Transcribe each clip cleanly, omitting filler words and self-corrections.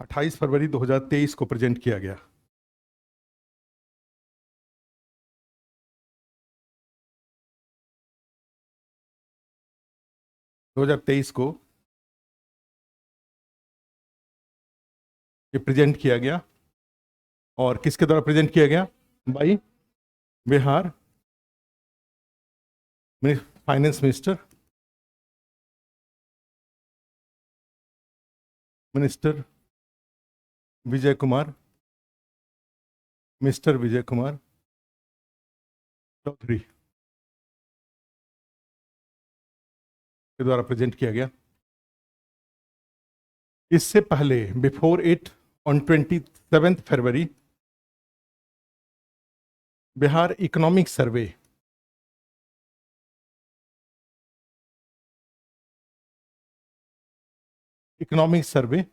28 फरवरी 2023 को प्रेजेंट किया गया। दो 2023 को ये प्रेजेंट किया गया, और किसके द्वारा प्रेजेंट किया गया? By Bihar finance minister Vijay Kumar, mister Vijay Kumar Chaudhary के द्वारा प्रेजेंट किया गया। इससे पहले before it on 27 February Bihar economic survey economic survey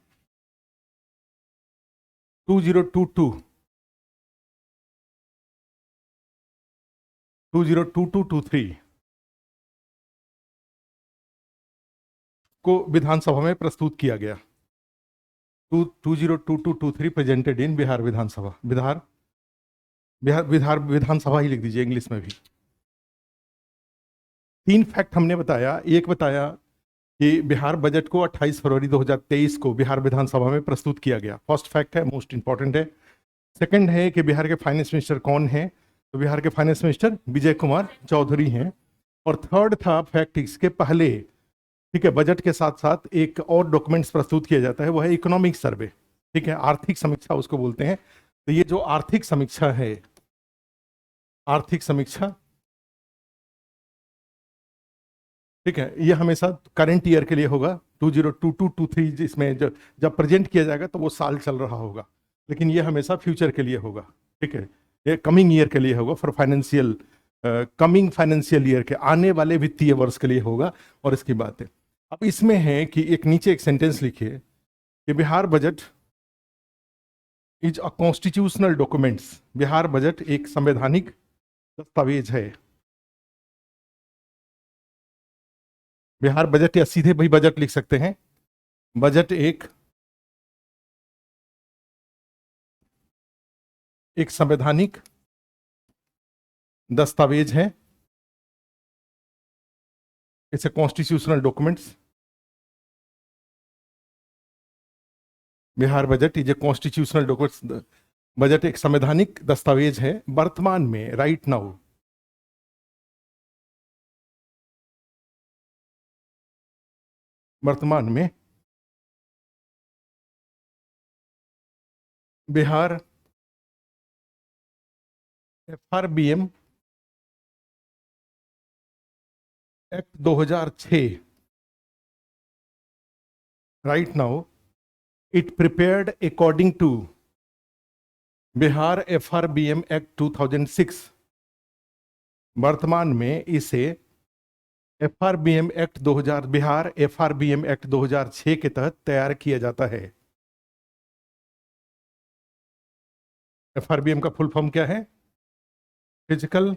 2022-23 को विधानसभा में प्रस्तुत किया गया। 2022-23 प्रेजेंटेड इन बिहार विधानसभा, बिहार विधानसभा ही लिख दीजिए इंग्लिश में भी। 3 फैक्ट हमने बताया। एक बताया कि बिहार बजट को 28 फरवरी 2023 को बिहार विधानसभा में प्रस्तुत किया गया। फर्स्ट फैक्ट है, मोस्ट इंपॉर्टेंट है। सेकंड है कि बिहार के फाइनेंस मिनिस्टर कौन है, तो बिहार के फाइनेंस मिनिस्टर विजय कुमार चौधरी हैं। और थर्ड था फैक्ट, इसके पहले, ठीक है, बजट के साथ साथ एक और डॉक्यूमेंट्स प्रस्तुत किया जाता है, वो है इकोनॉमिक सर्वे, ठीक है, आर्थिक समीक्षा उसको बोलते हैं। तो ये जो आर्थिक समीक्षा है, आर्थिक समीक्षा, ठीक है, ये हमेशा करंट ईयर के लिए होगा। 2022-23 इसमें जब प्रेजेंट किया जाएगा तो वो साल चल रहा होगा, लेकिन ये हमेशा फ्यूचर के लिए होगा, ठीक है, ये कमिंग ईयर के लिए होगा, for financial coming financial year के आने वाले वित्तीय वर्ष के लिए होगा। और इसकी बात है, अब इसमें है कि एक नीचे एक सेंटेंस लिखिए कि Bihar budget is a constitutional documents. Bihar budget एक संवैधानिक दस्तावेज है। बिहार बजट, या सीधे भाई बजट लिख सकते हैं, बजट एक संवैधानिक दस्तावेज है। It's a constitutional documents. Bihar budget is a constitutional documents. Budget एक संवैधानिक दस्तावेज है। वर्तमान में, राइट नाउ, वर्तमान में Bihar FRBM act 2006, right now it prepared according to Bihar FRBM act 2006। वर्तमान में इसे FRBM act 2000, Bihar FRBM act 2006 के तहत तैयार किया जाता है। FRBM का फुल फॉर्म क्या है? Physical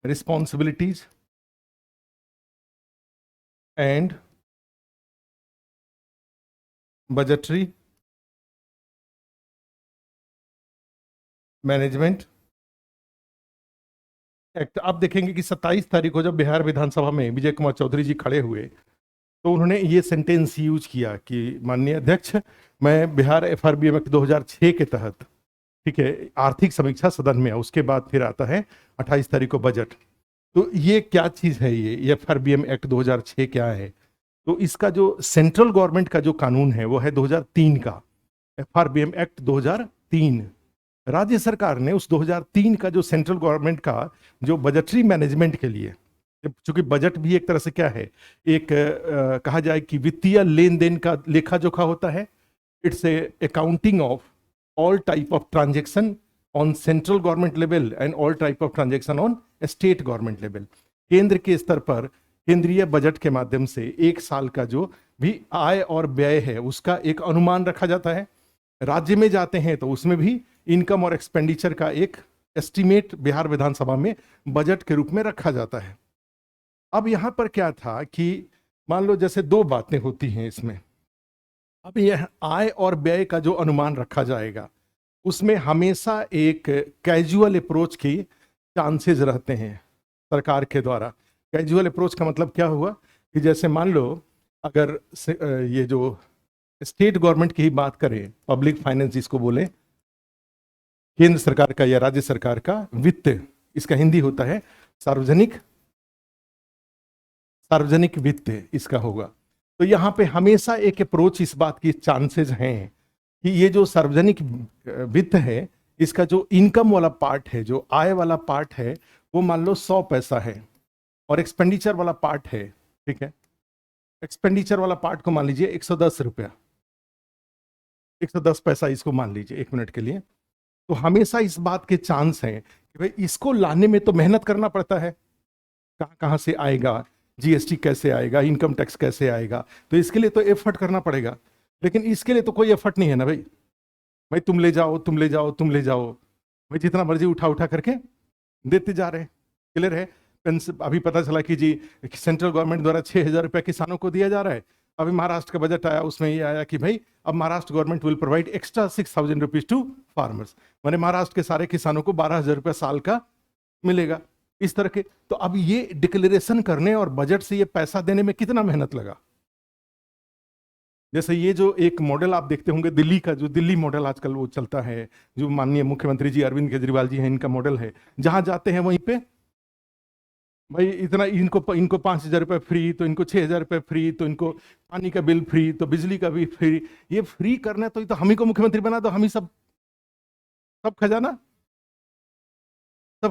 responsibilities and budgetary management act. आप देखेंगे कि 27 तारीख को जब बिहार विधानसभा में विजय कुमार चौधरी जी खड़े हुए, तो उन्होंने ये सेंटेंस यूज किया कि माननीय अध्यक्ष, मैं बिहार FRBM एक्ट 2006 के तहत, ठीक है, आर्थिक समीक्षा सदन में, उसके बाद फिर आता है 28 तारीख को बजट। तो ये क्या चीज है, ये FRBM एक्ट 2006 क्या है? तो इसका जो सेंट्रल गवर्नमेंट का जो कानून है वो है 2003 का, FRBM एक्ट 2003। राज्य सरकार ने उस 2003 का जो सेंट्रल गवर्नमेंट का जो बजटरी मैनेजमेंट के लिए, चूंकि बजट भी एक तरह से क्या है, एक कहा जाए कि वित्तीय लेन देन का लेखा जोखा होता है। It's a accounting of all type of transaction on central government level and all type of transaction on state government level. केंद्र के स्तर पर केंद्रीय बजट के माध्यम से एक साल का जो भी आय और व्यय है उसका एक अनुमान रखा जाता है। राज्य में जाते हैं तो उसमें भी इनकम और एक्सपेंडिचर का एक एस्टीमेट बिहार विधानसभा में बजट के रूप में रखा जाता है। अब यहां पर क्या था कि मान लो जैसे 2 बातें होती हैं इसमें। अब यह आय और व्यय का जो अनुमान रखा जाएगा उसमें हमेशा एक कैजुअल अप्रोच की चांसेस रहते हैं सरकार के द्वारा। कैजुअल अप्रोच का मतलब क्या हुआ कि जैसे मान लो अगर ये जो स्टेट गवर्नमेंट की ही बात करें, पब्लिक फाइनेंस जिसको बोले, केंद्र सरकार का या राज्य सरकार का वित्त, इसका हिंदी होता है सार्वजनिक सार्वजनिक वित्त इसका होगा। तो यहाँ पे हमेशा एक अप्रोच इस बात की चांसेस हैं कि ये जो सार्वजनिक वित्त है इसका जो इनकम वाला पार्ट है, जो आय वाला पार्ट है, वो मान लो 100 पैसा है और एक्सपेंडिचर वाला पार्ट है, ठीक है, एक्सपेंडिचर वाला पार्ट को मान लीजिए 110 रुपया, 110 पैसा इसको मान लीजिए 1 मिनट के लिए। तो हमेशा इस बात के चांस हैं कि भाई इसको लाने में तो मेहनत करना पड़ता है, कहाँ कहाँ से आएगा, जीएसटी कैसे आएगा, इनकम टैक्स कैसे आएगा, तो इसके लिए तो एफर्ट करना पड़ेगा। लेकिन इसके लिए तो कोई एफर्ट नहीं है ना भाई, भाई तुम ले जाओ तुम ले जाओ तुम ले जाओ, भाई जितना मर्जी उठा उठा करके देते जा रहे हैं। क्लियर है। अभी पता चला कि जी सेंट्रल गवर्नमेंट द्वारा 6,000 रुपया किसानों को दिया जा रहा है। अभी महाराष्ट्र का बजट आया, उसमें ये आया कि भाई अब Maharashtra government will provide extra 6,000 rupees to farmers, माने महाराष्ट्र के सारे किसानों को 12,000 रुपया साल का मिलेगा, इस तरह के। तो अब ये डिक्लेरेशन करने और बजट से ये पैसा देने में कितना मेहनत लगा। जैसे ये जो एक मॉडल आप देखते होंगे दिल्ली का, जो दिल्ली मॉडल आजकल वो चलता है, जो माननीय मुख्यमंत्री जी अरविंद केजरीवाल जी हैं, इनका मॉडल है, जहां जाते हैं वहीं पे भाई इतना इनको 5,000 रुपये फ्री, तो इनको 6,000 रुपये फ्री, तो इनको पानी का बिल फ्री, तो बिजली का भी फ्री। ये फ्री करना तो हम ही को मुख्यमंत्री बना दो, हम ही सब सब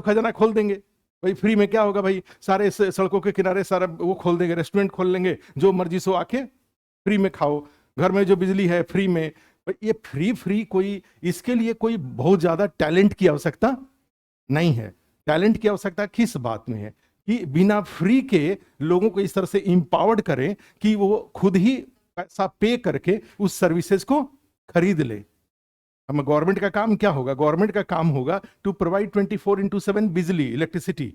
खजाना खोल देंगे। भाई फ्री में क्या होगा भाई, सारे सड़कों के किनारे सारा वो खोल देंगे, रेस्टोरेंट खोल लेंगे, जो मर्जी सो आके फ्री में खाओ, घर में जो बिजली है फ्री में। भाई ये फ्री फ्री कोई, इसके लिए कोई बहुत ज्यादा टैलेंट की आवश्यकता नहीं है। टैलेंट की आवश्यकता किस बात में है कि बिना फ्री के लोगों को इस तरह से इंपावर्ड करें कि वो खुद ही पैसा पे करके उस सर्विसेज को खरीद ले। हम गवर्नमेंट का काम क्या होगा, गवर्नमेंट का काम होगा टू प्रोवाइड 24/7 बिजली, इलेक्ट्रिसिटी।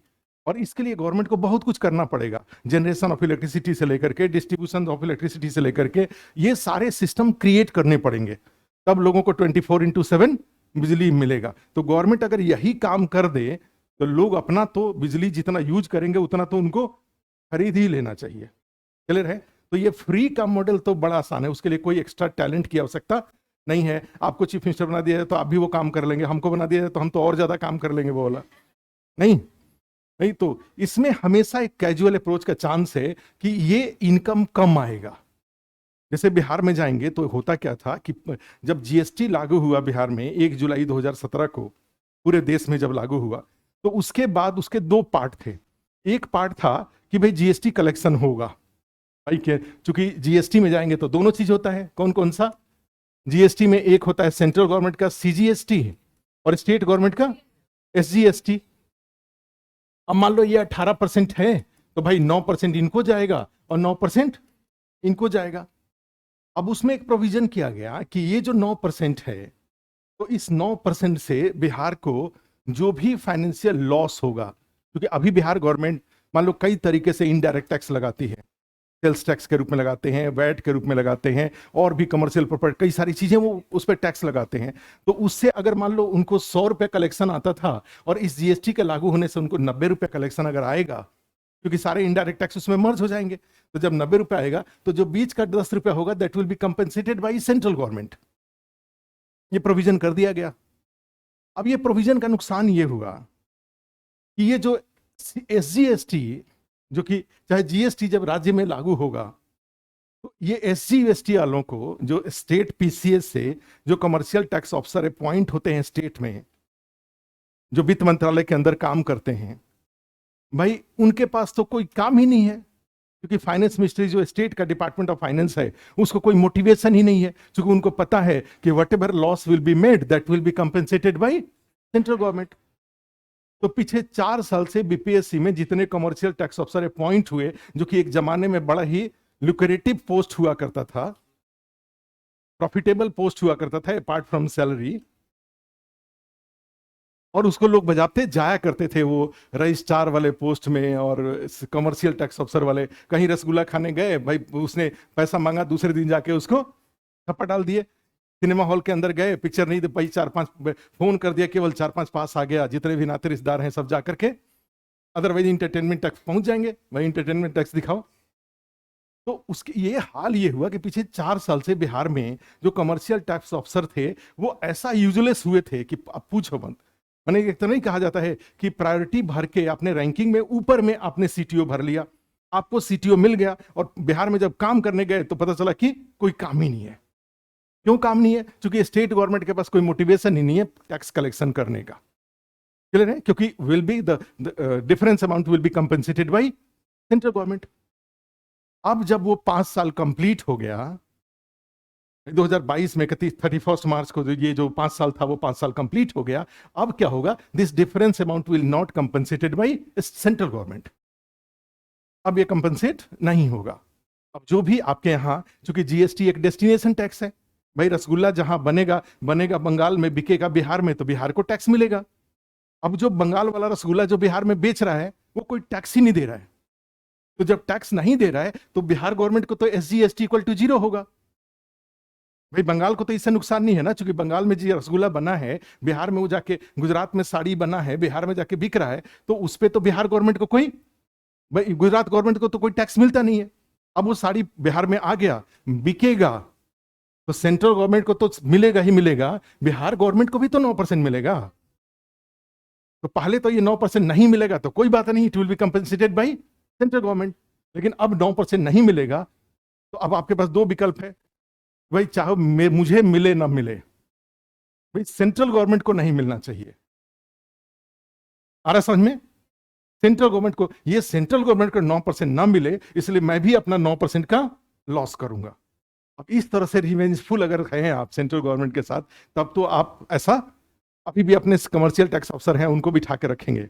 और इसके लिए गवर्नमेंट को बहुत कुछ करना पड़ेगा, जनरेशन ऑफ इलेक्ट्रिसिटी से लेकर के डिस्ट्रीब्यूशन ऑफ इलेक्ट्रिसिटी से लेकर के ये सारे सिस्टम क्रिएट करने पड़ेंगे, तब लोगों को 24/7 बिजली मिलेगा। तो गवर्नमेंट अगर यही काम कर दे तो लोग अपना तो बिजली जितना यूज करेंगे उतना तो उनको खरीद ही लेना चाहिए। क्लियर है। तो ये फ्री का मॉडल तो बड़ा आसान है, उसके लिए कोई एक्स्ट्रा टैलेंट की आवश्यकता नहीं है। आपको चीफ मिनिस्टर बना दिया है तो आप भी वो काम कर लेंगे, हमको बना दिया है तो हम तो और ज्यादा काम कर लेंगे, वो वाला नहीं। नहीं, तो इसमें हमेशा एक कैजुअल अप्रोच का चांस है कि ये इनकम कम आएगा। जैसे बिहार में जाएंगे तो होता क्या था कि जब जीएसटी लागू हुआ बिहार में 1 जुलाई 2017 को, पूरे देश में जब लागू हुआ, तो उसके बाद उसके 2 पार्ट थे। एक पार्ट था कि भाई जीएसटी कलेक्शन होगा, भाई क्या, चूंकि जीएसटी में जाएंगे तो दोनों चीज होता है। कौन कौन सा, जीएसटी में एक होता है सेंट्रल गवर्नमेंट का सीजीएसटी और स्टेट गवर्नमेंट का एसजीएसटी। अब मान लो ये 18% है तो भाई 9% इनको जाएगा और 9% इनको जाएगा। अब उसमें एक प्रोविजन किया गया कि ये जो 9% है, तो इस 9% से बिहार को जो भी फाइनेंशियल लॉस होगा, क्योंकि अभी बिहार गवर्नमेंट मान लो कई तरीके से इनडायरेक्ट टैक्स लगाती है, सेल्स टैक्स के रूप में लगाते हैं, वैट के रूप में लगाते हैं, और भी कमर्शियल प्रॉपर्टी कई सारी चीजें वो उस पर टैक्स लगाते हैं। तो उससे अगर मान लो उनको 100 रुपये कलेक्शन आता था और इस जीएसटी के लागू होने से उनको 90 रुपये कलेक्शन अगर आएगा, क्योंकि सारे इनडायरेक्ट टैक्स उसमें मर्ज हो जाएंगे, तो जब 90 रुपये आएगा तो जो बीच का 10 रुपया होगा that will be compensated by central government. ये प्रोविजन कर दिया गया। अब ये प्रोविजन का नुकसान ये हुआ कि ये जो एसजीएसटी, जो कि चाहे जीएसटी जब राज्य में लागू होगा तो ये एसजीएसटी वालों को, जो स्टेट पीसीएस से जो कमर्शियल टैक्स ऑफिसर अपॉइंट होते हैं स्टेट में, जो वित्त मंत्रालय के अंदर काम करते हैं, भाई उनके पास तो कोई काम ही नहीं है, क्योंकि फाइनेंस मिनिस्ट्री जो स्टेट का डिपार्टमेंट ऑफ फाइनेंस है उसको कोई मोटिवेशन ही नहीं है, क्योंकि उनको पता है कि what ever loss will be made that will be compensated by central government. तो पिछले 4 साल से बीपीएससी में जितने कमर्शियल टैक्स ऑफिसर अपॉइंट हुए, जो कि एक जमाने में बड़ा ही लुक्रेटिव पोस्ट हुआ करता था, प्रॉफिटेबल पोस्ट हुआ करता था अपार्ट फ्रॉम सैलरी, और उसको लोग बजाते जाया करते थे वो रजिस्ट्रार वाले पोस्ट में और कमर्शियल टैक्स ऑफिसर वाले। कहीं रसगुल्ला खाने गए, भाई उसने पैसा मांगा, दूसरे दिन जाके उसको थप्पड़ डाल दिए, सिनेमा हॉल के अंदर गए, पिक्चर नहीं दे पाई, 4-5 फोन कर दिया, केवल 4-5 पास आ गया, जितने भी नाते रिश्तेदार हैं सब जा करके, अदरवाइज इंटरटेनमेंट टैक्स पहुंच जाएंगे, वही इंटरटेनमेंट टैक्स दिखाओ। तो उसके ये हाल ये हुआ कि पिछले 4 साल से बिहार में जो कमर्शियल टैक्स ऑफिसर थे वो ऐसा यूजलेस हुए थे कि अब पूछो मत। मैंने एक तरह नहीं कहा जाता है कि प्रायोरिटी भर के अपने रैंकिंग में ऊपर में आपने सीटीओ भर लिया, आपको सीटीओ मिल गया, और बिहार में जब काम करने गए तो पता चला कि कोई काम ही नहीं है। क्यों काम नहीं है? क्योंकि स्टेट गवर्नमेंट के पास कोई मोटिवेशन ही नहीं है टैक्स कलेक्शन करने का। क्लियर है? क्योंकि will be the difference amount will be compensated by central government. अब जब वो 5 साल कंप्लीट हो गया 2022 में 31 मार्च को, ये जो 5 साल था वो 5 साल कंप्लीट हो गया, अब क्या होगा? This difference amount will not compensated by central government. अब ये कंपनसेट नहीं होगा। अब जो भी आपके यहाँ, चूंकि जीएसटी एक डेस्टिनेशन टैक्स है, भाई रसगुल्ला जहां बनेगा बनेगा बंगाल में, बिकेगा बिहार में, तो बिहार को टैक्स मिलेगा। अब जो बंगाल वाला रसगुल्ला जो बिहार में बेच रहा है वो कोई टैक्स ही नहीं दे रहा है, तो जब टैक्स नहीं दे रहा है तो बिहार गवर्नमेंट को तो SGST इक्वल टू 0 होगा। भाई बंगाल को तो इससे नुकसान नहीं है ना, क्योंकि बंगाल में जो रसगुल्ला बना है बिहार में वो जाके, गुजरात में साड़ी बना है बिहार में जाके बिक रहा है, तो उस पर तो बिहार गवर्नमेंट को कोई, भाई गुजरात गवर्नमेंट को तो कोई टैक्स मिलता नहीं है। अब वो साड़ी बिहार में आ गया, बिकेगा, तो सेंट्रल गवर्नमेंट को तो मिलेगा ही मिलेगा, बिहार गवर्नमेंट को भी तो 9% मिलेगा। तो पहले तो ये 9% नहीं मिलेगा तो कोई बात नहीं, it will be compensated by central government. लेकिन अब 9% नहीं मिलेगा, तो अब आपके पास दो विकल्प है, भाई चाहे मुझे मिले ना मिले, भाई सेंट्रल गवर्नमेंट को नहीं मिलना चाहिए। आ रहा समझ में? सेंट्रल गवर्नमेंट को, ये सेंट्रल गवर्नमेंट को 9% ना मिले, इसलिए मैं भी अपना 9% का लॉस करूंगा। अब इस तरह से रिवेंजफुल अगर हैं आप सेंट्रल गवर्नमेंट के साथ, तब तो आप ऐसा अभी भी अपने कमर्शियल टैक्स अफसर हैं उनको बिठा के रखेंगे।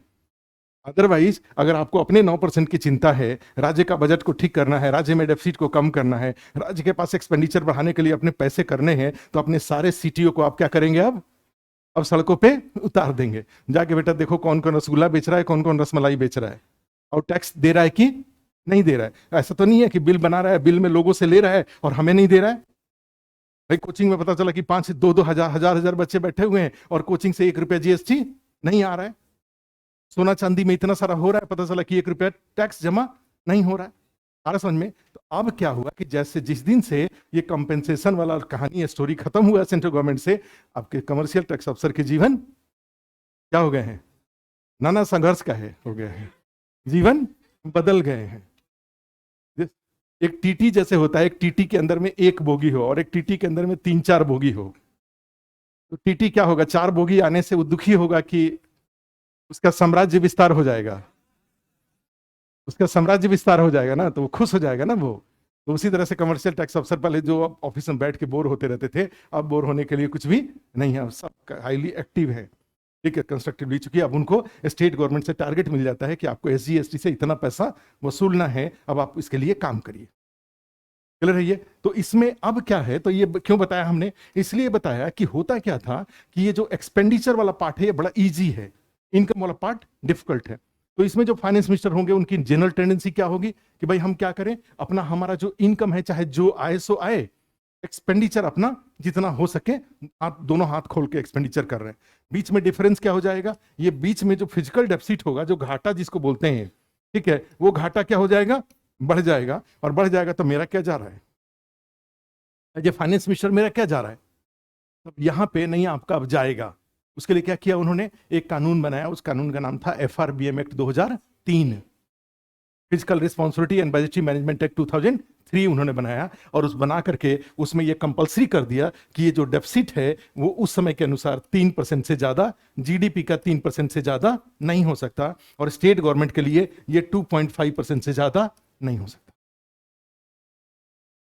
अदरवाइज अगर आपको अपने 9% की चिंता है, राज्य का बजट को ठीक करना है, राज्य में डेफिसिट को कम करना है, राज्य के पास एक्सपेंडिचर बढ़ाने के लिए अपने पैसे करने हैं, तो अपने सारे सीटीओ को आप क्या करेंगे? अब सड़कों पे उतार देंगे, जाके बेटा देखो कौन कौन रसगुल्ला बेच रहा है, कौन कौन रसमलाई बेच रहा है, और टैक्स दे रहा है कि नहीं दे रहा है। ऐसा तो नहीं है कि बिल बना रहा है, बिल में लोगों से ले रहा है और हमें नहीं दे रहा है। भाई कोचिंग में पता चला कि 5-2 हजार बच्चे बैठे हुए हैं और कोचिंग से 1 रुपया जीएसटी नहीं आ रहा है। सोना चांदी में इतना सारा हो रहा है, पता चला कि 1 रुपया टैक्स जमा नहीं हो रहा है। सारा समझ में? तो अब क्या हुआ कि जैसे जिस दिन से ये कंपेंसेशन वाला कहानी स्टोरी खत्म हुआ सेंट्रल गवर्नमेंट से, आपके कमर्शियल टैक्स अफसर के जीवन क्या हो गए हैं? नाना संघर्ष का है हो गए हैं, जीवन बदल गए हैं। एक टीटी जैसे होता है, एक टीटी के अंदर में 1 बोगी हो और एक टीटी के अंदर में 3-4 बोगी हो, तो टीटी क्या होगा? 4 बोगी आने से वो दुखी होगा कि उसका साम्राज्य विस्तार हो जाएगा, उसका साम्राज्य विस्तार हो जाएगा ना, तो वो खुश हो जाएगा ना वो। तो उसी तरह से कमर्शियल टैक्स अफसर पहले जो ऑफिस में बैठ के बोर होते रहते थे, अब बोर होने के लिए कुछ भी नहीं है, सब हाईली एक्टिव है, ठीक है, कंस्ट्रक्टिवली। चुकी अब उनको स्टेट गवर्नमेंट से टारगेट मिल जाता है कि आपको SGST से इतना पैसा वसूलना है, अब आप इसके लिए काम करिए। क्लियर है ये? तो इसमें अब क्या है, तो ये क्यों बताया हमने? इसलिए बताया कि होता क्या था कि ये जो एक्सपेंडिचर वाला पार्ट है ये बड़ा इजी है, इनकम वाला पार्ट डिफिकल्ट है। तो इसमें जो फाइनेंस मिनिस्टर होंगे उनकी जनरल टेंडेंसी क्या होगी कि भाई हम क्या करें, अपना हमारा जो इनकम है चाहे जो आए सो आए, एक्सपेंडिचर अपना जितना हो सके, आप दोनों हाथ खोल के एक्सपेंडिचर कर रहे हैं। बीच में डिफरेंस क्या हो जाएगा? ये बीच में जो फिजिकल डेफिसिट होगा, जो घाटा जिसको बोलते हैं, ठीक है, वो घाटा क्या हो जाएगा? बढ़ जाएगा। और बढ़ जाएगा तो मेरा क्या जा रहा है? ये फाइनेंस मिनिस्टर मेरा क्या जा रहा है? अब यहां पे नहीं, आपका अब जाएगा। उसके लिए क्या किया उन्होंने? एक कानून बनाया, उस कानून का नाम था FRBM act 2003, physical responsibility and budgetary management act 2003 उन्होंने बनाया। और उस बना करके उसमें यह कंपलसरी कर दिया कि ये जो डेफिसिट है वो उस समय के अनुसार 3% से ज्यादा, GDP का 3% से ज्यादा नहीं हो सकता, और स्टेट गवर्नमेंट के लिए ये 2.5% से ज्यादा नहीं हो सकता।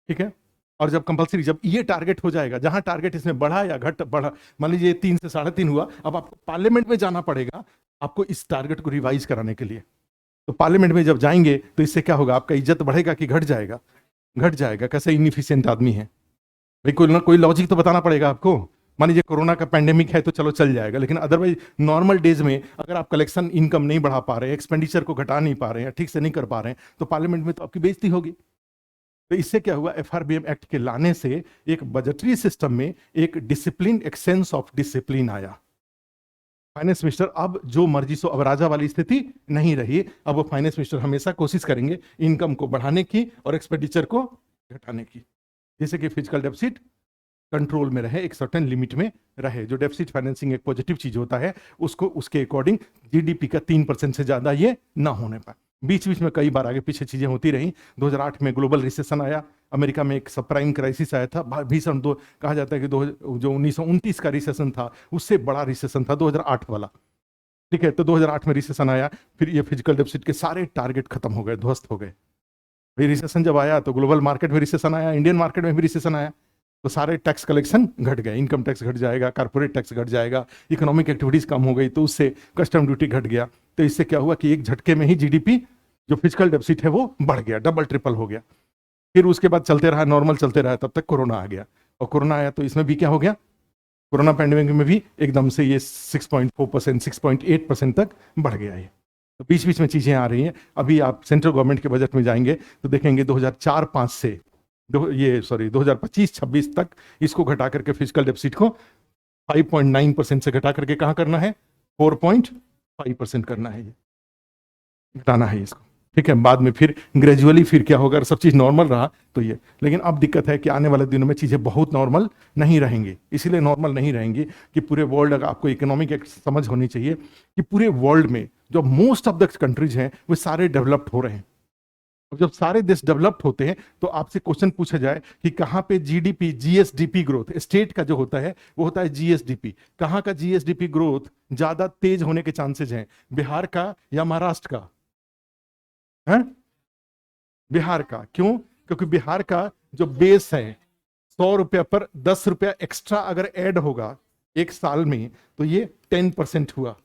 ठीक है? और जब कंपलसरी, जब ये टारगेट हो जाएगा, जहां टारगेट इसमें बढ़ा या घट बढ़ा, मान लीजिए 3 से 3.5 हुआ, अब आपको पार्लियामेंट में जाना पड़ेगा आपको इस टारगेट को रिवाइज कराने के लिए। तो पार्लियामेंट में जब जाएंगे तो इससे क्या होगा? आपका इज्जत बढ़ेगा कि घट जाएगा? घट जाएगा। कैसे इनइफिशियंट आदमी है भाई, कोई ना कोई लॉजिक तो बताना पड़ेगा आपको। मान लीजिए कोरोना का पैंडेमिक है तो चलो चल जाएगा, लेकिन अदरवाइज नॉर्मल डेज में अगर आप कलेक्शन इनकम नहीं बढ़ा पा रहे हैं, एक्सपेंडिचर को घटा नहीं पा रहे हैं, ठीक से नहीं कर पा रहे हैं, तो पार्लियामेंट में तो आपकी बेइज्जती होगी। तो इससे क्या हुआ, एफआरबीएम एक्ट के लाने से एक बजटरी सिस्टम में एक डिसिप्लिन, एक सेंस ऑफ डिसिप्लिन आया। फाइनेंस मिनिस्टर अब जो मर्जी सो, अब राजा वाली स्थिति नहीं रही। अब वो फाइनेंस मिनिस्टर हमेशा कोशिश करेंगे इनकम को बढ़ाने की और एक्सपेंडिचर को घटाने की, जैसे कि फिजिकल डेफिसिट कंट्रोल में रहे, एक सर्टेन लिमिट में रहे। जो डेफिसिट फाइनेंसिंग एक पॉजिटिव चीज होता है, उसको उसके अकॉर्डिंग जीडीपी का 3% से ज्यादा ये ना होने पाए। बीच बीच में कई बार आगे पीछे चीजें होती रही। 2008 में ग्लोबल रिसेशन आया, अमेरिका में एक सबप्राइम क्राइसिस आया था, भीषण। दो कहा जाता है कि जो 1929 का रिसेशन था उससे बड़ा रिसेशन था 2008 वाला। ठीक है, तो 2008 में रिसेशन आया, फिर ये फिजिकल डेफिसिट के सारे टारगेट खत्म हो गए, ध्वस्त हो गए। फिर रिसेशन जब आया तो ग्लोबल मार्केट में रिसेशन आया, इंडियन मार्केट में भी रिसेशन आया, तो सारे टैक्स कलेक्शन घट गए, इनकम टैक्स घट जाएगा, कारपोरेट टैक्स घट जाएगा, इकोनॉमिक एक्टिविटीज कम हो गई, तो उससे कस्टम ड्यूटी घट गया। तो इससे क्या हुआ कि एक झटके में ही जीडीपी जो फिजिकल डेफिसिट है वो बढ़ गया, डबल ट्रिपल हो गया। फिर उसके बाद चलते रहा, नॉर्मल चलते रहा, तब तक कोरोना आ गया। और कोरोना आया तो इसमें भी क्या हो गया, कोरोना पैंडेमिक में भी एकदम से ये 6.4%, 6.8% तक बढ़ गया है। तो बीच बीच में चीजें आ रही हैं। अभी आप सेंट्रल गवर्नमेंट के बजट में जाएंगे तो देखेंगे 2004-5 से 2025-26 तक इसको घटा करके फिजिकल डेफिसिट को 5.9% से घटा करके कहाँ करना है, 4.5% करना है, ये घटाना है इसको। ठीक है, बाद में फिर ग्रेजुअली फिर क्या होगा, सब चीज नॉर्मल रहा तो ये। लेकिन अब दिक्कत है कि आने वाले दिनों में चीजें बहुत नॉर्मल नहीं रहेंगी। इसीलिए नॉर्मल नहीं रहेंगी कि पूरे वर्ल्ड, अगर आपको इकोनॉमिक एक समझ होनी चाहिए कि पूरे वर्ल्ड में जो मोस्ट ऑफ द कंट्रीज हैं वो सारे डेवलप्ड हो रहे हैं। और जब सारे देश डेवलप्ड होते हैं तो आपसे क्वेश्चन पूछा जाए कि कहाँ पे जीडीपी, जीएसडीपी ग्रोथ, स्टेट का जो होता है वो होता है जीएसडीपी, कहाँ का जीएसडीपी ग्रोथ ज्यादा तेज होने के चांसेस हैं, बिहार का या महाराष्ट्र का? है बिहार का। क्यों? क्योंकि बिहार का जो बेस है 100 रुपया पर 10 रुपया एक्स्ट्रा अगर ऐड होगा एक साल में तो ये 10% हुआ।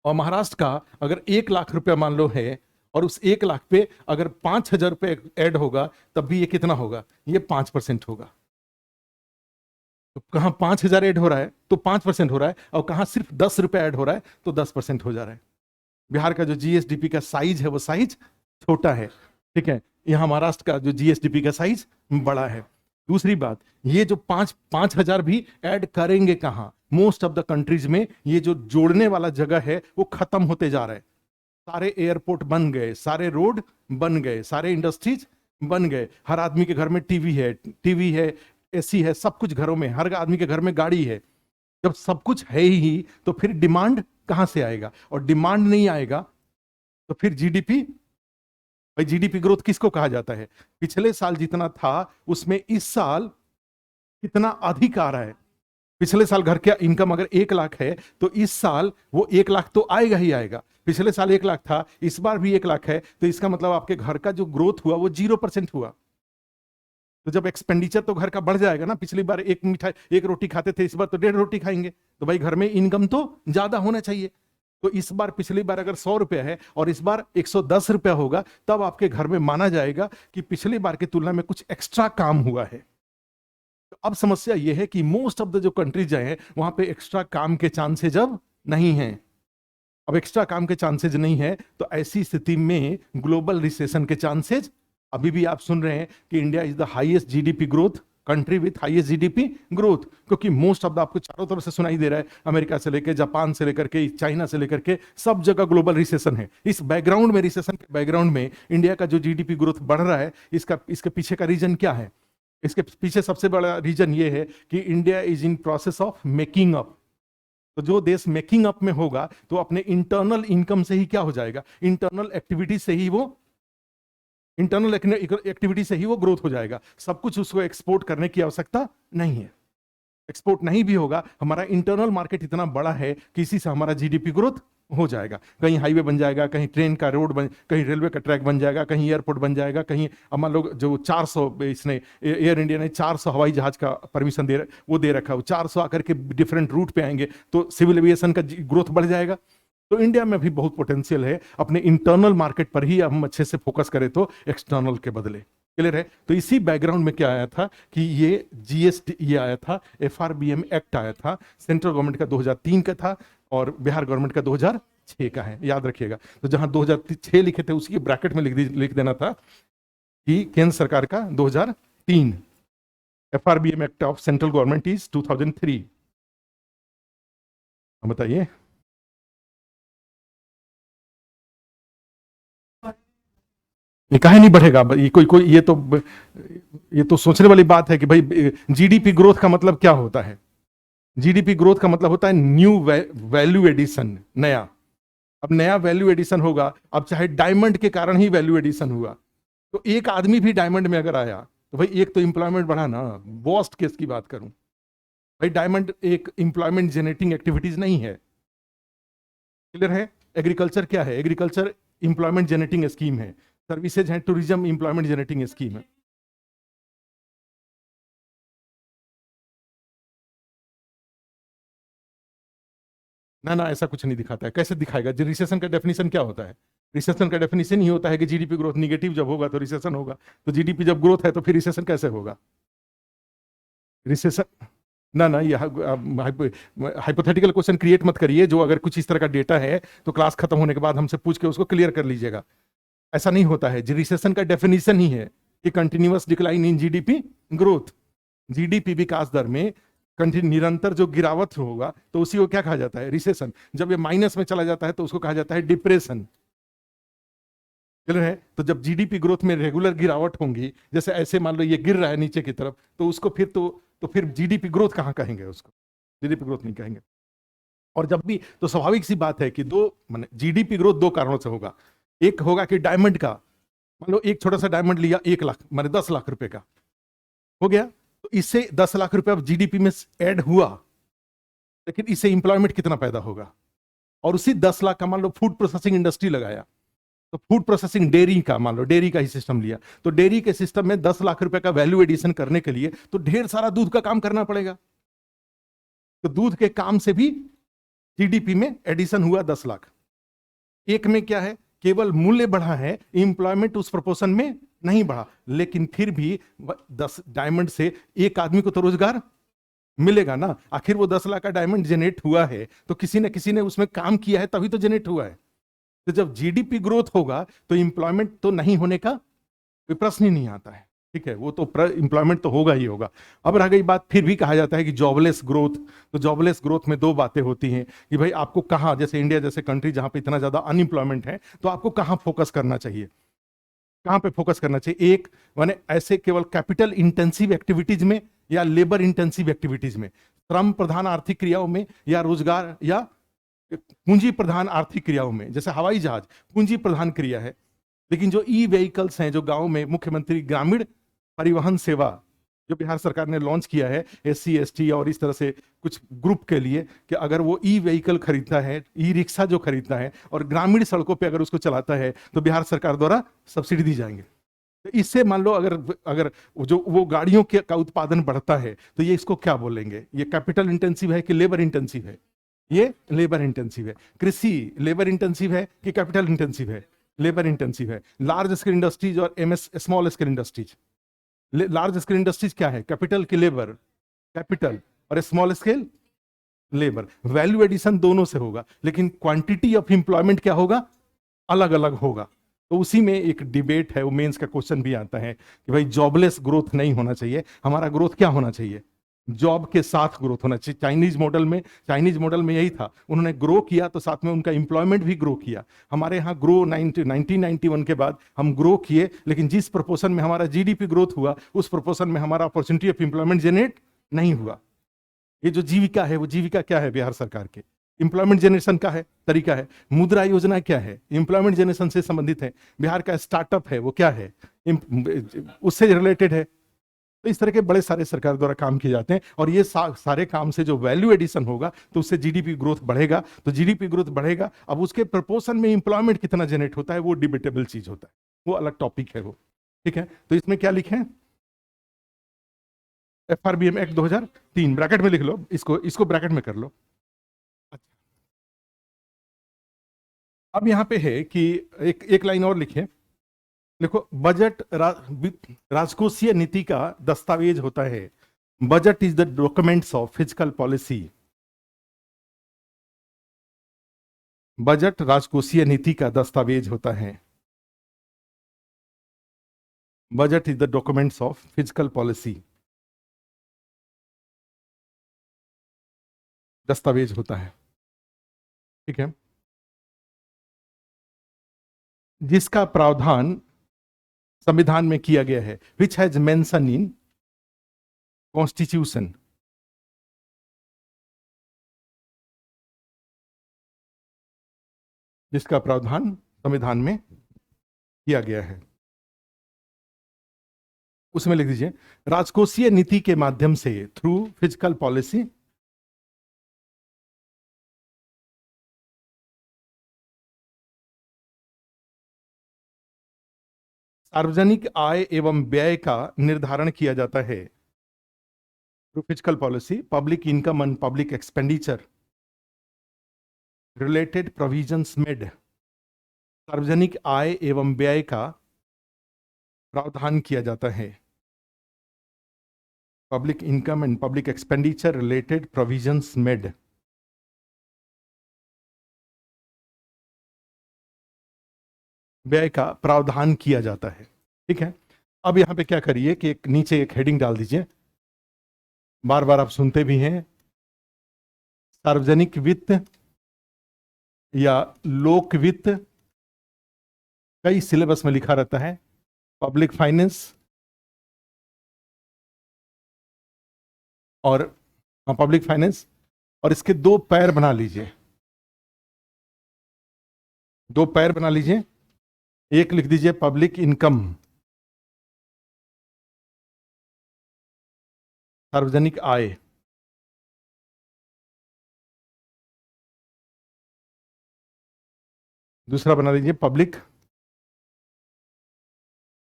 और महाराष्ट्र का अगर 1 लाख रुपया मान लो है और उस 1 लाख पे अगर 5,000 रुपये ऐड होगा तब भी ये कितना होगा, ये 5% होगा। तो कहां 5,000 ऐड हो रहा है तो 5% हो रहा है, और कहां सिर्फ 10 रुपया ऐड हो रहा है तो 10% हो जा रहा है। बिहार का जो जीएसडीपी का साइज है वो साइज छोटा है। ठीक है, यहां महाराष्ट्र का जो जीएसडीपी का साइज बड़ा है। दूसरी बात, ये जो 5,000 भी ऐड करेंगे कहां, मोस्ट ऑफ द कंट्रीज में ये जो जोड़ने वाला जगह है वो खत्म होते जा रहा है। सारे एयरपोर्ट बन गए, सारे रोड बन गए, सारे इंडस्ट्रीज बन गए, हर आदमी के घर में टीवी है, एसी है, सब कुछ घरों में, हर आदमी के घर में गाड़ी है। जब सब कुछ है ही तो फिर डिमांड कहां से आएगा, और डिमांड नहीं आएगा तो फिर जीडीपी, भाई जीडीपी ग्रोथ किसको कहा जाता है? पिछले साल जितना था उसमें इस साल कितना अधिक आ रहा है। पिछले साल घर का इनकम अगर 1 लाख है तो इस साल वो 1 लाख तो आएगा ही आएगा। पिछले साल 1 लाख था, इस बार भी 1 लाख है, तो इसका मतलब आपके घर का जो ग्रोथ हुआ वो 0% हुआ। तो जब एक्सपेंडिचर तो घर का बढ़ जाएगा ना, पिछली बार एक रोटी खाते थे, इस बार तो 1.5 रोटी खाएंगे, तो भाई घर में इनकम तो ज्यादा होना चाहिए। तो इस बार, पिछली बार अगर 100 रुपया है और इस बार 110 रुपया होगा, तब आपके घर में माना जाएगा कि पिछली बार की तुलना में कुछ एक्स्ट्रा काम हुआ है। तो अब समस्या यह है कि मोस्ट ऑफ द जो कंट्रीज हैं वहां पे एक्स्ट्रा काम के चांसेज अब नहीं है। अब एक्स्ट्रा काम के चांसेज नहीं है तो ऐसी स्थिति में ग्लोबल रिसेशन के चांसेज, अभी भी आप सुन रहे हैं कि India is the highest GDP growth country with highest GDP growth, क्योंकि मोस्ट ऑफ द, आपको चारों तरफ से सुनाई दे रहा है, अमेरिका से लेकर, जापान से लेकर के, चाइना से लेकर के, सब जगह ग्लोबल रिसेशन है। इस बैकग्राउंड में, रिसेशन के बैकग्राउंड में इंडिया का जो जीडीपी ग्रोथ बढ़ रहा है, इसके पीछे का रीजन क्या है? इसके पीछे सबसे बड़ा रीजन ये है कि India is in process of making up. तो जो देश मेकिंग अप में होगा तो अपने इंटरनल इनकम से ही क्या हो जाएगा, इंटरनल एक्टिविटी से ही वो ग्रोथ हो जाएगा। सब कुछ उसको एक्सपोर्ट करने की आवश्यकता नहीं है। एक्सपोर्ट नहीं भी होगा, हमारा इंटरनल मार्केट इतना बड़ा है कि इसी से हमारा जीडीपी ग्रोथ हो जाएगा। कहीं हाईवे बन जाएगा, कहीं ट्रेन का रोड बन, कहीं रेलवे का ट्रैक बन जाएगा, कहीं एयरपोर्ट बन जाएगा, कहीं मान लो जो 400 इसने एयर इंडिया ने 400 हवाई जहाज का परमिशन वो दे रखा है, वो 400 आकर के डिफरेंट रूट पे आएंगे तो सिविल एविएशन का ग्रोथ बढ़ जाएगा। तो इंडिया में भी बहुत पोटेंशियल है, अपने इंटरनल मार्केट पर ही हम अच्छे से फोकस करें तो एक्सटर्नल के बदले। क्लियर है? तो इसी बैकग्राउंड में क्या आया था कि ये जीएसटी, ये आया था, एफआरबीएम एक्ट आया था, सेंट्रल गवर्नमेंट का 2003 का था और बिहार गवर्नमेंट का 2006 का है, याद रखिएगा। तो जहां 2006 लिखे थे उसकी ब्रैकेट में लिख देना था कि केंद्र सरकार का 2003, FRBM act of central government is 2003। बताइए। ये काहे नहीं बढ़ेगा? ये कोई कोई ये तो सोचने वाली बात है कि भाई जीडीपी ग्रोथ का मतलब क्या होता है? जीडीपी ग्रोथ का मतलब होता है न्यू वैल्यू एडिशन, नया। अब नया वैल्यू एडिशन होगा, अब चाहे डायमंड के कारण ही वैल्यू एडिशन हुआ, तो एक आदमी भी डायमंड में अगर आया तो भाई एक तो इंप्लॉयमेंट बढ़ा ना। वर्स्ट केस की बात करूं, भाई डायमंड एक इंप्लॉयमेंट जनरेटिंग एक्टिविटीज नहीं है। क्लियर है? एग्रीकल्चर क्या है? एग्रीकल्चर इंप्लॉयमेंट जनरेटिंग स्कीम है। सर्विसेज है, टूरिज्म इंप्लॉयमेंट जनरेटिंग स्कीम है। ना ना, ऐसा कुछ नहीं दिखाता है। कैसे दिखाएगा? रिसेशन का डेफिनेशन क्या होता है? रिसेशन का डेफिनेशन ही होता है कि जीडीपी ग्रोथ निगेटिव जब होगा तो रिसेशन होगा। तो जीडीपी जब ग्रोथ है तो फिर रिसेशन कैसे होगा? रिसेशन, ना ना, ये हाइपोथेटिकल क्वेश्चन क्रिएट मत करिए। जो अगर कुछ इस तरह का डेटा है तो क्लास खत्म होने के बाद हमसे पूछ के उसको क्लियर कर लीजिएगा। ऐसा नहीं होता है। रिसेशन का डेफिनेशन ही है कि continuous decline in GDP growth. GDP विकास दर में निरंतर जो गिरावट होगा तो उसी को क्या कहा जाता है? रिसेशन। जब ये माइनस में चला जाता है तो उसको कहा जाता है डिप्रेशन। क्लियर है? तो जब जीडीपी ग्रोथ में रेगुलर गिरावट होंगी, जैसे ऐसे मान लो ये गिर रहा है नीचे की तरफ, तो उसको फिर तो फिर जीडीपी ग्रोथ कहां कहेंगे उसको? जीडीपी ग्रोथ नहीं कहेंगे। और जब भी, तो स्वाभाविक सी बात है कि दो, माने जीडीपी ग्रोथ दो कारणों से होगा। एक होगा कि डायमंड का, मान लो एक छोटा सा डायमंड लिया, 1 लाख माने 10 लाख रुपए का हो गया, तो इससे 10 लाख रुपए अब जीडीपी में ऐड हुआ, लेकिन इससे इंप्लॉयमेंट कितना पैदा होगा? और उसी 10 लाख का मान लो फूड प्रोसेसिंग इंडस्ट्री लगाया, तो फूड प्रोसेसिंग डेयरी का, मान लो डेयरी का ही सिस्टम लिया, तो डेयरी के सिस्टम में 10 लाख रुपए का वैल्यू एडिशन करने के लिए तो ढेर सारा दूध का काम करना पड़ेगा। तो दूध के काम से भी जीडीपी में एडिशन हुआ 10 लाख। एक में क्या है? केवल मूल्य बढ़ा है, इंप्लॉयमेंट उस प्रोपोर्शन में नहीं बढ़ा, लेकिन फिर भी 10 डायमंड से एक आदमी को तो रोजगार मिलेगा ना। आखिर वो 10 लाख का डायमंड जनरेट हुआ है तो किसी न किसी ने उसमें काम किया है, तभी तो जनरेट हुआ है। तो जब जीडीपी ग्रोथ होगा तो इंप्लॉयमेंट तो नहीं होने का कोई प्रश्न ही नहीं आता है। ठीक है, वो तो इंप्लॉयमेंट तो होगा ही होगा। अब रह गई बात, फिर भी कहा जाता है कि जॉबलेस ग्रोथ। तो जॉबलेस ग्रोथ में दो बातें होती हैं कि भाई आपको कहाँ, जैसे इंडिया जैसे कंट्री जहां पे इतना ज्यादा अनएम्प्लॉयमेंट है, तो आपको कहाँ फोकस करना चाहिए? कहाँ पे फोकस करना चाहिए? एक माने ऐसे केवल कैपिटल इंटेंसिव एक्टिविटीज में या लेबर इंटेंसिव एक्टिविटीज में, श्रम प्रधान आर्थिक क्रियाओं में, या रोजगार या पूंजी प्रधान आर्थिक क्रियाओं में। जैसे हवाई जहाज पूंजी प्रधान क्रिया है, लेकिन जो ई व्हीकल्स हैं, जो गांव में मुख्यमंत्री ग्रामीण परिवहन सेवा जो बिहार सरकार ने लॉन्च किया है एससी एसटी और इस तरह से कुछ ग्रुप के लिए, कि अगर वो ई व्हीकल खरीदता है, ई रिक्शा जो खरीदता है और ग्रामीण सड़कों पे अगर उसको चलाता है, तो बिहार सरकार द्वारा सब्सिडी दी जाएंगे। तो इससे मान लो अगर अगर जो वो गाड़ियों के का उत्पादन बढ़ता है, तो ये इसको क्या बोलेंगे? ये कैपिटल इंटेंसिव है कि लेबर इंटेंसिव है? ये लेबर इंटेंसिव है। कृषि लेबर इंटेंसिव है कि कैपिटल इंटेंसिव है? लेबर इंटेंसिव है। लार्ज स्केल इंडस्ट्रीज और MS small scale industries, large scale industries क्या है? कैपिटल की लेबर? कैपिटल। और small scale labour. Value addition दोनों से होगा, लेकिन क्वांटिटी ऑफ इंप्लॉयमेंट क्या होगा? अलग अलग होगा। तो उसी में एक डिबेट है, वो मेंस का क्वेश्चन भी आता है कि भाई जॉबलेस ग्रोथ नहीं होना चाहिए, हमारा ग्रोथ क्या होना चाहिए? जॉब के साथ ग्रोथ होना चाहिए। चाइनीज मॉडल में यही था, उन्होंने ग्रो किया तो साथ में उनका इंप्लॉयमेंट भी ग्रो किया। हमारे यहाँ ग्रो 1991 के बाद हम ग्रो किए, लेकिन जिस प्रोपोर्शन में हमारा जीडीपी ग्रोथ हुआ, उस प्रोपोर्शन में हमारा अपॉर्चुनिटी ऑफ इंप्लॉयमेंट जनरेट नहीं हुआ। ये जो जीविका है, वो जीविका क्या है बिहार सरकार के? इंप्लॉयमेंट जनरेशन का है, तरीका है। मुद्रा योजना क्या है? इंप्लॉयमेंट जनरेशन से संबंधित है। बिहार का स्टार्टअप है, वो क्या है? उससे रिलेटेड है। तो इस तरह के बड़े सारे सरकार द्वारा काम किए जाते हैं, और ये सारे काम से जो वैल्यू एडिशन होगा तो उससे जीडीपी ग्रोथ बढ़ेगा। तो जीडीपी ग्रोथ बढ़ेगा, अब उसके प्रपोर्शन में इंप्लॉयमेंट कितना जनरेट होता है वो डिबेटेबल चीज होता है, वो अलग टॉपिक है वो। ठीक है, तो इसमें क्या लिखे? एफआरबीएम एक्ट 2003 ब्रैकेट में लिख लो, इसको इसको ब्रैकेट में कर लो। अच्छा, अब यहां पे है कि एक एक लाइन और लिखे। देखो, बजट राजकोषीय नीति का दस्तावेज होता है। Budget is the documents of physical policy. Budget राजकोषीय नीति का दस्तावेज होता है। Budget is the documents of physical policy, दस्तावेज होता है, ठीक है, जिसका प्रावधान संविधान में किया गया है, which has mention in constitution, जिसका प्रावधान संविधान में किया गया है, उसमें लिख दीजिए राजकोषीय नीति के माध्यम से, थ्रू फिजिकल पॉलिसी, सार्वजनिक आय एवं व्यय का निर्धारण किया जाता है, through physical policy, public income and public expenditure related provisions made, सार्वजनिक आय एवं व्यय का प्रावधान किया जाता है, public income and public expenditure related provisions made, व्यय का प्रावधान किया जाता है, ठीक है। अब यहां पे क्या करिए कि एक नीचे एक हेडिंग डाल दीजिए, बार बार आप सुनते भी हैं, सार्वजनिक वित्त या लोक वित्त, कई सिलेबस में लिखा रहता है, पब्लिक फाइनेंस और पब्लिक फाइनेंस, और इसके दो पैर बना लीजिए, दो पैर बना लीजिए, एक लिख दीजिए पब्लिक इनकम, सार्वजनिक आय, दूसरा बना लीजिए पब्लिक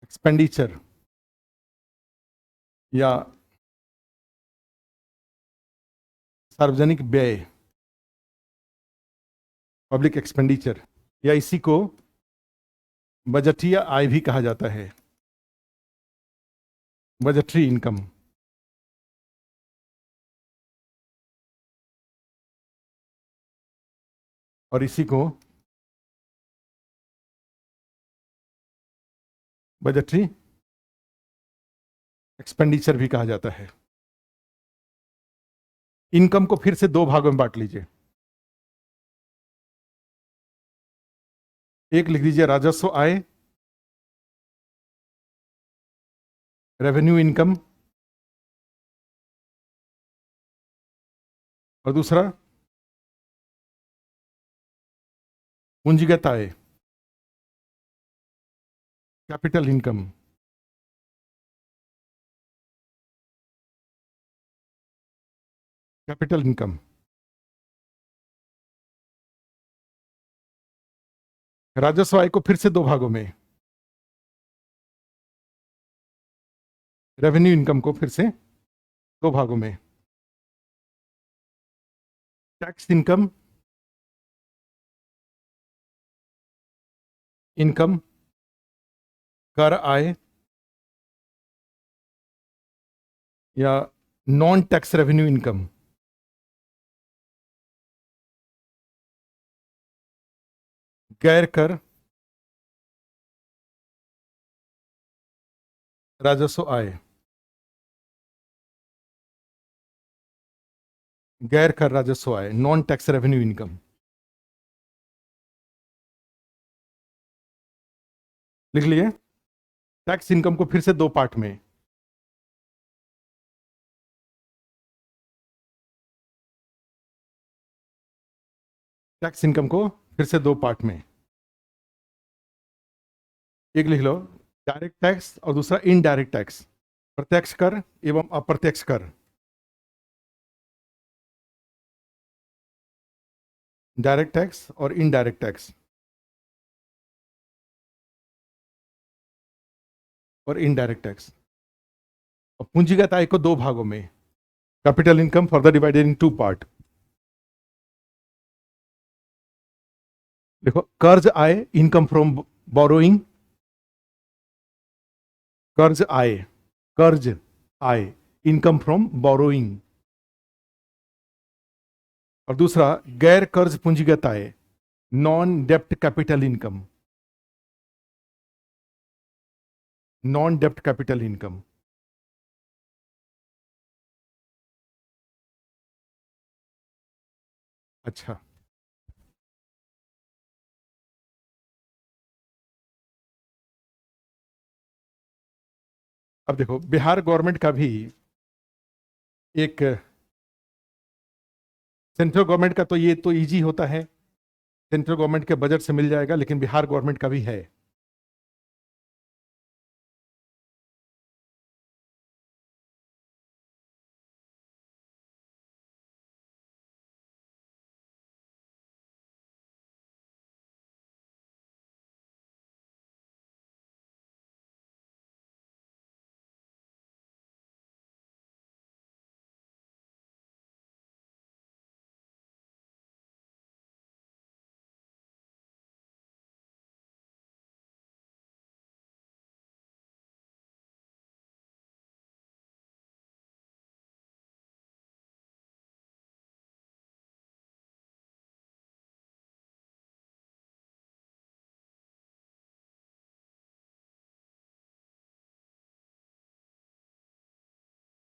एक्सपेंडिचर या सार्वजनिक व्यय, पब्लिक एक्सपेंडिचर, या इसी को बजटीय आय भी कहा जाता है, बजटरी इनकम, और इसी को बजटरी एक्सपेंडिचर भी कहा जाता है। इनकम को फिर से दो भागों में बांट लीजिए, एक लिख दीजिए राजस्व आय, रेवेन्यू इनकम, और दूसरा पूंजीगत आय, कैपिटल इनकम, कैपिटल इनकम। राजस्व आय को फिर से दो भागों में, रेवेन्यू इनकम को फिर से दो भागों में, टैक्स इनकम, इनकम कर आय या नॉन टैक्स रेवेन्यू इनकम, गैर कर राजस्व आय, गैर कर राजस्व आय, नॉन टैक्स रेवेन्यू इनकम। लिख लिए टैक्स इनकम को फिर से दो पार्ट में, टैक्स इनकम को फिर से दो पार्ट में, एक लिख लो डायरेक्ट टैक्स और दूसरा इनडायरेक्ट टैक्स, प्रत्यक्ष कर एवं अप्रत्यक्ष कर, डायरेक्ट टैक्स और इनडायरेक्ट टैक्स, और इनडायरेक्ट टैक्स। और पूंजीगत आय को दो भागों में, capital income further divided into part. देखो कर्ज आय, इनकम फ्रॉम बोरोइंग, कर्ज आय, कर्ज आय, इनकम फ्रॉम बोरोइंग, और दूसरा गैर कर्ज पूंजीगत आय, नॉन डेप्ट कैपिटल इनकम। नॉन डेप्ट कैपिटल इनकम। अच्छा, अब देखो बिहार गवर्नमेंट का भी एक, सेंट्रल गवर्नमेंट का तो ये तो इजी होता है, सेंट्रल गवर्नमेंट के बजट से मिल जाएगा, लेकिन बिहार गवर्नमेंट का भी है।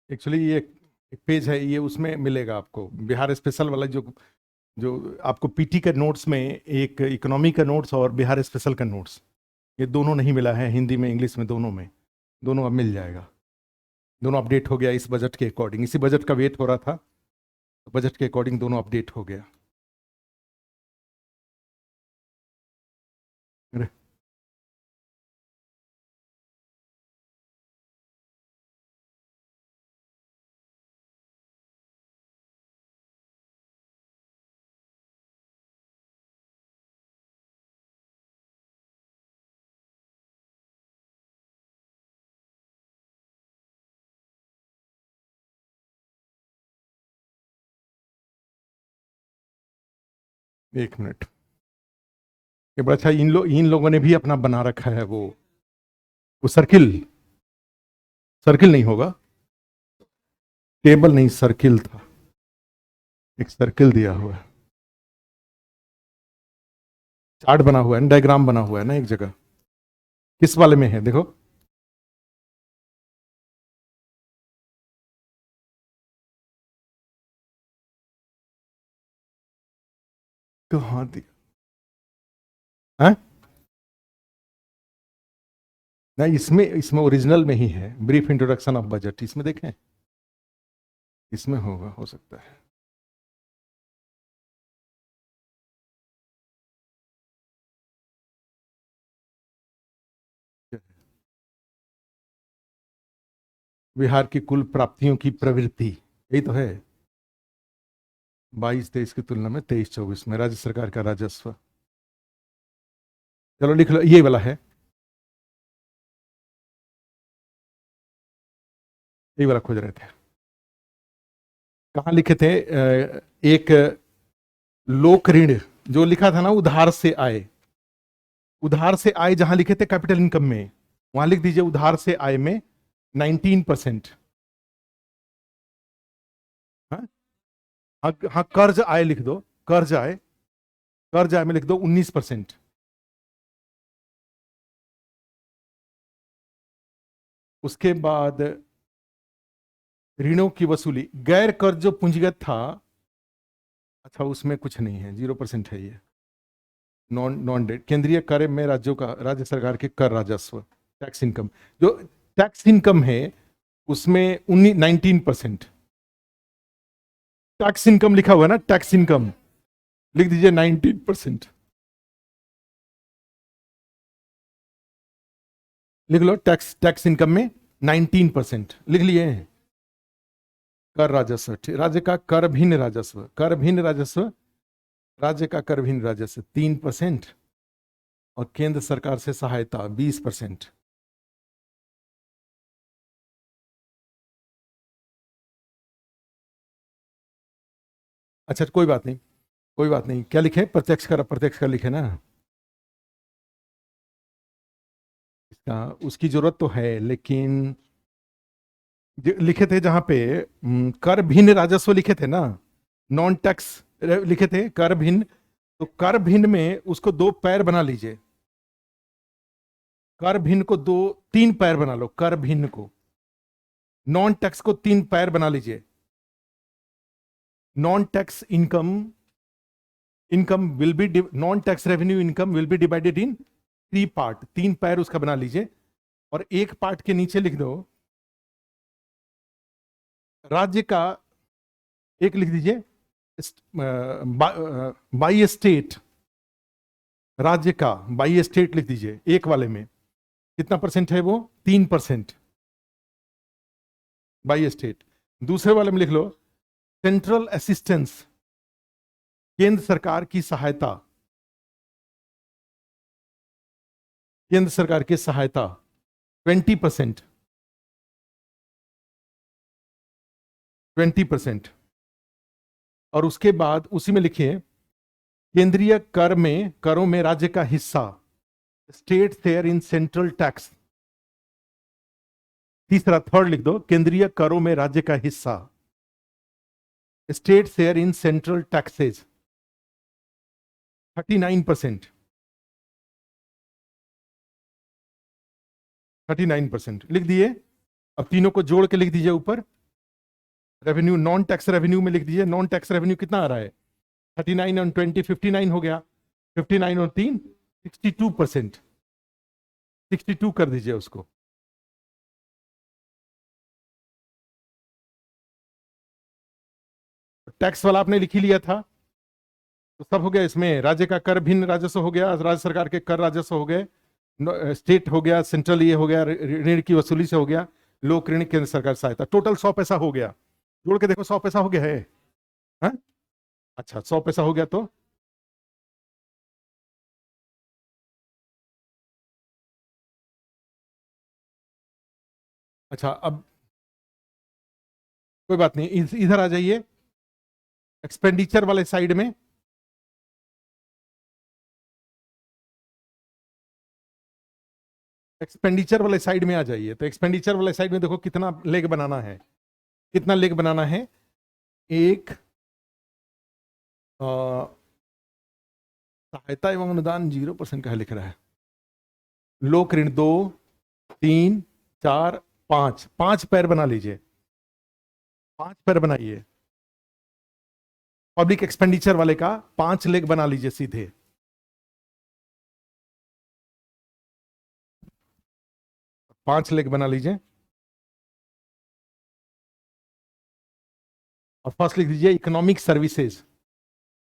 एक्चुअली ये एक पेज है, ये उसमें मिलेगा आपको, बिहार स्पेशल वाला, जो जो आपको पीटी के नोट्स में एक इकोनॉमी का नोट्स और बिहार स्पेशल का नोट्स, ये दोनों नहीं मिला है, हिंदी में इंग्लिश में दोनों में, दोनों अब मिल जाएगा। दोनों अपडेट हो गया इस बजट के अकॉर्डिंग, इसी बजट का वेट हो रहा था, तो बजट के अकॉर्डिंग दोनों अपडेट हो गया। अरे, एक मिनट, ये बड़ा अच्छा, इन लोगों ने भी अपना बना रखा है, वो सर्किल, सर्किल नहीं होगा, टेबल नहीं, सर्किल था, एक सर्किल दिया हुआ है, चार्ट बना हुआ है, डायग्राम बना हुआ है ना एक जगह। किस वाले में है देखो, कहाँ दिया है? नहीं, इसमें इसमें ओरिजिनल में ही है, ब्रीफ इंट्रोडक्शन ऑफ बजट, इसमें देखें, इसमें होगा, हो सकता है। बिहार की कुल प्राप्तियों की प्रवृत्ति, यही तो है, 22-23 की तुलना में 23-24 में राज्य सरकार का राजस्व। चलो लिख लो, ये वाला है, ये वाला खोज रहे थे, कहाँ लिखे थे? एक लोक ऋण जो लिखा था ना, उधार से आए, उधार से आए जहां लिखे थे कैपिटल इनकम में, वहां लिख दीजिए उधार से आय में 19%। हाँ हाँ हाँ, कर्ज आय लिख दो, कर्ज आय, कर्ज आय में लिख दो 19%। उसके बाद ऋणों की वसूली, गैर कर्ज जो पूंजीगत था, अच्छा उसमें कुछ नहीं है, 0% है ये, नॉन नॉन डेट, केंद्रीय कर में राज्यों का, राज्य सरकार के कर राजस्व, टैक्स इनकम, जो टैक्स इनकम है उसमें 19% टैक्स इनकम लिखा हुआ है ना, टैक्स इनकम लिख दीजिए 19%, लिख लो, टैक्स टैक्स इनकम में 19% लिख लिए। कर राजस्व, राज्य का कर भिन्न राजस्व, कर भिन्न राजस्व, राज्य का कर भिन्न राजस्व 3%, और केंद्र सरकार से सहायता 20%। अच्छा कोई बात नहीं, कोई बात नहीं, क्या लिखे? प्रत्यक्ष कर, प्रत्यक्ष कर लिखे ना, इसका उसकी जरूरत तो है, लेकिन लिखे थे जहां पे कर भिन्न राजस्व लिखे थे ना, नॉन टैक्स लिखे थे, कर भिन्न, तो कर भिन्न में उसको दो पैर बना लीजिए, कर भिन्न को तीन पैर बना लो, कर भिन्न को, नॉन टैक्स को तीन पैर बना लीजिए। Non tax income will be, non tax revenue income will be divided in 3 part, तीन पैर उसका बना लीजिए। और एक पार्ट के नीचे लिख दो राज्य का, एक लिख दीजिए बाई स्टेट, राज्य का बाई स्टेट लिख दीजिए। एक वाले में कितना परसेंट है वो? 3% बाई स्टेट। दूसरे वाले में लिख लो सेंट्रल असिस्टेंस, केंद्र सरकार की सहायता, केंद्र सरकार की सहायता 20%, 20%। और उसके बाद उसी में लिखिए केंद्रीय कर में, करों में राज्य का हिस्सा, state share in central tax. तीसरा, थर्ड लिख दो केंद्रीय करों में राज्य का हिस्सा, state share in central taxes 39%, 39% लिख दिए। अब तीनों को जोड़ के लिख दीजिए ऊपर, रेवेन्यू, नॉन टैक्स रेवेन्यू में लिख दीजिए। नॉन टैक्स रेवेन्यू कितना आ रहा है? 39 और 20 59 हो गया, 59 और 3 62%, 62 कर दीजिए उसको। टैक्स वाला आपने लिख ही लिया था, तो सब हो गया। इसमें राज्य का कर भिन्न राजस्व हो गया, राज्य सरकार के कर राजस्व हो गए, स्टेट हो गया, सेंट्रल ये हो गया, ऋण की वसूली से हो गया, लोक ऋण, केंद्र सरकार सहायता, टोटल 100 पैसा हो गया। जोड़ के देखो 100 पैसा हो गया है? हा? अच्छा 100 पैसा हो गया तो अच्छा, अब कोई बात नहीं, इधर आ जाइए एक्सपेंडिचर वाले साइड में। एक्सपेंडिचर वाले साइड में आ जाइए। तो एक्सपेंडिचर वाले साइड में देखो कितना लेग बनाना है, कितना लेग बनाना है। एक सहायता एवं अनुदान 0% का लिख रहा है, लोक ऋण 2 3 4 5, 5 पैर बना लीजिए, 5 पैर बनाइए। पब्लिक एक्सपेंडिचर वाले का 5 लेग बना लीजिए सीधे। पांच लेग बना लीजिए। और फर्स्ट लिख दीजिए इकोनॉमिक सर्विसेज,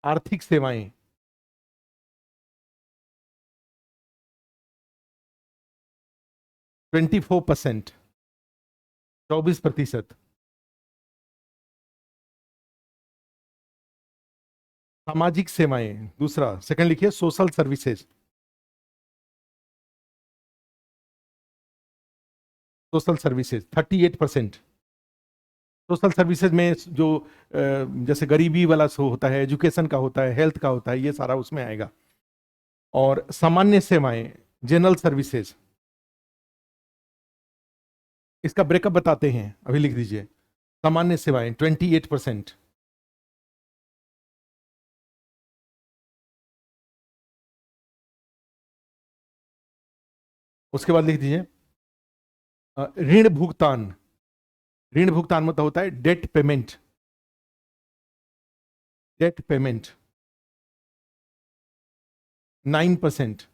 आर्थिक सेवाएं, 24%, 24%। सामाजिक सेवाएं, दूसरा सेकंड लिखिए social services, social services 38%। Social services में जो जैसे गरीबी वाला शो होता है, एजुकेशन का होता है, हेल्थ का होता है, ये सारा उसमें आएगा। और सामान्य सेवाएं, जनरल सर्विसेज, इसका ब्रेकअप बताते हैं, अभी लिख दीजिए। सामान्य सेवाएं 28%। उसके बाद लिख दीजिए ऋण भुगतान, ऋण भुगतान मतलब होता है डेट पेमेंट, डेट पेमेंट 9%।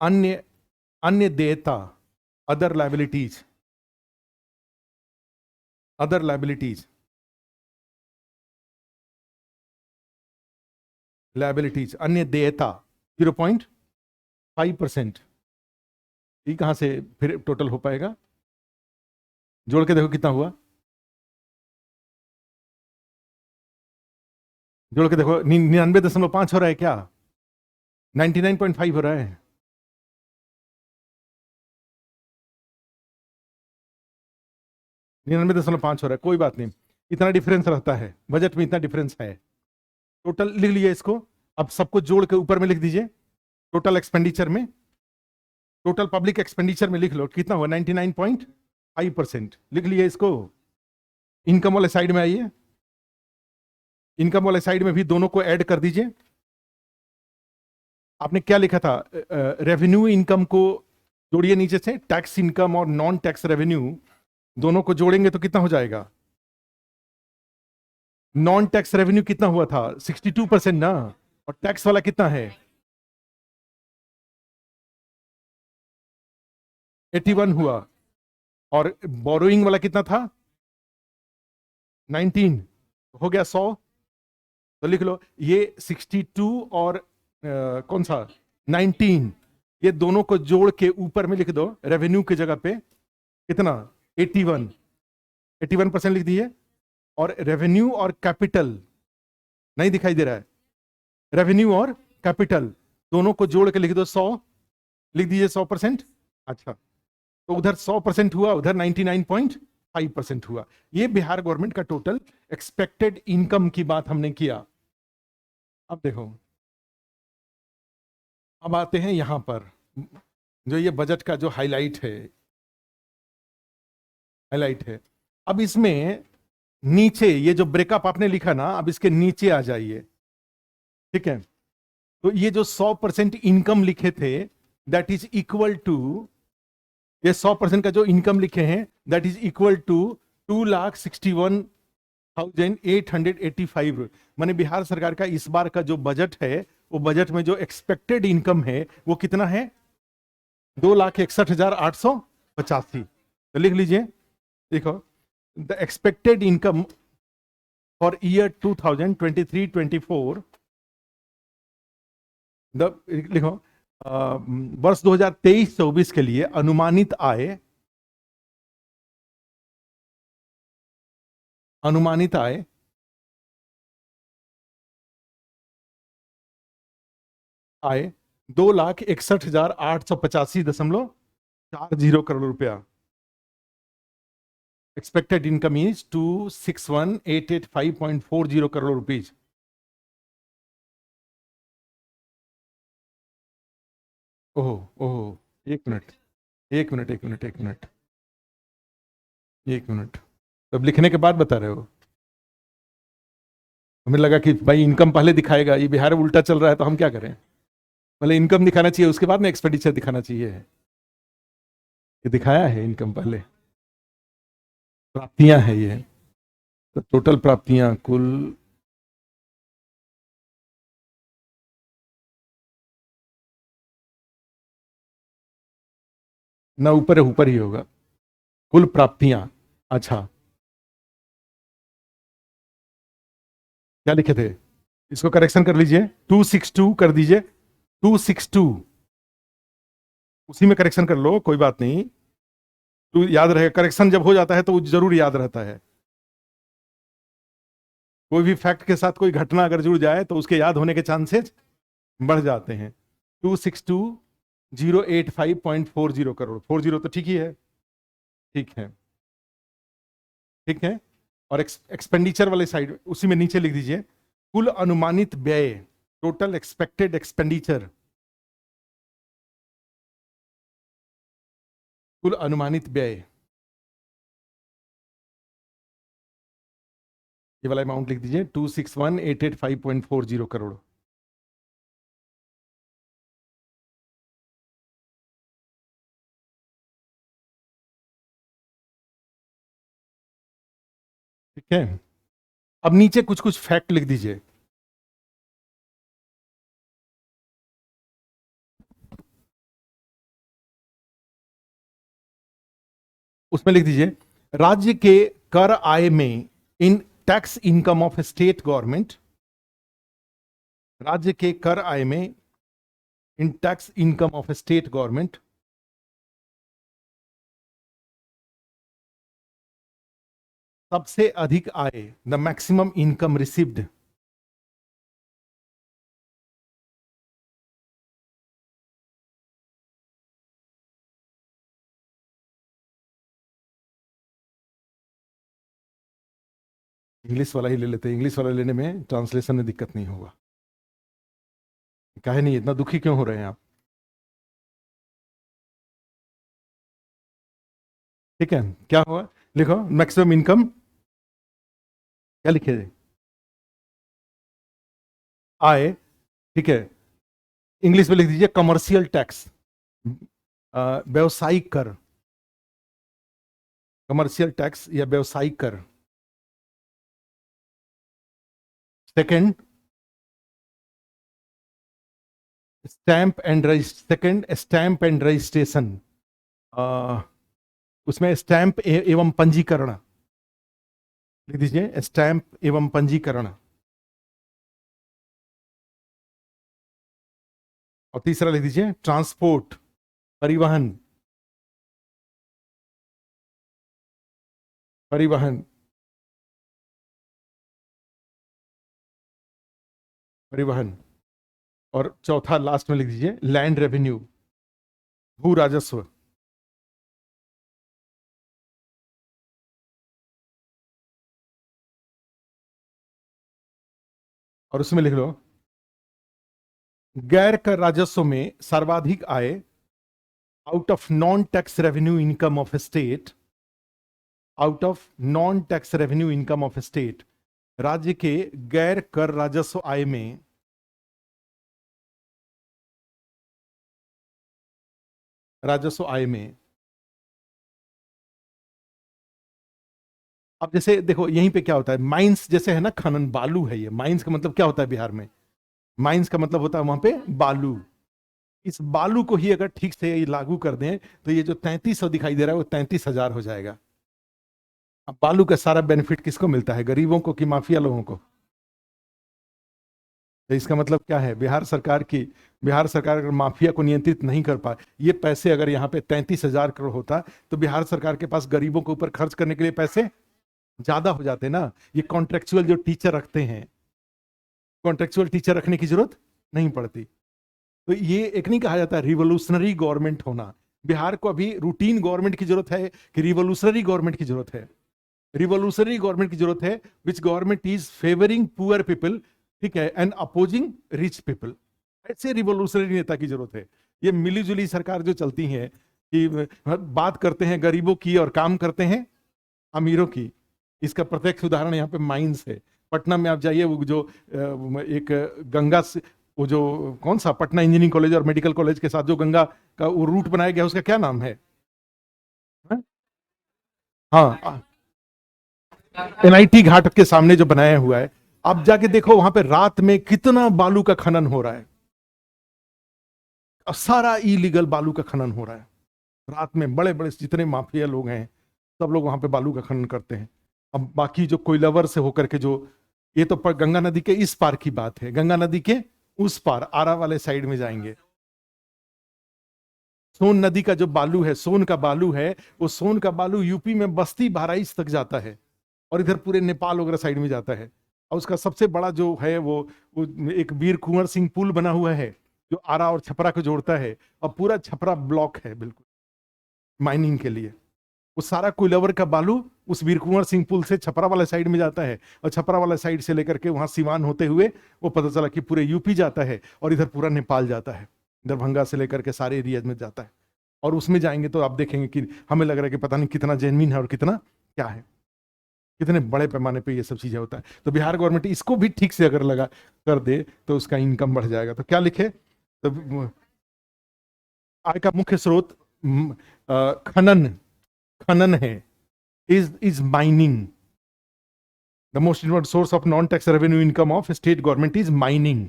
अन्य, अन्य देयता, other liabilities, other liabilities, liabilities अन्य देयता 0.5%। ये कहां से फिर टोटल हो पाएगा? जोड़ के देखो कितना हुआ, जोड़ के देखो 99.5 हो रहा है क्या? 99.5 हो रहा है। निन्यानवे दशमलव पांच हो रहा है, कोई बात नहीं, इतना डिफरेंस रहता है बजट में, इतना डिफरेंस है। टोटल लिख लीजिए इसको। अब सबको जोड़ के ऊपर में लिख दीजिए टोटल एक्सपेंडिचर में, टोटल पब्लिक एक्सपेंडिचर में लिख लो कितना हुआ, 99.5% लिख लिए इसको। इनकम वाले साइड में आइए, इनकम वाले साइड में भी दोनों को ऐड कर दीजिए। आपने क्या लिखा था? रेवेन्यू इनकम को जोड़िए नीचे से, टैक्स इनकम और नॉन टैक्स रेवेन्यू दोनों को जोड़ेंगे तो कितना हो जाएगा? नॉन टैक्स रेवेन्यू कितना हुआ था? 62% ना, और टैक्स वाला कितना है? 81 हुआ। और बोरोइंग वाला कितना था? 19। हो गया 100। तो लिख लो ये 62 और कौन सा 19, ये दोनों को जोड़ के ऊपर में लिख दो रेवेन्यू की जगह पे कितना? 81। 81% लिख दिए। और रेवेन्यू और कैपिटल नहीं दिखाई दे रहा है, रेवेन्यू और कैपिटल दोनों को जोड़ के लिख दो 100, लिख दीजिए 100%। अच्छा, तो उधर 100% हुआ, उधर 99.5% हुआ। ये बिहार गवर्नमेंट का टोटल एक्सपेक्टेड इनकम की बात हमने किया। अब देखो, अब आते हैं यहां पर, जो ये बजट का जो हाईलाइट है। अब इसमें नीचे ये जो ब्रेकअप आपने लिखा ना, अब इसके नीचे आ जाइए। ठीक है, तो ये जो 100% इनकम लिखे थे, दैट इज इक्वल टू, ये 100% का जो इनकम लिखे हैं दैट इज इक्वल टू 2,61,885। माने बिहार सरकार का इस बार का जो बजट है, वो बजट में जो एक्सपेक्टेड इनकम है वो कितना है? 2,61,885। तो लिख लीजिए, देखो, the expected income for year 2023-24, लिखो वर्ष 2023-24 के लिए अनुमानित आय, आय 2,61,885.40 रुपया। Expected income is 261,885.40 crore rupees. ओहो ओहो, एक मिनट, एक मिनट, एक मिनट, एक मिनट, एक मिनट। तब लिखने के बाद बता रहे हो? हमें लगा कि भाई इनकम पहले दिखाएगा, ये बिहार में उल्टा चल रहा है तो हम क्या करें? पहले इनकम दिखाना चाहिए, उसके बाद में एक्सपेंडिचर दिखाना चाहिए। ये दिखाया है इनकम पहले, प्राप्तियां है ये, तो टोटल प्राप्तियां कुल, ना ऊपर है, ऊपर ही होगा, कुल प्राप्तियां। अच्छा, क्या लिखे थे? इसको करेक्शन कर लीजिए, 262 कर दीजिए, 262, उसी में करेक्शन कर लो, कोई बात नहीं। तो याद रहेगा, करेक्शन जब हो जाता है तो जरूर याद रहता है। कोई भी फैक्ट के साथ कोई घटना अगर जुड़ जाए तो उसके याद होने के चांसेस बढ़ जाते हैं। 262,085.40 करोड़, 40 तो ठीक ही है, ठीक है, ठीक है। और एक्सपेंडिचर वाले साइड उसी में नीचे लिख दीजिए, कुल अनुमानित व्यय, टोटल एक्सपेक्टेड एक्सपेंडिचर, कुल अनुमानित व्यय, ये वाला अमाउंट लिख दीजिए 261,885.40 करोड़। ठीक है, अब नीचे कुछ कुछ फैक्ट लिख दीजिए। उसमें लिख दीजिए, राज्य के कर आय में in tax income of state government, राज्य के कर आय में in tax income of state government सबसे अधिक आय, the maximum income received, English वाला ही ले लेते हैं, इंग्लिश वाला लेने में ट्रांसलेशन में दिक्कत नहीं होगा। काहे नहीं, इतना दुखी क्यों हो रहे हैं आप? ठीक है, क्या हुआ? लिखो मैक्सिमम इनकम, क्या लिखे? आय, ठीक है, इंग्लिश में लिख दीजिए कमर्शियल टैक्स, व्यवसायिक कर, कमर्शियल टैक्स या व्यवसायिक कर। सेकंड, स्टैंप एंड रजिस्ट्रेशन, उसमें स्टैंप एवं पंजीकरण लिख दीजिए, स्टैंप एवं पंजीकरण। और तीसरा लिख दीजिए ट्रांसपोर्ट, परिवहन, परिवहन, परिवहन। और चौथा लास्ट में लिख दीजिए लैंड रेवेन्यू, भू राजस्व। और उसमें लिख लो गैर कर राजस्व में सर्वाधिक आय out of non tax revenue income of state, out of non tax revenue income of state, राज्य के गैर कर राजस्व आय में राजस्व आय में। अब जैसे देखो यहीं पे क्या होता है, माइंस जैसे है ना, खनन, बालू है ये। माइंस का मतलब क्या होता है बिहार में? माइंस का मतलब होता है वहां पे बालू। इस बालू को ही अगर ठीक से ये लागू कर दें तो ये जो 3300 दिखाई दे रहा है वो 33,000 हो जाएगा। अब बालू का सारा बेनिफिट किसको मिलता है, गरीबों को कि माफिया लोगों को? तो इसका मतलब क्या है, बिहार सरकार अगर माफिया को नियंत्रित नहीं कर पाए, ये पैसे अगर यहाँ पे 33,000 करोड़ होता तो बिहार सरकार के पास गरीबों के ऊपर खर्च करने के लिए पैसे ज्यादा हो जाते ना। ये कॉन्ट्रेक्चुअल जो टीचर रखते हैं, कॉन्ट्रेक्चुअल टीचर रखने की जरूरत नहीं पड़ती। तो ये एक नहीं कहा जाता रिवोल्यूशनरी गवर्नमेंट होना। बिहार को अभी रूटीन गवर्नमेंट की जरूरत है कि रिवोल्यूशनरी गवर्नमेंट की जरूरत है? रिवोल्यूशनरी गवर्नमेंट की जरूरत है which government is favouring poor people, ठीक है, एंड अपोजिंग रिच पीपल। ऐसे रिवोल्यूशनरी नेता की जरूरत है। ये मिलीजुली सरकार जो चलती है कि बात करते हैं गरीबों की और काम करते हैं अमीरों की, इसका प्रत्यक्ष उदाहरण यहाँ पे माइंस है। पटना में आप जाइए, वो जो एक गंगा से, वो जो कौन सा पटना इंजीनियरिंग कॉलेज और मेडिकल कॉलेज के साथ जो गंगा का वो रूट बनाया गया उसका क्या नाम है? हाँ, एनआईटी घाट के सामने जो बनाया हुआ है, आप जाके देखो वहां पे रात में कितना बालू का खनन हो रहा है। सारा इलीगल बालू का खनन हो रहा है रात में। बड़े बड़े जितने माफिया लोग हैं सब लोग वहां पे बालू का खनन करते हैं। अब बाकी जो कोइलावर से होकर के जो, ये तो गंगा नदी के इस पार की बात है, गंगा नदी के उस पार आरा वाले साइड में जाएंगे, सोन नदी का जो बालू है, सोन का बालू है, वो सोन का बालू यूपी में बस्ती बहराइच तक जाता है और इधर पूरे नेपाल वगैरह साइड में जाता है। और उसका सबसे बड़ा जो है वो एक वीर कुंवर सिंह पुल बना हुआ है जो आरा और छपरा को जोड़ता है, और पूरा छपरा ब्लॉक है बिल्कुल माइनिंग के लिए। वो सारा कोइलावर का बालू उस वीर कुंवर सिंह पुल से छपरा वाले साइड में जाता है, और छपरा वाला साइड से लेकर के वहां सीवान होते हुए वो पता चला कि पूरे यूपी जाता है और इधर पूरा नेपाल जाता है, दरभंगा से लेकर के सारे एरिया में जाता है। और उसमें जाएंगे तो आप देखेंगे कि हमें लग रहा है कि पता नहीं कितना जेन्युइन है और कितना क्या है, कितने बड़े पैमाने पे ये सब चीजें होता है। तो बिहार गवर्नमेंट इसको भी ठीक से अगर लगा कर दे तो उसका इनकम बढ़ जाएगा। तो क्या लिखे, तो आय का मुख्य स्रोत खनन, खनन है, is mining. The most important source of non-tax revenue income of state government is mining.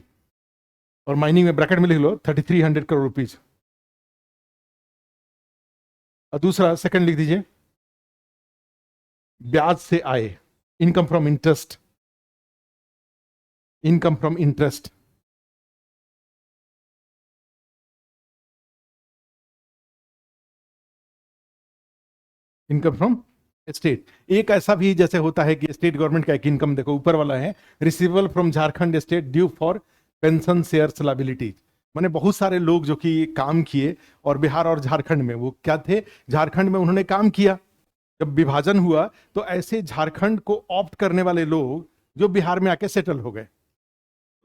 और माइनिंग में ब्रैकेट में लिख लो 3300 करोड़ रुपीज। और दूसरा सेकंड लिख दीजिए ब्याज से आए, income from interest, income from interest. Income from state. एक ऐसा भी जैसे होता है कि स्टेट गवर्नमेंट का एक इनकम, देखो ऊपर वाला है receivable from Jharkhand state due for pension shares liabilities. मैंने बहुत सारे लोग जो कि काम किए और बिहार और झारखंड में, वो क्या थे, झारखंड में उन्होंने काम किया, जब विभाजन हुआ तो ऐसे झारखंड को ऑप्ट करने वाले लोग जो बिहार में आके सेटल हो गए,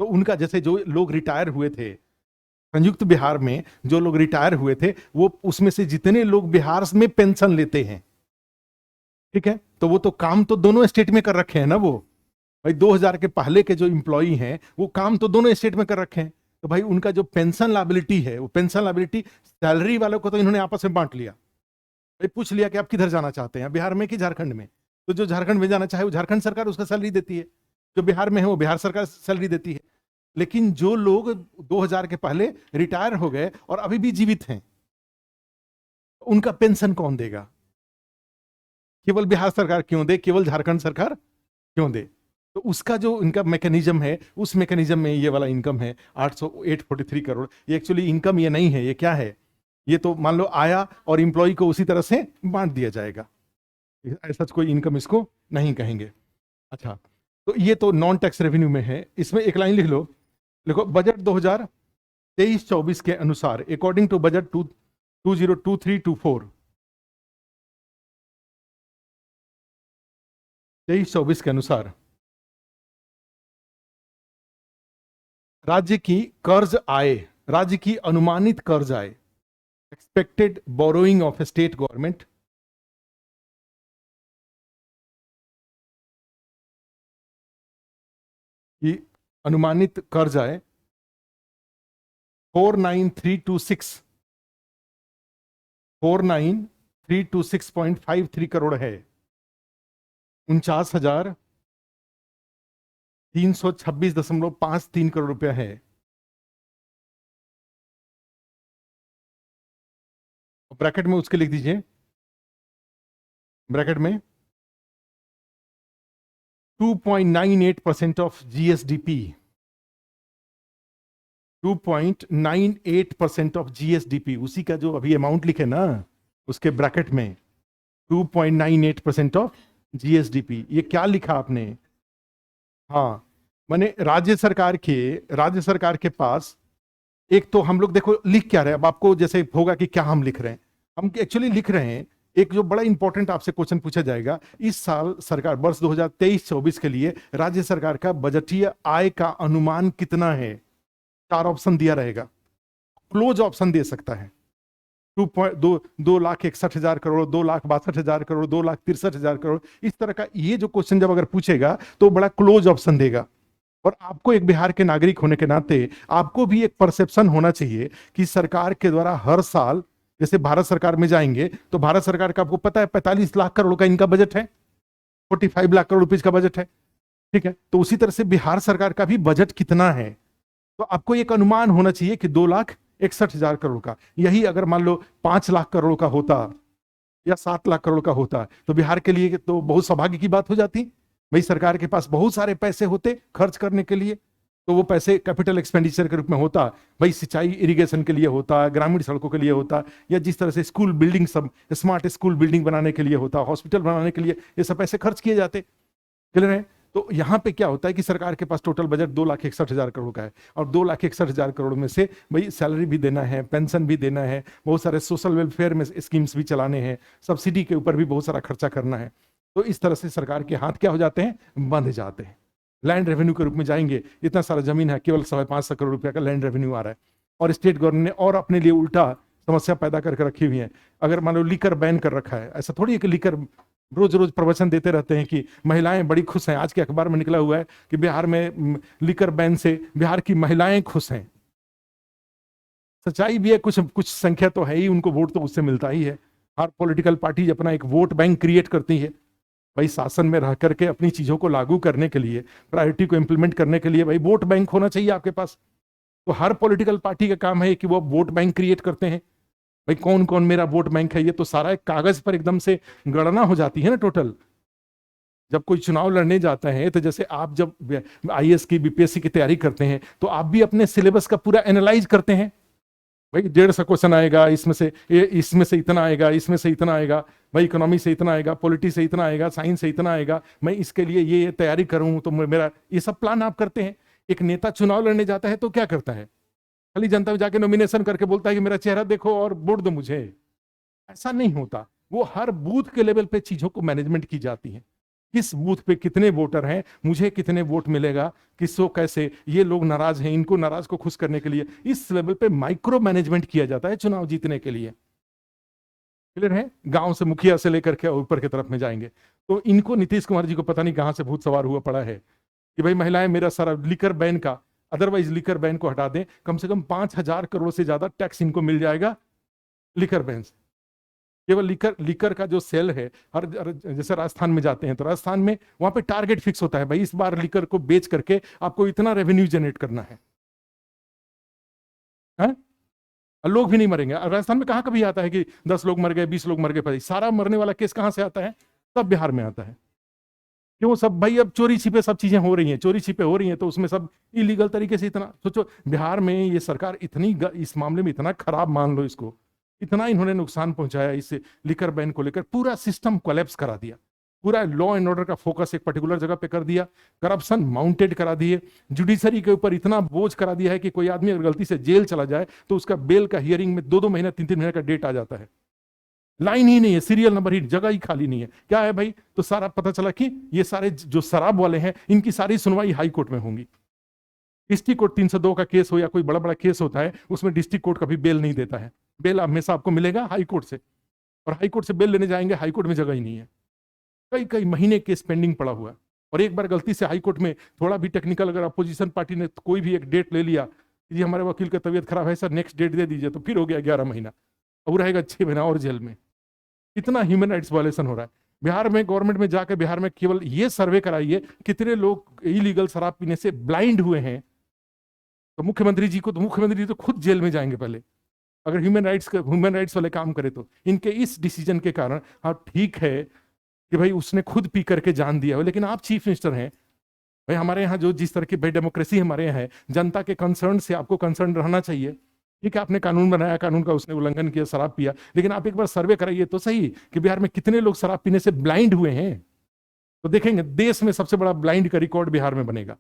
तो उनका जैसे जो लोग रिटायर हुए थे संयुक्त बिहार में, जो लोग रिटायर हुए थे वो उसमें से जितने लोग बिहार में पेंशन लेते हैं, ठीक है, तो वो तो काम तो दोनों स्टेट में कर रखे हैं ना। वो भाई 2000 के पहले के जो इंप्लॉई हैं वो काम तो दोनों स्टेट में कर रखे हैं। तो भाई उनका जो पेंशन लायबिलिटी है, वो पेंशन लायबिलिटी सैलरी वालों को तो इन्होंने आपस में बांट लिया। भाई पूछ लिया कि आप किधर जाना चाहते हैं, बिहार में कि झारखंड में। तो जो झारखंड में जाना चाहे वो झारखंड सरकार उसका सैलरी देती है, जो बिहार में है वो बिहार सरकार सैलरी देती है। लेकिन जो लोग 2000 के पहले रिटायर हो गए और अभी भी जीवित हैं, उनका पेंशन कौन देगा? केवल बिहार सरकार क्यों दे, केवल झारखंड सरकार क्यों दे? तो उसका जो इनका मैकेनिज्म है, उस मैकेनिज्म में ये वाला इनकम है 843 करोड़। ये एक्चुअली इनकम ये नहीं है, ये क्या है? ये तो मान लो आया और इंप्लॉय को उसी तरह से बांट दिया जाएगा, ऐसा कोई इनकम इसको नहीं कहेंगे। अच्छा, तो ये तो नॉन टैक्स रेवेन्यू में है। इसमें एक लाइन लिख लो, देखो बजट 2023-24 के अनुसार अकॉर्डिंग टू बजट 2023-24, 23-24 के अनुसार राज्य की कर्ज आय, राज्य की अनुमानित कर्ज आय, expected borrowing of state government, की अनुमानित कर्ज आय 49326 करोड़ है। 49,326.53 करोड़ रुपया है। ब्रैकेट में उसके लिख दीजिए, ब्रैकेट में 2.98% ऑफ जीएसडीपी, 2.98% ऑफ जीएसडीपी, उसी का जो अभी अमाउंट लिखे ना उसके ब्रैकेट में 2.98% ऑफ जीएसडीपी। ये क्या लिखा आपने? हाँ, माने राज्य सरकार के पास एक तो हम लोग देखो लिख क्या रहे हैं। अब आपको जैसे होगा कि क्या हम लिख रहे हैं, हम एक्चुअली लिख रहे हैं एक जो बड़ा इंपॉर्टेंट आपसे क्वेश्चन पूछा जाएगा, इस साल सरकार वर्ष 2023-24 के लिए राज्य सरकार का बजटीय आय का अनुमान कितना है? 4 ऑप्शन दिया रहेगा, क्लोज ऑप्शन दे सकता है 2,61,000 करोड़, 2,62,000 करोड़, 2,63,000 करोड़, इस तरह का। ये जो क्वेश्चन जब अगर पूछेगा तो बड़ा क्लोज ऑप्शन देगा। और आपको एक बिहार के नागरिक होने के नाते आपको भी एक परसेप्शन होना चाहिए कि सरकार के द्वारा हर साल, जैसे भारत सरकार में जाएंगे तो भारत सरकार का आपको पता है 45 लाख करोड़ का इनका बजट है, 45 लाख करोड़ रुपीज का बजट है, ठीक है। तो उसी तरह से बिहार सरकार का भी बजट कितना है, तो आपको एक अनुमान होना चाहिए कि 2,61,000 करोड़ का। यही अगर मान लो 5 लाख करोड़ का होता या 7 लाख करोड़ का होता तो बिहार के लिए तो बहुत सौभाग्य की बात हो जाती। भाई सरकार के पास बहुत सारे पैसे होते खर्च करने के लिए, तो वो पैसे कैपिटल एक्सपेंडिचर के रूप में होता, भाई सिंचाई इरिगेशन के लिए होता, ग्रामीण सड़कों के लिए होता, या जिस तरह से स्कूल बिल्डिंग, सब स्मार्ट स्कूल बिल्डिंग बनाने के लिए होता, हॉस्पिटल बनाने के लिए, ये सब पैसे खर्च किए जाते। क्लियर है? तो यहाँ पे क्या होता है कि सरकार के पास टोटल बजट 2,61,000 करोड़ का है, और 2,61,000 करोड़ में से भाई सैलरी भी देना है, पेंशन भी देना है, बहुत सारे सोशल वेलफेयर में स्कीम्स भी चलाने हैं, सब्सिडी के ऊपर भी बहुत सारा खर्चा करना है। तो इस तरह से सरकार के हाथ क्या हो जाते हैं? बंध जाते हैं। लैंड रेवेन्यू के रूप में जाएंगे, इतना सारा जमीन है, केवल 550 करोड़ रुपया का लैंड रेवेन्यू आ रहा है, और स्टेट गवर्नमेंट ने और अपने लिए उल्टा समस्या पैदा करके रखी हुई है। अगर मान लो लीकर बैन कर रखा है, ऐसा थोड़ी है कि लीकर, रोज रोज प्रवचन देते रहते हैं कि महिलाएं बड़ी खुश हैं। आज के अखबार में निकला हुआ है कि बिहार में लीकर बैन से बिहार की महिलाएं खुश हैं। सच्चाई भी है, कुछ कुछ संख्या तो है ही, उनको वोट तो उससे मिलता ही है। हर पॉलिटिकल पार्टी अपना एक वोट बैंक क्रिएट करती है भाई, शासन में रह करके अपनी चीजों को लागू करने के लिए, प्रायोरिटी को इंप्लीमेंट करने के लिए भाई वोट बैंक होना चाहिए आपके पास। तो हर पॉलिटिकल पार्टी का काम है कि वो वोट बैंक क्रिएट करते हैं। भाई कौन कौन मेरा वोट बैंक है, ये तो सारा एक कागज पर एकदम से गणना हो जाती है ना टोटल। जब कोई चुनाव लड़ने जाता है तो जैसे आप जब आईएएस की, बीपीएससी की तैयारी करते हैं तो आप भी अपने सिलेबस का पूरा एनालाइज करते हैं। भाई 150 क्वेश्चन आएगा, इसमें से इतना आएगा, इसमें से इतना आएगा, भाई इकोनॉमी से इतना आएगा, पॉलिटी से इतना आएगा, साइंस से इतना आएगा, मैं इसके लिए ये तैयारी करूं तो मेरा ये सब प्लान आप करते हैं। एक नेता चुनाव लड़ने जाता है तो क्या करता है? खाली जनता में जाके नॉमिनेशन करके बोलता है कि मेरा चेहरा देखो और वोट दो मुझे। ऐसा नहीं होता। वो हर बूथ के लेवल पे चीजों को मैनेजमेंट की जाती है। किस बूथ पे कितने वोटर हैं, मुझे कितने वोट मिलेगा, किसको कैसे, ये लोग नाराज हैं, इनको नाराज को खुश करने के लिए, इस लेवल पे माइक्रो मैनेजमेंट किया जाता है चुनाव जीतने के लिए। क्लियर है? गांव से मुखिया से लेकर के ऊपर की तरफ में जाएंगे। तो इनको नीतीश कुमार जी को पता नहीं कहां से भूत सवार हुआ पड़ा है कि भाई महिलाएं मेरा सारा लिकर बैन का अदरवाइज लिकर बैन को हटा दें, कम से कम 5,000 करोड़ से ज्यादा टैक्स इनको मिल जाएगा लिकर बैन से। केवल लिकर का जो सेल है, जैसे राजस्थान में जाते हैं तो राजस्थान में वहां पे टारगेट फिक्स होता है, भाई इस बार लिकर को बेच करके आपको इतना रेवेन्यू जनरेट करना है। लोग भी नहीं मरेंगे। राजस्थान में कहां कभी आता है कि 10 लोग मर गए, 20 लोग मर गए, भाई सारा मरने वाला केस कहां से आता है? सब बिहार में आता है। क्यों? सब भाई अब चोरी छिपे सब चीजें हो रही हैं, चोरी छिपे हो रही हैं, तो उसमें सब इलीगल तरीके से। इतना सोचो, बिहार में ये सरकार इतनी इस मामले में इतना खराब, मान लो इसको, इतना इन्होंने नुकसान पहुंचाया इस लिकर बैन को लेकर, पूरा सिस्टम कोलैप्स करा दिया, पूरा लॉ एंड ऑर्डर का फोकस एक पर्टिकुलर जगह पे कर दिया, करप्शन माउंटेड करा दिए, जुडिशरी के ऊपर इतना बोझ करा दिया है कि कोई आदमी अगर गलती से जेल चला जाए तो उसका बेल का हियरिंग में 2-2 महीना 3-3 महीने का डेट आ जाता है, लाइन ही नहीं है, सीरियल नंबर ही, जगह ही खाली नहीं है। क्या है भाई? तो सारा पता चला कि ये सारे जो शराब वाले हैं इनकी सारी सुनवाई हाई कोर्ट में होंगी। डिस्ट्रिक्ट कोर्ट 302 का केस हो या कोई बड़ा बड़ा केस होता है, उसमें डिस्ट्रिक्ट कोर्ट कभी बेल नहीं देता है, बेल हमेशा आपको मिलेगा हाई कोर्ट से, और हाई कोर्ट से बेल लेने जाएंगे, हाई कोर्ट में जगह ही नहीं है, कई कई महीने केस पेंडिंग पड़ा हुआ है। और एक बार गलती से हाई कोर्ट में थोड़ा भी टेक्निकल, अगर अपोजिशन पार्टी ने कोई भी एक डेट ले लिया, जी हमारे वकील का तबीयत खराब है सर, नेक्स्ट डेट दे दीजिए, तो फिर हो गया 11 महीना, अब रहेगा 6 महीना और जेल में। कितना ह्यूमन राइट्स वायलेशन हो रहा है बिहार में। गवर्नमेंट में जाकर बिहार में केवल ये सर्वे कराइए कितने लोग इलीगल शराब पीने से ब्लाइंड हुए हैं, तो मुख्यमंत्री जी तो खुद जेल में जाएंगे पहले, अगर ह्यूमन राइट्स वाले काम करे तो। इनके इस डिसीजन के कारण, हाँ ठीक है कि भाई उसने खुद पी करके जान दिया हो, लेकिन आप चीफ मिनिस्टर हैं भाई, हमारे यहाँ जो जिस तरह की भाई डेमोक्रेसी हमारे यहाँ है, जनता के कंसर्न से आपको कंसर्न रहना चाहिए। ठीक है, आपने कानून बनाया, कानून का उसने उल्लंघन किया, शराब पिया, लेकिन आप एक बार सर्वे कराइए तो सही कि बिहार में कितने लोग शराब पीने से ब्लाइंड हुए हैं, तो देखेंगे देश में सबसे बड़ा ब्लाइंड का रिकॉर्ड बिहार में बनेगा।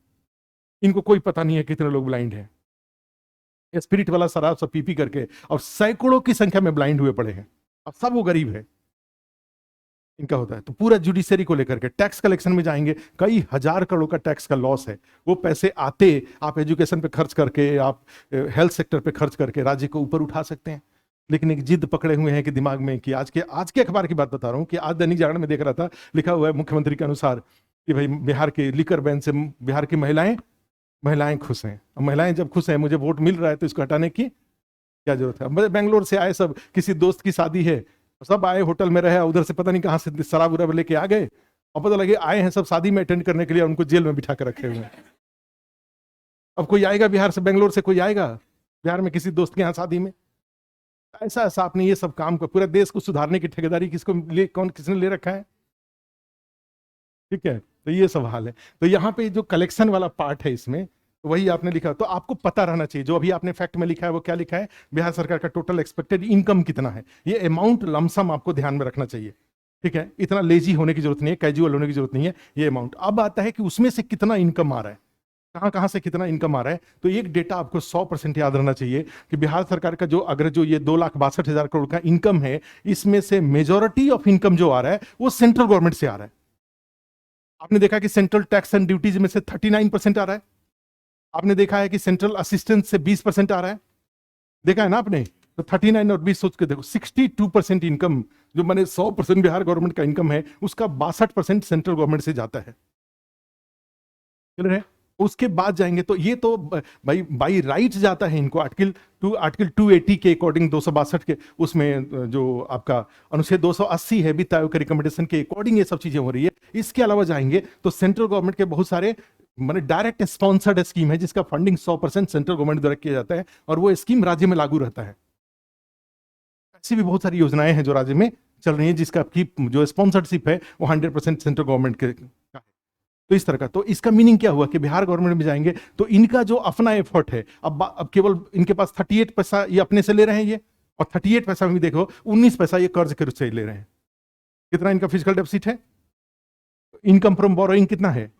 इनको कोई पता नहीं है कितने लोग ब्लाइंड हैं, स्पिरिट वाला शराब सब पी करके, और सैकड़ों की संख्या में ब्लाइंड हुए पड़े हैं, अब सब वो गरीब है इनका होता है। तो पूरा जुडिशरी को लेकर के टैक्स कलेक्शन में जाएंगे, कई हजार करोड़ का टैक्स का लॉस है, वो पैसे आते आप एजुकेशन पे खर्च करके, आप हेल्थ सेक्टर पे खर्च करके राज्य को ऊपर उठा सकते हैं। लेकिन एक जिद पकड़े हुए हैं कि दिमाग में, कि आज के अखबार की बात बता रहा हूं, कि आज दैनिक जागरण में देख रहा था, लिखा हुआ है मुख्यमंत्री के अनुसार कि भाई बिहार के लिकर बैन से बिहार की महिलाएं खुश हैं। महिलाएं जब खुश हैं, मुझे वोट मिल रहा है, तो इसको हटाने की क्या जरूरत है? बेंगलोर से आए सब, किसी दोस्त की शादी है, सब आए, होटल में रहे, उधर से पता नहीं कहां से शराब उराब लेके आ गए, और पता लगे आए हैं सब शादी में अटेंड करने के लिए, उनको जेल में बिठा कर रखे हुए हैं। अब कोई आएगा बिहार से, बेंगलोर से कोई आएगा बिहार में किसी दोस्त के यहाँ शादी में? ऐसा ऐसा आपने ये सब काम को, पूरे देश को सुधारने की ठेकेदारी किसने ले रखा है? ठीक है, तो ये सब हाल है। तो यहाँ पे जो कलेक्शन वाला पार्ट है इसमें, वही आपने लिखा, तो आपको पता रहना चाहिए, जो अभी आपने फैक्ट में लिखा है वो क्या लिखा है, बिहार सरकार का टोटल एक्सपेक्टेड इनकम कितना है, ये अमाउंट लमसम आपको ध्यान में रखना चाहिए। ठीक है, इतना लेजी होने की जरूरत नहीं है, कैजुअल होने की जरूरत नहीं है, ये अमाउंट। अब आता है कि उसमें से कितना इनकम आ रहा है, कहां कहां से कितना इनकम आ रहा है। तो एक डेटा आपको 100% याद रहना चाहिए कि बिहार सरकार का जो, अगर जो ये 2,62,000 करोड़ का इनकम है, इसमें से मेजोरिटी ऑफ इनकम जो आ रहा है वो सेंट्रल गवर्नमेंट से आ रहा है। आपने देखा कि सेंट्रल टैक्स एंड ड्यूटीज में से 39% आ रहा है, आपने देखा है कि सेंट्रल असिस्टेंस से 20% आ रहा है, देखा है ना आपने? तो 39 और 20 सोच के देखो, 62% इनकम, जो मैंने 100% बिहार गवर्नमेंट का इनकम है, उसका 62% सेंट्रल गवर्नमेंट से जाता है। चल रहे, उसके बाद जाएंगे तो ये तो भाई बाई राइट जाता है इनको, आर्टिकल 280 के अकॉर्डिंग, 262 के उसमें जो आपका अनुच्छेद 280 है वित्त आयोग के रिकमेंडेशन के अकॉर्डिंग ये सब चीजें हो रही है। इसके अलावा जाएंगे तो सेंट्रल गवर्नमेंट के बहुत सारे माने डायरेक्ट स्पॉन्सर्ड स्कीम है, जिसका फंडिंग 100% सेंट्रल गवर्नमेंट द्वारा किया जाता है, और वो स्कीम राज्य में लागू रहता है। ऐसी भी बहुत सारी योजनाएं हैं जो राज्य में चल रही हैं, जिसका की जो स्पॉन्सरशिप है वो 100% सेंट्रल गवर्नमेंट के का है। तो इस तरह का, तो इसका मीनिंग क्या हुआ कि बिहार गवर्नमेंट में जाएंगे तो इनका जो अपना एफर्ट है, अब केवल इनके पास 38 पैसा ये अपने से ले रहे हैं ये, और 38 पैसा में भी देखो 19 पैसा ये कर्ज के रूप से ले रहे हैं। कितना इनका फिजिकल डेफिसिट है? इनकम फ्रॉम बोरोइंग कितना है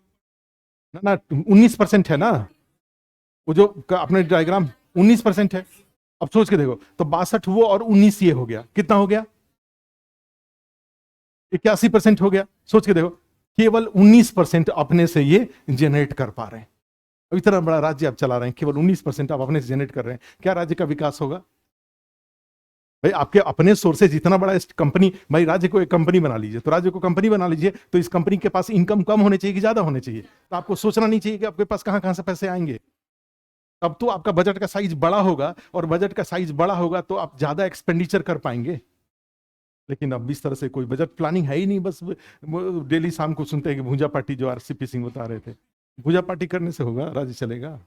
ना 19% है ना, वो जो अपने डायग्राम 19% है। अब सोच के देखो, तो 62 वो और 19 ये हो गया, कितना हो गया? 81% हो गया। सोच के देखो, केवल 19% अपने से ये जनरेट कर पा रहे हैं। अब इतना बड़ा राज्य आप चला रहे हैं, केवल 19% आप अपने से जनरेट कर रहे हैं, क्या राज्य का विकास होगा? भाई आपके अपने सोर्सेज इतना बड़ा कंपनी, भाई राज्य को एक कंपनी बना लीजिए, तो राज्य को कंपनी बना लीजिए, तो इस कंपनी के पास इनकम कम होने चाहिए कि ज्यादा होने चाहिए? तो आपको सोचना नहीं चाहिए कि आपके पास कहां कहां से पैसे आएंगे। तब तो आपका बजट का साइज बड़ा होगा, और बजट का साइज बड़ा होगा तो आप ज्यादा एक्सपेंडिचर कर पाएंगे। लेकिन अब इस तरह से कोई बजट प्लानिंग है ही नहीं, बस डेली शाम को सुनते हैं कि भूजा पार्टी, जो आरसीपी सिंह बता रहे थे, भूजा पार्टी करने से होगा, राज्य चलेगा?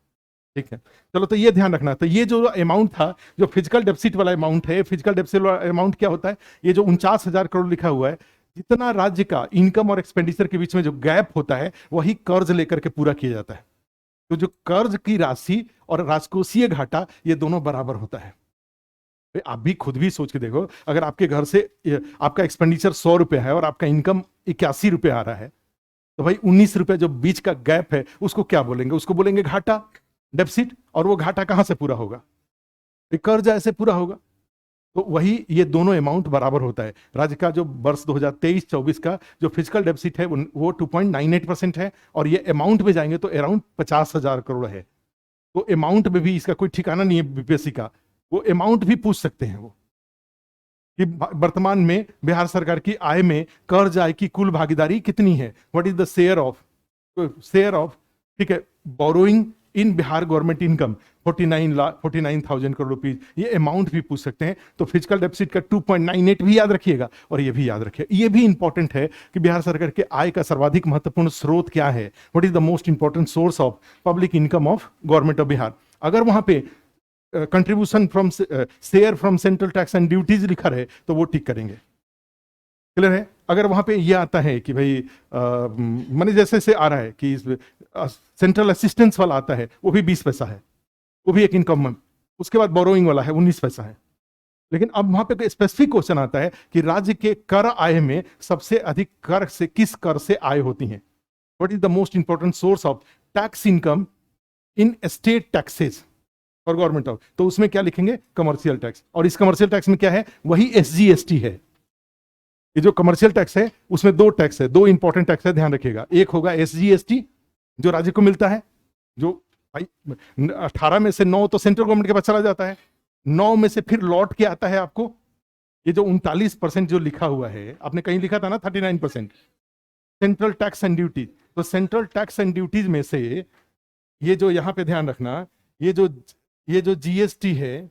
ठीक है, चलो, तो ये ध्यान रखना। तो ये जो अमाउंट था, जो फिजिकल डेफिसिट वाला अमाउंट है, फिजिकल डेफिसिट वाला अमाउंट क्या होता है? ये जो 49,000 करोड़ लिखा हुआ है, जितना राज्य का इनकम और एक्सपेंडिचर के बीच में जो गैप होता है, वही कर्ज लेकर के पूरा किया जाता है। तो जो कर्ज की राशि और राजकोषीय घाटा, ये दोनों बराबर होता है। आप भी खुद भी सोच के देखो, अगर आपके घर से आपका एक्सपेंडिचर 100 रुपए है और आपका इनकम 81 रुपए आ रहा है, तो भाई 19 रुपए जो बीच का गैप है, उसको क्या बोलेंगे? उसको बोलेंगे घाटा, डेफिसिट। और वो घाटा कहां से पूरा होगा? कर्ज ऐसे पूरा होगा। तो वही ये दोनों अमाउंट बराबर होता है। राज्य का जो वर्ष 2023-24 का जो फिजिकल डेफिसिट है वो 2.98% है, और ये अमाउंट में जाएंगे तो अराउंड 50,000 करोड़ है। तो अमाउंट में भी इसका कोई ठिकाना नहीं है बीपीएससी का, वो अमाउंट भी पूछ सकते हैं वो, कि वर्तमान में बिहार सरकार की आय में कर्ज आय की कुल भागीदारी कितनी है, what is the share of, ठीक है, borrowing in Bihar government income 49,000 crore rupees, ये अमाउंट भी पूछ सकते हैं। तो फिजिकल डेफिसिट का 2.98 भी याद रखिएगा, और ये भी याद रखिएगा। ये भी इंपॉर्टेंट है कि बिहार सरकार के आय का सर्वाधिक महत्वपूर्ण स्रोत क्या है, what is the most important source of public income of government of Bihar. अगर वहां पे contribution from share from central tax and duties लिखा रहे तो वो टिक करेंगे। क्लियर है? अगर वहां पे ये आता है कि भाई मैंने जैसे से आ रहा है कि सेंट्रल असिस्टेंस वाला आता है, वो भी 20 पैसा है, वो भी एक इनकम। उसके बाद बोरोइंग वाला है 19 पैसा है। लेकिन अब वहां पे स्पेसिफिक क्वेश्चन आता है कि राज्य के कर आय में सबसे अधिक कर से किस कर से आय होती है, what is the most important source of tax income in state taxes for government of. तो उसमें क्या लिखेंगे? Commercial tax. और इस कमर्शियल टैक्स में क्या है? वही एसजीएसटी है। ये जो कमर्शियल टैक्स है उसमें दो टैक्स है, दो इंपॉर्टेंट टैक्स है, ध्यान रखिएगा। एक होगा एसजीएसटी जो राज्य को मिलता है, जो 18 में से 9 तो सेंट्रल गवर्नमेंट के पास चला जाता है, 9 में से फिर लौट के आता है आपको। ये जो 39% जो लिखा हुआ है, आपने कहीं लिखा था ना 39% सेंट्रल टैक्स एंड ड्यूटी। तो सेंट्रल टैक्स एंड ड्यूटीज में से ये जो यहां पे ध्यान रखना, ये जो जीएसटी है,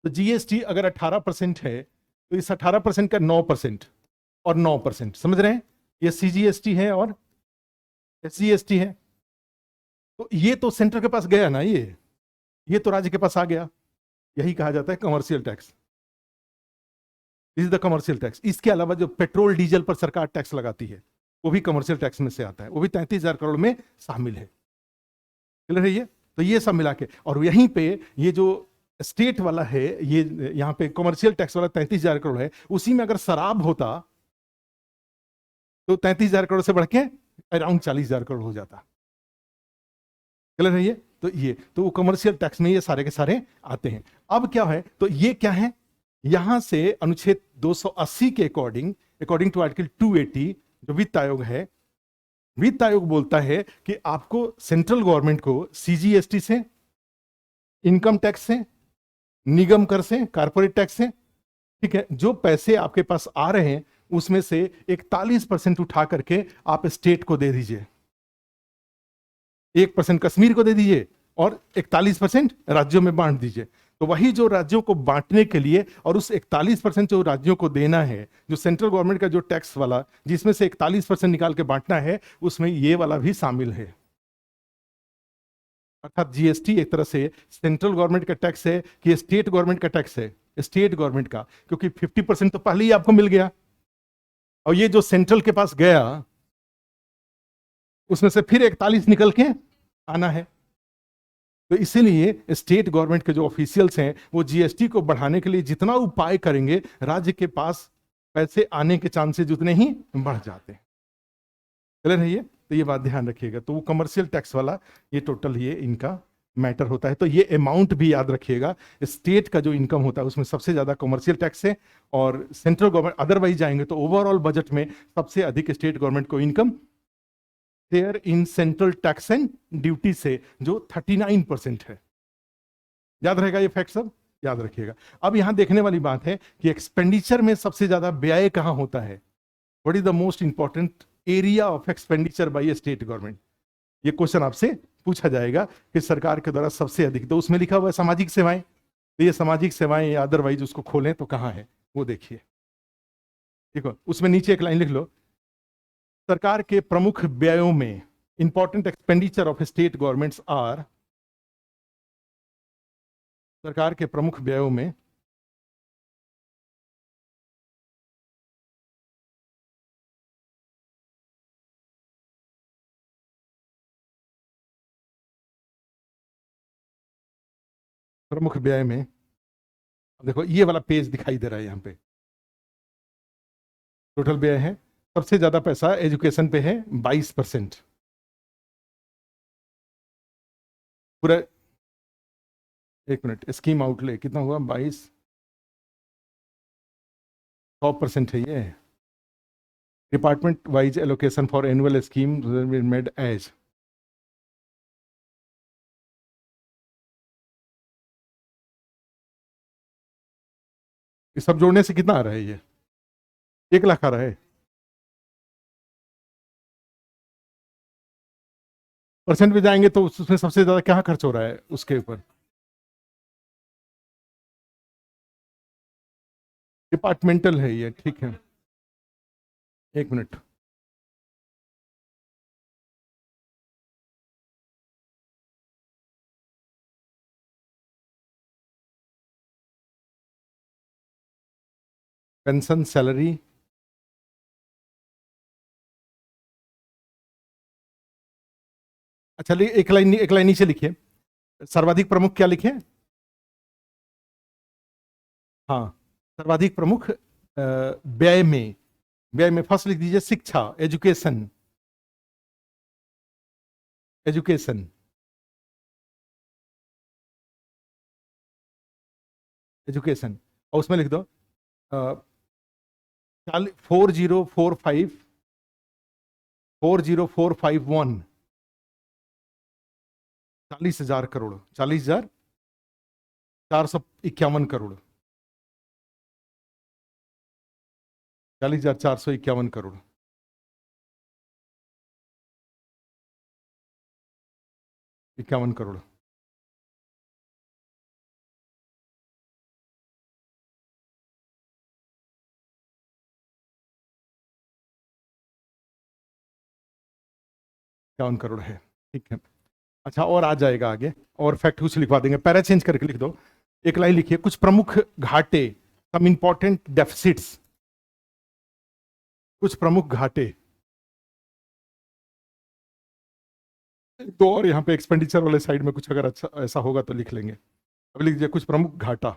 तो जीएसटी अगर 18% है तो इस 18% का 9% और 9%, समझ रहे हैं? ये सीजीएसटी है और एसजीएसटी है। तो ये तो सेंटर के पास गया ना, ये तो राज्य के पास आ गया। यही कहा जाता है commercial tax. This is the commercial tax. इसके अलावा जो पेट्रोल डीजल पर सरकार टैक्स लगाती है, वो भी कमर्शियल टैक्स में से आता है, वो भी 33,000 करोड़ में शामिल है। क्लियर है ये? तो ये सब मिला के, और यहीं पे ये जो स्टेट वाला है, ये यहाँ पे कमर्शियल टैक्स वाला 33,000 करोड़ है, उसी में अगर शराब होता तो 33,000 करोड़ से बढ़ के अराउंड 40,000 करोड़ हो जाता। क्लियर है ये? तो वो कमर्शियल टैक्स में ये सारे के सारे आते हैं। अब क्या है? तो ये क्या है? यहां से अनुच्छेद 280 के अकॉर्डिंग टू आर्टिकल 280 जो वित्त आयोग है, वित्त आयोग बोलता है कि आपको सेंट्रल गवर्नमेंट को सीजीएसटी से, इनकम टैक्स से, निगम कर से, कारपोरेट टैक्स से, ठीक है, जो पैसे आपके पास आ रहे हैं उसमें से 41% उठा करके आप स्टेट को दे दीजिए, 1% कश्मीर को दे दीजिए और 41% राज्यों में बांट दीजिए। तो वही जो राज्यों को बांटने के लिए, और उस 41% जो राज्यों को देना है, जो सेंट्रल गवर्नमेंट का जो टैक्स वाला, जिसमें से 41% निकाल के बांटना है, उसमें ये वाला भी शामिल है। अर्थात जीएसटी एक तरह से सेंट्रल गवर्नमेंट का टैक्स है कि स्टेट गवर्नमेंट का टैक्स है? स्टेट गवर्नमेंट का, क्योंकि 50% तो पहले ही आपको मिल गया, और ये जो सेंट्रल के पास गया उसमें से फिर 41 निकल के आना है। तो इसीलिए स्टेट गवर्नमेंट के जो ऑफिशियल्स हैं वो जीएसटी को बढ़ाने के लिए जितना उपाय करेंगे, राज्य के पास पैसे आने के चांसेस उतने ही बढ़ जाते हैं। क्लियर है ये? तो ये बात ध्यान रखिएगा। तो वो कमर्शियल टैक्स वाला ये टोटल ये इनका मैटर होता है। तो ये अमाउंट भी याद रखिएगा। स्टेट का जो इनकम होता है उसमें सबसे ज्यादा कमर्शियल टैक्स है, और सेंट्रल गवर्नमेंट अदरवाइज जाएंगे तो ओवरऑल बजट में सबसे अधिक स्टेट गवर्नमेंट को income share in central tax and duty से, जो 39% है। याद रहेगा ये फैक्ट सब? याद रखिएगा। अब यहां देखने वाली बात है कि एक्सपेंडिचर में सबसे ज्यादा व्यय कहां होता है? What is the most important area of expenditure by state government? ये क्वेश्चन आपसे पूछा जाएगा कि सरकार के द्वारा सबसे अधिक, तो उसमें लिखा हुआ है सामाजिक सेवाएं, तो ये सामाजिक सेवाएं या अदरवाइज उसको खोलें तो कहाँ है वो देखिए। देखो उसमें नीचे एक लाइन लिख लो, सरकार के प्रमुख व्ययों में important expenditure of state governments are, सरकार के प्रमुख व्ययों में प्रमुख व्यय में, देखो ये वाला पेज दिखाई दे रहा है यहाँ पे, टोटल व्यय है, सबसे ज्यादा पैसा एजुकेशन पे है 22%। पूरा, एक मिनट, स्कीम आउटले कितना हुआ, 100% है ये। Department wise allocation for annual scheme made as, ये सब जोड़ने से कितना आ रहा है ये, 1 लाख आ रहा है। परसेंट पे जाएंगे तो उसमें सबसे ज्यादा क्या खर्च हो रहा है उसके ऊपर, डिपार्टमेंटल है ये, ठीक है। एक मिनट, पेंशन सैलरी, अच्छा एक लाइन नीचे लिखिए, सर्वाधिक प्रमुख क्या लिखे, हाँ, सर्वाधिक प्रमुख व्यय में, व्यय में फर्स्ट लिख दीजिए शिक्षा, एजुकेशन, एजुकेशन, एजुकेशन, और उसमें लिख दो 40,451, 40,000 करोड़, 40,451 करोड़, 40,451 करोड़, 51 करोड़। इक्यावन करोड़ है, ठीक है। अच्छा और आ जाएगा आगे, और फैक्ट कुछ लिखवा देंगे, पैरा चेंज करके लिख दो, एक लाइन लिखिए, कुछ प्रमुख घाटे, सम इंपॉर्टेंट डेफिसिट्स, कुछ प्रमुख घाटे, तो और यहाँ पे एक्सपेंडिचर वाले साइड में कुछ अगर अच्छा ऐसा होगा तो लिख लेंगे, अब लिख दीजिए कुछ प्रमुख घाटा,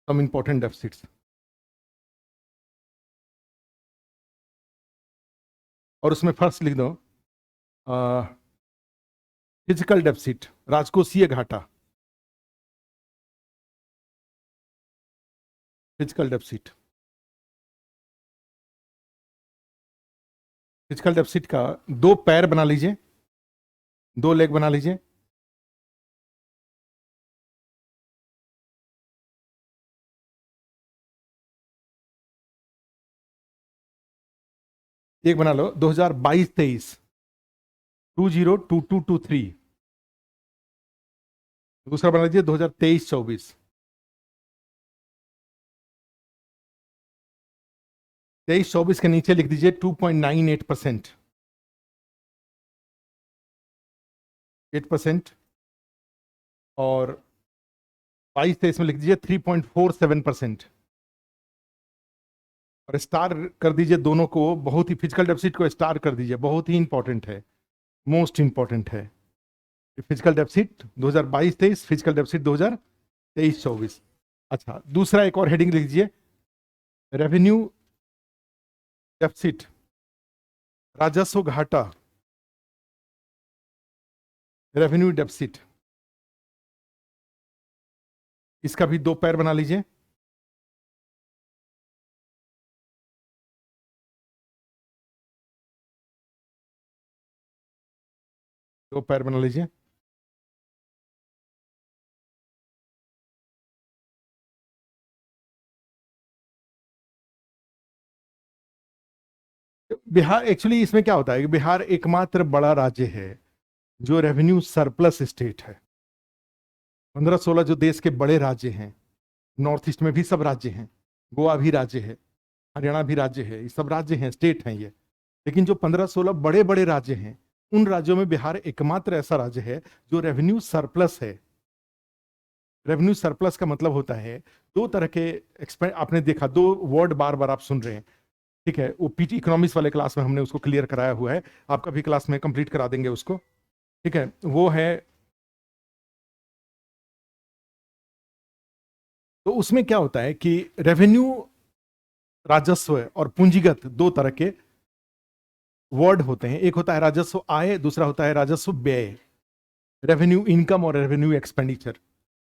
सम इंपॉर्टेंट डेफिसिट्स, और उसमें फर्स्ट लिख दो फिजिकल डेफिसिट, राजकोषीय घाटा, फिजिकल डेफिसिट, फिजिकल डेफिसिट का 2 पैर बना लीजिए, 2 लेग बना लीजिए, एक बना लो 2022-23, 2022-23, दूसरा बना लीजिए 2023-24, 23-24 के नीचे लिख दीजिए 2.98%, 8%, और 22-23 में लिख दीजिए 3.47%, और स्टार कर दीजिए दोनों को, बहुत ही, फिजिकल डेफिसिट को स्टार कर दीजिए, बहुत ही इंपॉर्टेंट है, मोस्ट इंपॉर्टेंट है फिजिकल डेफिसिट 2022-23, फिजिकल डेफिसिट 2023-24। अच्छा दूसरा एक और हेडिंग लिख दीजिए, रेवेन्यू डेफिसिट, राजस्व घाटा, रेवेन्यू डेफिसिट, इसका भी 2 पैर बना लीजिए, दो पैर बना लीजिए, बिहार एक्चुअली इसमें क्या होता है कि बिहार एकमात्र बड़ा राज्य है जो रेवेन्यू सरप्लस स्टेट है। 15-16 जो देश के बड़े राज्य हैं, नॉर्थ ईस्ट में भी सब राज्य हैं, गोवा भी राज्य है, हरियाणा भी राज्य है, ये सब राज्य हैं, स्टेट हैं ये। लेकिन जो 15-16 बड़े बड़े राज्य हैं, उन राज्यों में बिहार एकमात्र ऐसा राज्य है जो रेवेन्यू सरप्लस है। रेवेन्यू सरप्लस का मतलब होता है दो तरह के आपने देखा, दो वर्ड बार बार आप सुन रहे हैं, ठीक है, वो पीटी इकोनॉमिक्स वाले क्लास में हमने उसको क्लियर कराया हुआ है, आपका भी क्लास में कंप्लीट करा देंगे उसको, ठीक है। वो है, तो उसमें क्या होता है कि रेवेन्यू, राजस्व और पूंजीगत दो तरह के वर्ड होते हैं। एक होता है राजस्व आय, दूसरा होता है राजस्व व्यय, रेवेन्यू इनकम और रेवेन्यू एक्सपेंडिचर,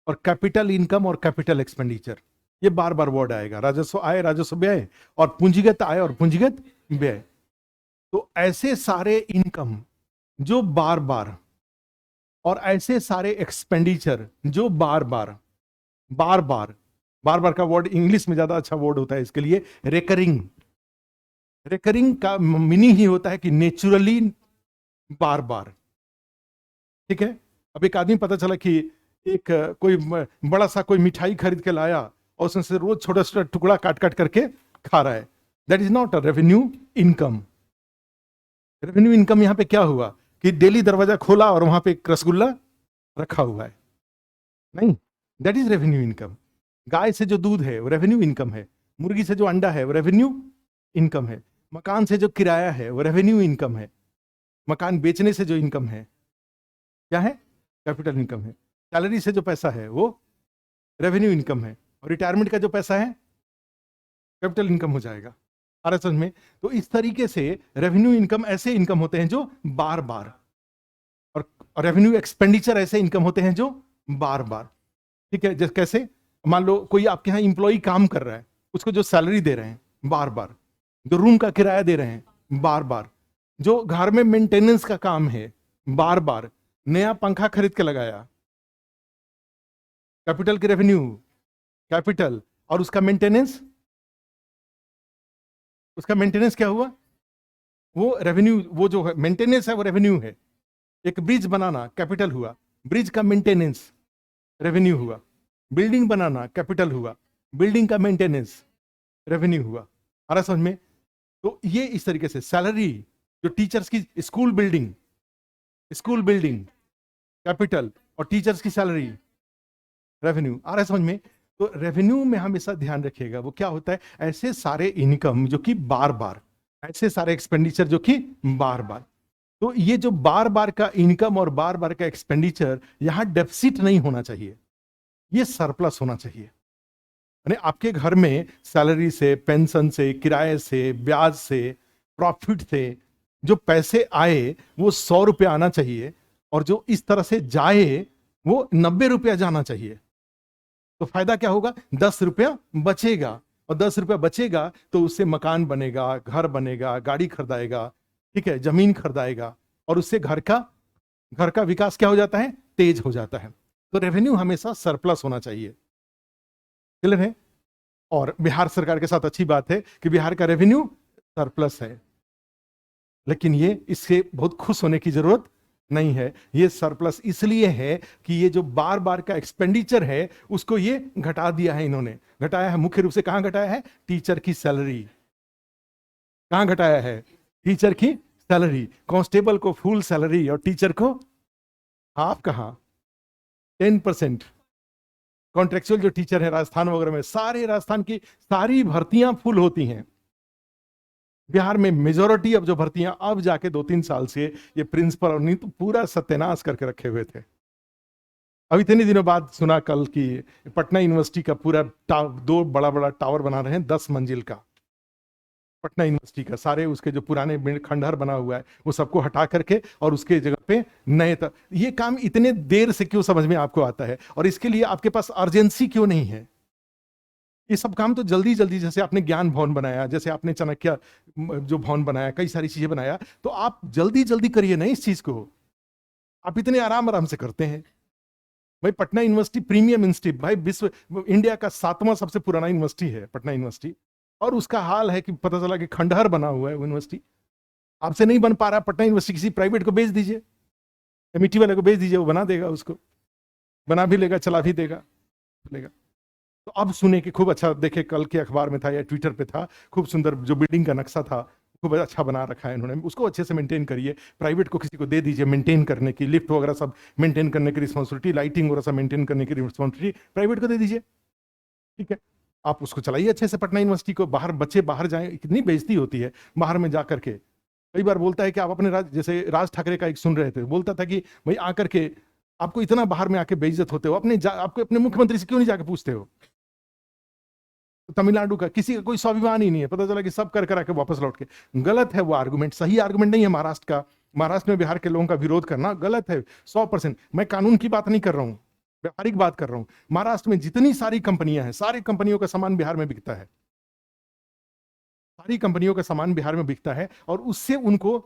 और कैपिटल इनकम और कैपिटल एक्सपेंडिचर। ये बार बार वर्ड आएगा, राजस्व आय, राजस्व व्यय, और पूंजीगत आय और पूंजीगत व्यय। तो ऐसे सारे इनकम जो बार बार, और ऐसे सारे एक्सपेंडिचर जो बार बार बार बार, बार बार का वर्ड इंग्लिश में ज्यादा अच्छा वर्ड होता है इसके लिए, रेकरिंग। रेकरिंग का मीनिंग ही होता है कि नेचुरली बार बार, ठीक है। अब एक आदमी पता चला कि एक कोई बड़ा सा कोई मिठाई खरीद के लाया और उसमें से रोज छोटा छोटा टुकड़ा काट काट करके खा रहा है, that is not a revenue income. Revenue income यहां पे क्या हुआ कि डेली दरवाजा खोला और वहां पे एक रसगुल्ला रखा हुआ है, नहीं, दैट इज रेवेन्यू इनकम। गाय से जो दूध है वो रेवेन्यू इनकम है, मुर्गी से जो अंडा है वो रेवेन्यू इनकम है, मकान से जो किराया है वो रेवेन्यू इनकम है, मकान बेचने से जो इनकम है क्या है, कैपिटल इनकम है, सैलरी से जो पैसा है वो रेवेन्यू इनकम है, और रिटायरमेंट का जो पैसा है कैपिटल इनकम हो जाएगा। आ रहा समझ में? तो इस तरीके से रेवेन्यू इनकम ऐसे इनकम होते हैं जो बार बार, और रेवेन्यू एक्सपेंडिचर ऐसे इनकम होते हैं जो बार बार, ठीक है। जैसे कैसे, मान लो कोई आपके यहाँ इंप्लॉई काम कर रहा है, उसको जो सैलरी दे रहे हैं बार बार, जो रूम का किराया दे रहे हैं बार बार, जो घर में मेंटेनेंस का काम है बार बार, नया पंखा खरीद के लगाया, कैपिटल की रेवेन्यू, कैपिटल, और उसका मेंटेनेंस, उसका मेंटेनेंस क्या हुआ, वो रेवेन्यू, वो जो है मेंटेनेंस है वो रेवेन्यू है। एक ब्रिज बनाना कैपिटल हुआ, ब्रिज का मेंटेनेंस रेवेन्यू हुआ, बिल्डिंग बनाना कैपिटल हुआ, बिल्डिंग का मेंटेनेंस रेवेन्यू हुआ। आ रहा समझ में? तो ये इस तरीके से सैलरी, जो टीचर्स की school building, school building capital, और टीचर्स की सैलरी रेवेन्यू। आ रहा है समझ में? तो रेवेन्यू में हमेशा ध्यान रखिएगा वो क्या होता है, ऐसे सारे इनकम जो कि बार बार, ऐसे सारे एक्सपेंडिचर जो कि बार बार। तो ये जो बार बार का इनकम और बार बार का एक्सपेंडिचर, यहां डेफिसिट नहीं होना चाहिए, ये सरप्लस होना चाहिए। यानी आपके घर में सैलरी से, पेंशन से, किराए से, ब्याज से, प्रॉफिट से जो पैसे आए वो 100 रुपये आना चाहिए, और जो इस तरह से जाए वो 90 रुपया जाना चाहिए। तो फायदा क्या होगा, 10 रुपया बचेगा, और 10 रुपया बचेगा तो उससे मकान बनेगा, घर बनेगा, गाड़ी खरीदाएगा, ठीक है, जमीन खरीदाएगा, और उससे घर का विकास क्या हो जाता है, तेज हो जाता है। तो रेवेन्यू हमेशा सरप्लस होना चाहिए, क्लियर है? और बिहार सरकार के साथ अच्छी बात है कि बिहार का रेवेन्यू सरप्लस है, लेकिन ये इससे बहुत खुश होने की जरूरत नहीं है। ये सरप्लस इसलिए है कि ये जो बार बार का एक्सपेंडिचर है उसको ये घटा दिया है, इन्होंने घटाया है। मुख्य रूप से कहां घटाया है, टीचर की सैलरी। कहां घटाया है, टीचर की सैलरी। कांस्टेबल को फुल सैलरी और टीचर को हाफ, कहां 10%। कॉन्ट्रेक्चुअल जो टीचर है राजस्थान वगैरह में, सारे राजस्थान की सारी भर्तियां फुल होती हैं। बिहार में मेजोरिटी अब जो भर्तियां, अब जाके 2-3 साल से ये प्रिंसिपल और नहीं तो पूरा सत्यानाश करके रखे हुए थे। अब इतने दिनों बाद सुना कल कि पटना यूनिवर्सिटी का पूरा दो बड़ा बड़ा टावर बना रहे हैं 10 मंजिल का, पटना यूनिवर्सिटी का। सारे उसके जो पुराने खंडहर बना हुआ है वो सबको हटा करके और उसके जगह पे नए ये काम इतने देर से क्यों समझ में आपको आता है, और इसके लिए आपके पास अर्जेंसी क्यों नहीं है? ये सब काम तो जल्दी जल्दी, जैसे आपने ज्ञान भवन बनाया, जैसे आपने चाणक्य जो भवन बनाया, कई सारी चीजें बनाया, तो आप जल्दी जल्दी करिए ना इस चीज को। आप इतने आराम आराम से करते हैं। भाई पटना यूनिवर्सिटी प्रीमियम इंस्टीट्यूट, भाई विश्व इंडिया का 7वां सबसे पुराना यूनिवर्सिटी है पटना यूनिवर्सिटी, और उसका हाल है कि पता चला कि खंडहर बना हुआ है यूनिवर्सिटी। आपसे नहीं बन पा रहा, पटना यूनिवर्सिटी किसी प्राइवेट को बेच दीजिए, एमईटी वाले को बेच दीजिए, वो बना देगा, उसको बना भी लेगा, चला भी देगा लेगा। तो अब सुने कि खूब अच्छा, देखे कल के अखबार में था या ट्विटर पे था, खूब सुंदर जो बिल्डिंग का नक्शा था खूब अच्छा बना रखा है इन्होंने, उसको अच्छे से मेंटेन करिए, प्राइवेट को किसी को दे दीजिए मेंटेन करने की, लिफ्ट वगैरह सब मेंटेन करने की रिस्पॉन्सिबिलिटी, लाइटिंग वगैरह सब मेंटेन करने की रिस्पॉन्सिबिलिटी प्राइवेट को दे दीजिए, ठीक है। आप उसको चलाइए अच्छे से पटना यूनिवर्सिटी को, बाहर बच्चे बाहर जाएं, कितनी बेइज्जती होती है बाहर में जा करके। कई बार बोलता है कि आप अपने जैसे राज ठाकरे का एक सुन रहे थे, बोलता था कि भाई आकर के आपको इतना बाहर में आके बेइज्जत होते हो, आपको अपने मुख्यमंत्री से क्यों नहीं जाके पूछते हो। तमिलनाडु का किसी का कोई स्वाभिमान ही नहीं है, पता चला कि सब कर कर आके वापस लौट के। गलत है वो आर्गुमेंट, सही आर्गुमेंट नहीं है महाराष्ट्र का। महाराष्ट्र में बिहार के लोगों का विरोध करना गलत है 100%। मैं कानून की बात नहीं कर रहा हूं, व्यावहारिक बात कर रहा हूं। महाराष्ट्र में जितनी सारी कंपनियां हैं, सारी कंपनियों का सामान बिहार में बिकता है, सारी कंपनियों का सामान बिहार में बिकता है, और उससे उनको,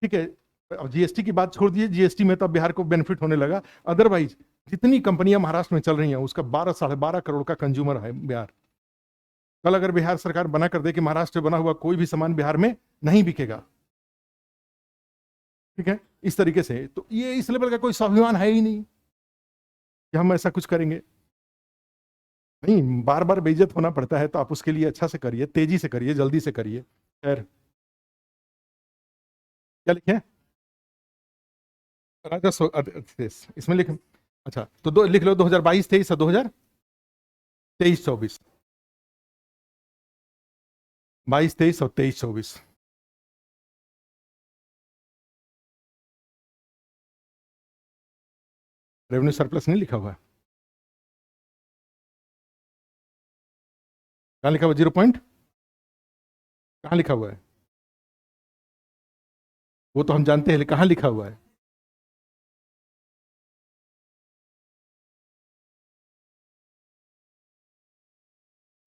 ठीक है, अब जीएसटी की बात छोड़ दीजिए, जीएसटी में तो अब बिहार को बेनिफिट होने लगा। अदरवाइज जितनी कंपनियां महाराष्ट्र में चल रही हैं उसका 12-12.5 करोड़ का कंज्यूमर है बिहार। कल अगर बिहार सरकार बना कर दे कि महाराष्ट्र में बना हुआ कोई भी सामान बिहार में नहीं बिकेगा, ठीक है, इस तरीके से, तो ये इस लेवल का कोई स्वाभिमान है ही नहीं कि हम ऐसा कुछ करेंगे। नहीं, बार बार बेइज्जत होना पड़ता है तो आप उसके लिए अच्छा से करिए, तेजी से करिए, जल्दी से करिए। खैर, क्या लिखे राजस्व इसमें लिख, अच्छा तो दो लिख लो, 2022-23 और 2023-24, 22-23 और 23-24। रेवेन्यू सरप्लस नहीं लिखा हुआ है, कहाँ लिखा हुआ 0 पॉइंट, कहाँ लिखा हुआ है, वो तो हम जानते हैं, कहाँ लिखा हुआ है।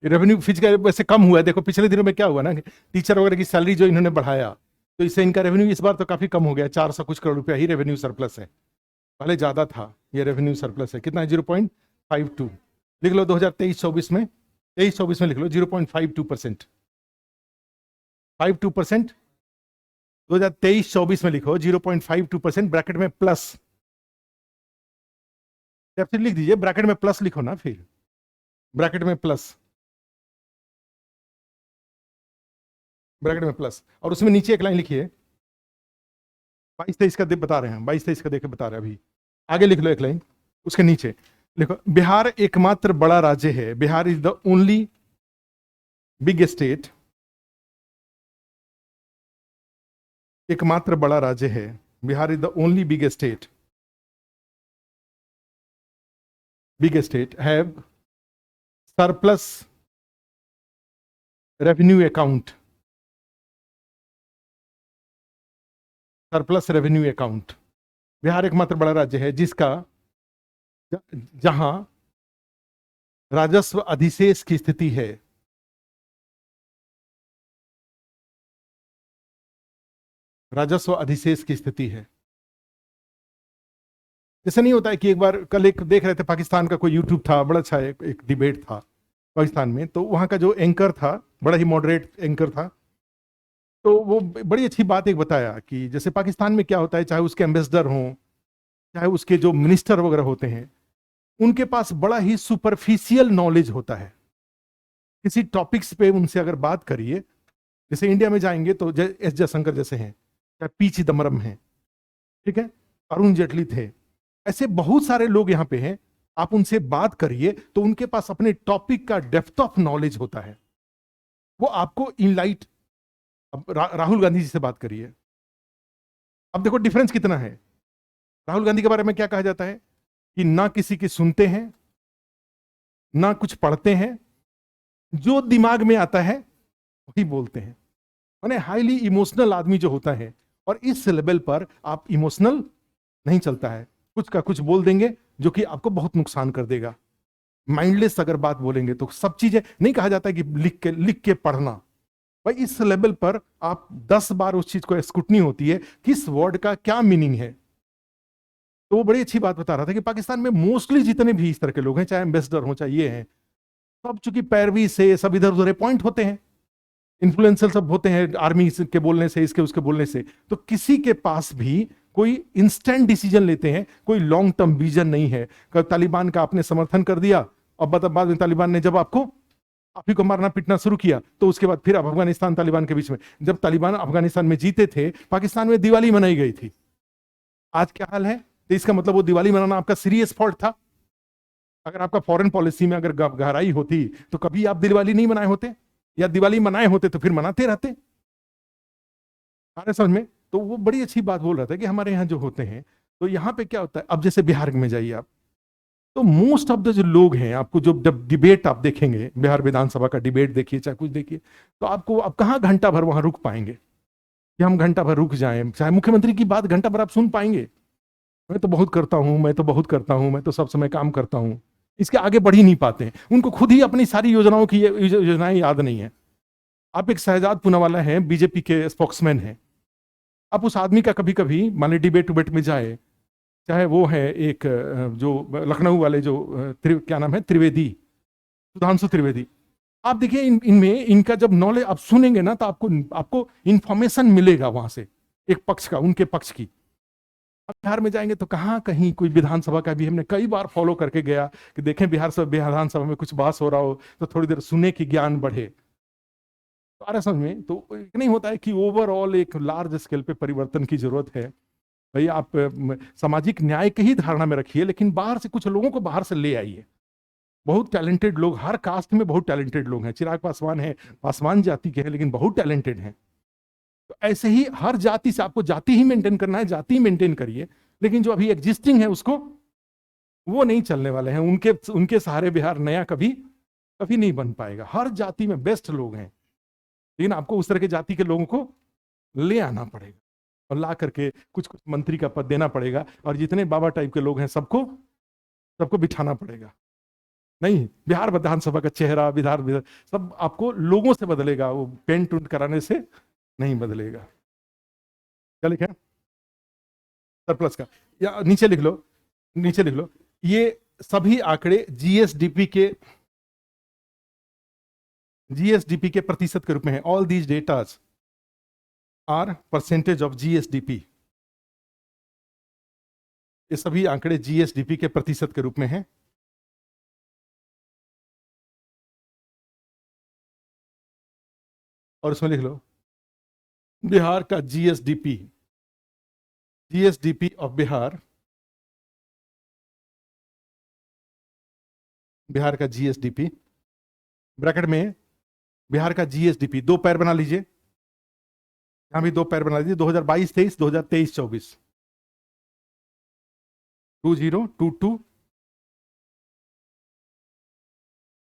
रेवेन्यू फीस का वैसे कम हुआ है, देखो पिछले दिनों में क्या हुआ ना, टीचर वगैरह की सैलरी जो इन्होंने बढ़ाया, तो इससे इनका रेवेन्यू इस बार तो काफी कम हो गया, 400 कुछ करोड़ रुपया ही रेवेन्यू सरप्लस है, पहले ज्यादा था। ये रेवेन्यू सरप्लस है कितना है, 0.52। लिख लो 2023-24 में, 23-24 में लिख लो 0.52%, 52%। 2023-24 में लिखो 0.52%, ब्रैकेट में प्लस, फिर लिख दीजिए ब्रैकेट में प्लस लिखो ना, फिर ब्रैकेट में प्लस, ब्रैकेट में प्लस, और उसमें नीचे एक लाइन लिखिए, 22-23 का बता रहे हैं, 22-23 का देख के बता रहे हैं अभी, आगे लिख लो एक लाइन उसके नीचे लिखो, बिहार एकमात्र बड़ा राज्य है, Bihar is the only big state, एकमात्र बड़ा राज्य है, Bihar is the only big state have surplus revenue account, surplus revenue account. Bihar एकमात्र बड़ा राज्य है जिसका, जहां राजस्व अधिशेष की स्थिति है, राजस्व अधिशेष की स्थिति है। जैसे नहीं होता है कि एक बार कल एक देख रहे थे, पाकिस्तान का कोई यूट्यूब था, बड़ा अच्छा एक डिबेट था पाकिस्तान में, तो वहां का जो एंकर था बड़ा ही मॉडरेट एंकर था, तो वो बड़ी अच्छी बात एक बताया कि जैसे पाकिस्तान में क्या होता है, चाहे उसके एम्बेसडर हों, चाहे उसके जो मिनिस्टर वगैरह होते हैं, उनके पास बड़ा ही सुपरफिशियल नॉलेज होता है। किसी टॉपिक्स पे उनसे अगर बात करिए, जैसे इंडिया में जाएंगे तो एस जयशंकर जैसे हैं, चाहे पी चिदम्बरम हैं, ठीक है, अरुण जेटली थे, ऐसे बहुत सारे लोग यहाँ पे हैं। आप उनसे बात करिए तो उनके पास अपने टॉपिक का डेप्थ ऑफ नॉलेज होता है, वो आपको इनलाइट। अब राहुल गांधी जी से बात करिए, अब देखो डिफरेंस कितना है। राहुल गांधी के बारे में क्या कहा जाता है कि ना किसी की सुनते हैं, ना कुछ पढ़ते हैं, जो दिमाग में आता है वही बोलते हैं, माने हाईली इमोशनल आदमी जो होता है, और इस लेवल पर आप इमोशनल नहीं चलता है, कुछ का कुछ बोल देंगे जो कि आपको बहुत नुकसान कर देगा। माइंडलेस अगर बात बोलेंगे तो सब चीजें नहीं, कहा जाता है कि लिख के पढ़ना, भाई इस लेवल पर आप 10 बार उस चीज को स्क्रूटनी होती है, किस वर्ड का क्या मीनिंग है। तो वो बड़ी अच्छी बात बता रहा था कि पाकिस्तान में मोस्टली जितने भी इस तरह के लोग हैं, चाहे एम्बेसडर हो चाहे ये हैं, सब चूंकि पैरवी से सब इधर उधर पॉइंट होते हैं, इन्फ्लुएंसर सब होते हैं आर्मी के बोलने से, इसके उसके बोलने से, तो किसी के पास भी कोई इंस्टेंट डिसीजन लेते हैं, कोई लॉन्ग टर्म विजन नहीं है। तालिबान का आपने समर्थन कर दिया और बाद में तालिबान ने जब आप ही को मारना पीटना शुरू किया, तो उसके बाद फिर अब अफगानिस्तान तालिबान के बीच में, जब तालिबान अफगानिस्तान में जीते थे, पाकिस्तान में दिवाली मनाई गई थी। आज क्या हाल है? तो इसका मतलब वो दिवाली मनाना आपका सीरियस फॉल्ट था। अगर आपका फॉरेन पॉलिसी में अगर गहराई होती तो कभी आप दिवाली नहीं मनाए होते, या दिवाली मनाए होते तो फिर मनाते रहते। समझ में? तो वो बड़ी अच्छी बात बोल रहा था कि हमारे यहाँ जो होते हैं, तो यहाँ पे क्या होता है, अब जैसे बिहार में जाइए आप, तो मोस्ट ऑफ द जो लोग हैं, आपको जो जब डिबेट आप देखेंगे, बिहार विधानसभा का डिबेट देखिए चाहे कुछ देखिए, तो आपको अब कहाँ घंटा भर वहां रुक पाएंगे कि हम घंटा भर रुक जाएं, चाहे मुख्यमंत्री की बात घंटा भर आप सुन पाएंगे? मैं तो बहुत करता हूं, मैं तो बहुत करता हूं, मैं तो सब समय काम करता हूं, इसके आगे बढ़ ही नहीं पाते हैं। उनको खुद ही अपनी सारी योजनाओं की योजनाएं याद नहीं है। आप एक शहजाद पूनावाला हैं, बीजेपी के स्पोक्समैन हैं, आप उस आदमी का कभी कभी मान ली डिबेट उबेट में जाए, चाहे वो है एक जो लखनऊ वाले जो क्या नाम है, त्रिवेदी, सुधांशु त्रिवेदी, आप देखिए इनमें इनका जब नॉलेज आप सुनेंगे ना, तो आपको इंफॉर्मेशन मिलेगा वहां से, एक पक्ष का, उनके पक्ष की। अब बिहार में जाएंगे तो कहाँ कहीं कोई विधानसभा का भी हमने कई बार फॉलो करके गया कि देखें बिहार विधानसभा में कुछ बहस हो रहा हो तो थोड़ी देर सुने कि ज्ञान बढ़े। तो आ रहा समझ में? तो एक नहीं होता है कि ओवरऑल एक लार्ज स्केल पे परिवर्तन की जरूरत है। भाई आप सामाजिक न्याय की ही धारणा में रखिए, लेकिन बाहर से कुछ लोगों को बाहर से ले आइए। बहुत टैलेंटेड लोग, हर कास्ट में बहुत टैलेंटेड लोग हैं। चिराग पासवान है, पासवान जाति के हैं, लेकिन बहुत टैलेंटेड हैं। तो ऐसे ही हर जाति से आपको जाति ही मेंटेन करना है, जाति ही मेंटेन करिए, लेकिन जो अभी एग्जिस्टिंग है उसको, वो नहीं चलने वाले हैं। उनके उनके सहारे बिहार नया कभी कभी नहीं बन पाएगा। हर जाति में बेस्ट लोग हैं, लेकिन आपको उस तरह के जाति के लोगों को ले आना पड़ेगा और ला करके कुछ कुछ मंत्री का पद देना पड़ेगा, और जितने बाबा टाइप के लोग हैं सबको सबको बिठाना पड़ेगा। नहीं, बिहार विधानसभा का चेहरा बिहार सब आपको लोगों से बदलेगा, वो पेंट उंट कराने से नहीं बदलेगा। क्या लिखा है सरप्लस का? या नीचे लिख लो, नीचे लिख लो, ये सभी आंकड़े जीएसडीपी के प्रतिशत के रूप में है। All these datas are percentage of GSDP. ये सभी आंकड़े जीएसडीपी के प्रतिशत के रूप में है। और इसमें लिख लो बिहार का GSDP, GSDP of Bihar, Bihar का जीएसडीपी ब्रैकेट में बिहार का जीएसडीपी, दो पैर बना लीजिए, यहां भी दो पैर बना लीजिए, 2022-23, 2023-24, 2022,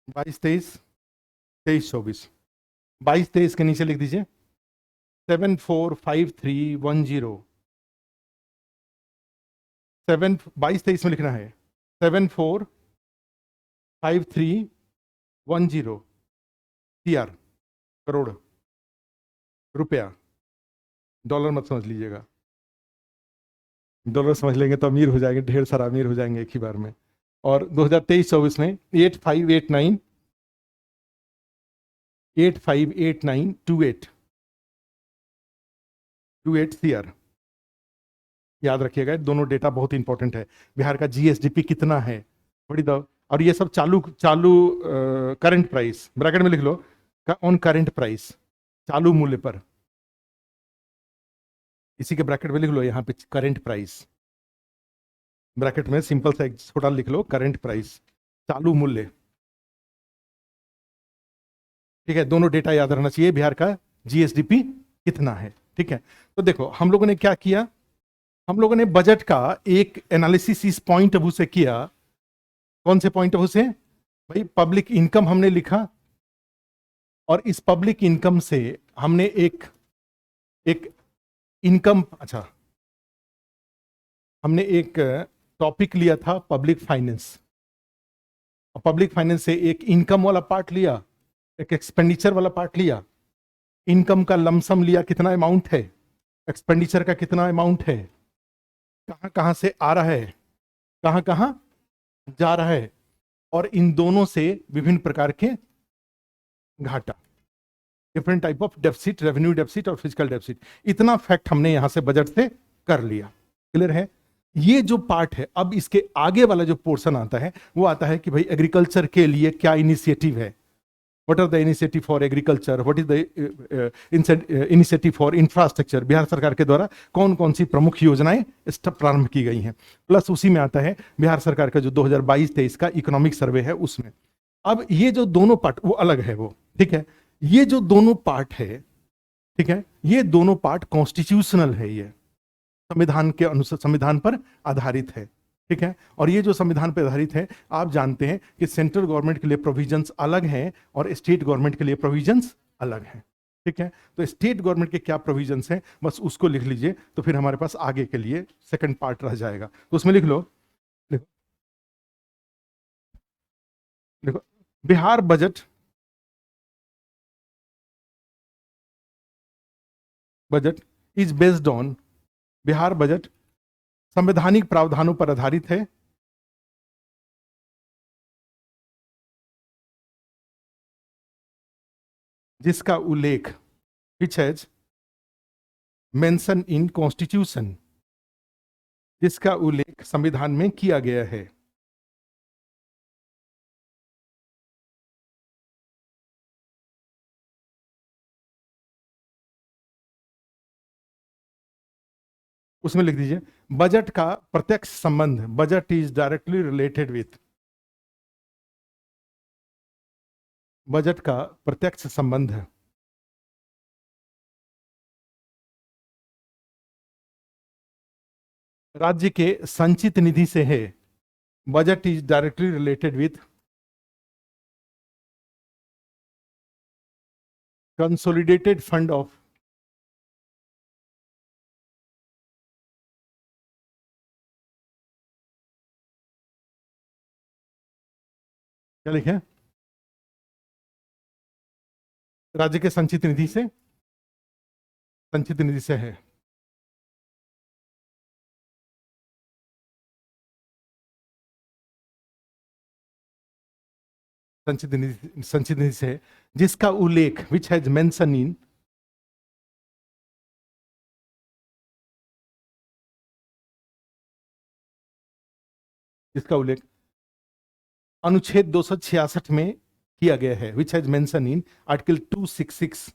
22-23, 23-24, 22-23 के नीचे लिख दीजिए 745310, 22-23 में लिखना है 745310 CR, करोड़ रुपया। डॉलर मत समझ लीजिएगा, डॉलर समझ लेंगे तो अमीर हो जाएंगे, ढेर सारा अमीर हो जाएंगे एक ही बार में। और 2023-24 में 858928 CR। याद रखिएगा, दोनों डेटा बहुत इंपॉर्टेंट है। बिहार का जीएसडीपी कितना है, बड़ी दो, और ये सब चालू चालू करंट प्राइस, ब्रैकेट में लिख लो ऑन करंट प्राइस, चालू मूल्य पर, इसी के ब्रैकेट में लिख लो यहाँ पे करंट प्राइस, ब्रैकेट में सिंपल सा एक छोटा लिख लो करंट प्राइस, चालू मूल्य। ठीक है, दोनों डेटा याद रहना चाहिए, बिहार का जीएसडीपी कितना है। ठीक है, तो देखो हम लोगों ने क्या किया, हम लोगों ने बजट का एक एनालिसिस इस पॉइंट ऑफ व्यू से किया। कौन से पॉइंट ऑफ व्यू से? भाई पब्लिक इनकम हमने लिखा, और इस पब्लिक इनकम से हमने एक इनकम, अच्छा, हमने एक टॉपिक लिया था पब्लिक फाइनेंस, और पब्लिक फाइनेंस से एक इनकम वाला पार्ट लिया, एक एक्सपेंडिचर वाला पार्ट लिया। इनकम का लमसम लिया, कितना अमाउंट है, एक्सपेंडिचर का कितना अमाउंट है, कहां कहां से आ रहा है, कहां कहां जा रहा है, और इन दोनों से विभिन्न प्रकार के घाटा। Different type of deficit, revenue deficit और फिजिकल डेफिसिट। इतना फैक्ट हमने यहां से बजट से कर लिया। क्लियर है? ये जो पार्ट है, अब इसके आगे वाला जो पोर्शन आता है वो आता है कि भाई एग्रीकल्चर के लिए क्या इनिशिएटिव है, what are the initiative for agriculture, what is the initiative for infrastructure, Bihar सरकार के द्वारा कौन कौन सी प्रमुख योजनाएं प्रारंभ की गई हैं। प्लस उसी में आता है बिहार सरकार का जो 2022-23 का इकोनॉमिक सर्वे है उसमें। अब ये जो दोनों पार्ट वो अलग है, वो ठीक है। ये जो दोनों पार्ट है, ठीक है, ये दोनों पार्ट कॉन्स्टिट्यूशनल है, ये संविधान के अनुसार, संविधान पर आधारित है, ठीक है। और ये जो संविधान पर आधारित है, आप जानते हैं कि सेंट्रल गवर्नमेंट के लिए प्रोविजंस अलग हैं और स्टेट गवर्नमेंट के लिए प्रोविजंस अलग हैं, ठीक है। तो स्टेट गवर्नमेंट के क्या प्रोविजंस हैं बस उसको लिख लीजिए, तो फिर हमारे पास आगे के लिए सेकंड पार्ट रह जाएगा। तो उसमें लिख लो, लिखो, लिखो, Bihar budget, budget is based on, Bihar budget संवैधानिक प्रावधानों पर आधारित है, जिसका उल्लेख विच हैज मेंशन इन कॉन्स्टिट्यूशन, जिसका उल्लेख संविधान में किया गया है। उसमें लिख दीजिए बजट का प्रत्यक्ष संबंध, budget is directly related with, budget का प्रत्यक्ष संबंध है राज्य के संचित निधि से है, budget is directly related with consolidated fund of, क्या लिखे, राज्य के संचित निधि से, संचित निधि से है। संचित निधि से है, जिसका उल्लेख विच हैज मेंशन इन, जिसका उल्लेख अनुच्छेद 266 में किया गया है, which has mention in article 266,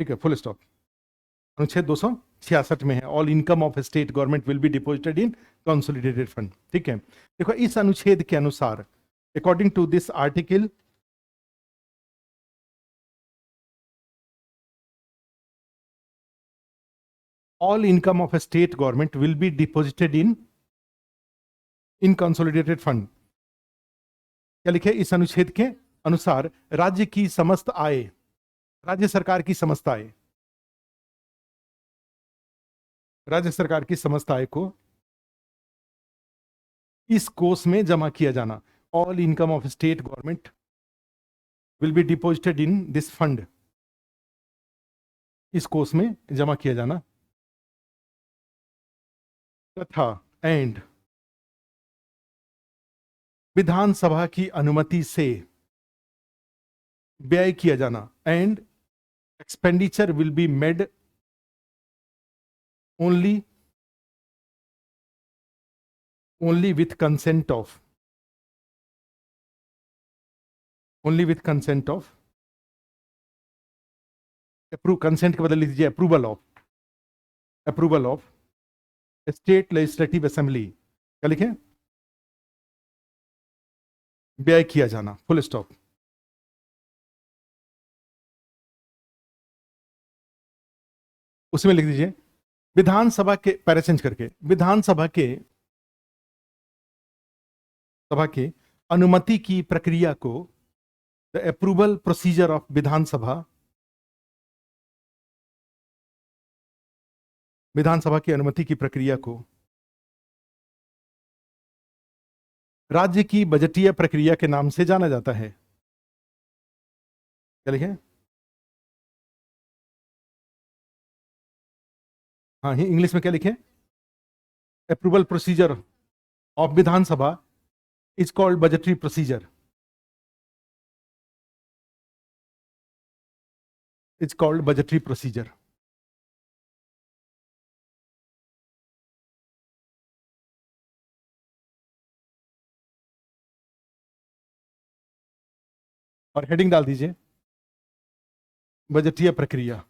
ठीक है, फुल स्टॉप। अनुच्छेद 266 में है, all income of state government will be deposited in consolidated fund, ठीक है। देखो इस अनुच्छेद के अनुसार, according to this article, all income of state government will be deposited in consolidated fund. क्या लिखे इस अनुच्छेद के अनुसार, राज्य की समस्त आय, राज्य सरकार की समस्त आय, राज्य सरकार की समस्त आय को इस कोष में जमा किया जाना, all income of state government will be deposited in this fund, इस कोष में जमा किया जाना, तथा एंड विधानसभा की अनुमति से व्यय किया जाना, and expenditure will be made only with consent of, only with consent of, approve, consent के बदले लिख दीजिए approval of, approval of state legislative assembly, क्या लिखे, व्यय किया जाना, फुल स्टॉप। उसमें लिख दीजिए विधानसभा के, पैरा चेंज करके, विधानसभा के, सभा के अनुमति की प्रक्रिया को, द अप्रूवल प्रोसीजर ऑफ विधानसभा, विधानसभा की अनुमति की प्रक्रिया को राज्य की बजटीय प्रक्रिया के नाम से जाना जाता है। क्या लिखे, हाँ इंग्लिश में क्या लिखे, approval procedure of Vidhan Sabha is called budgetary procedure, is called budgetary procedure. और हेडिंग डाल दीजिए बजटीय प्रक्रिया।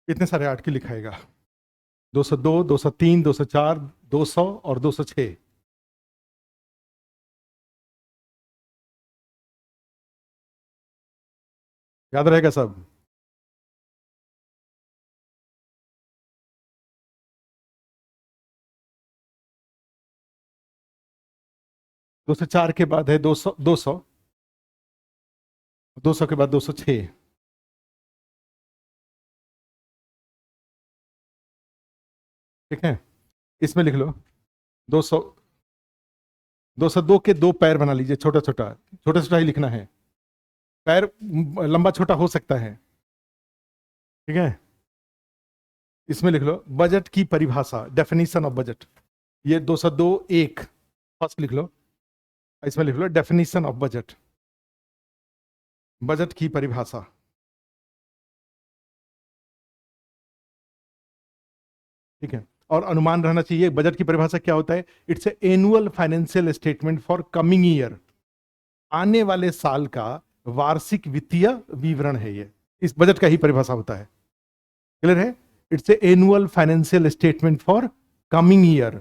कितने सारे आर्टिकल लिखाएगा? 202, 203, 204, 200 और 206। याद रहेगा सब? दो सौ चार के बाद है 200, 200, 200 के बाद 206। ठीक है, इसमें लिख लो 200, 202 के दो पैर बना लीजिए, छोटा छोटा, छोटा छोटा ही लिखना है। पैर लंबा छोटा हो सकता है। ठीक है, इसमें लिख लो बजट की परिभाषा, डेफिनेशन ऑफ बजट। ये 202 एक फर्स्ट लिख लो, इसमें लिख लो डेफिनेशन ऑफ बजट, बजट की परिभाषा। ठीक है, और अनुमान रहना चाहिए बजट की परिभाषा क्या होता है। It's a annual financial statement for coming year, आने वाले साल का वार्षिक वित्तीय विवरण है ये, इस बजट का ही परिभाषा होता है। क्लियर है? It's a annual financial statement for coming year,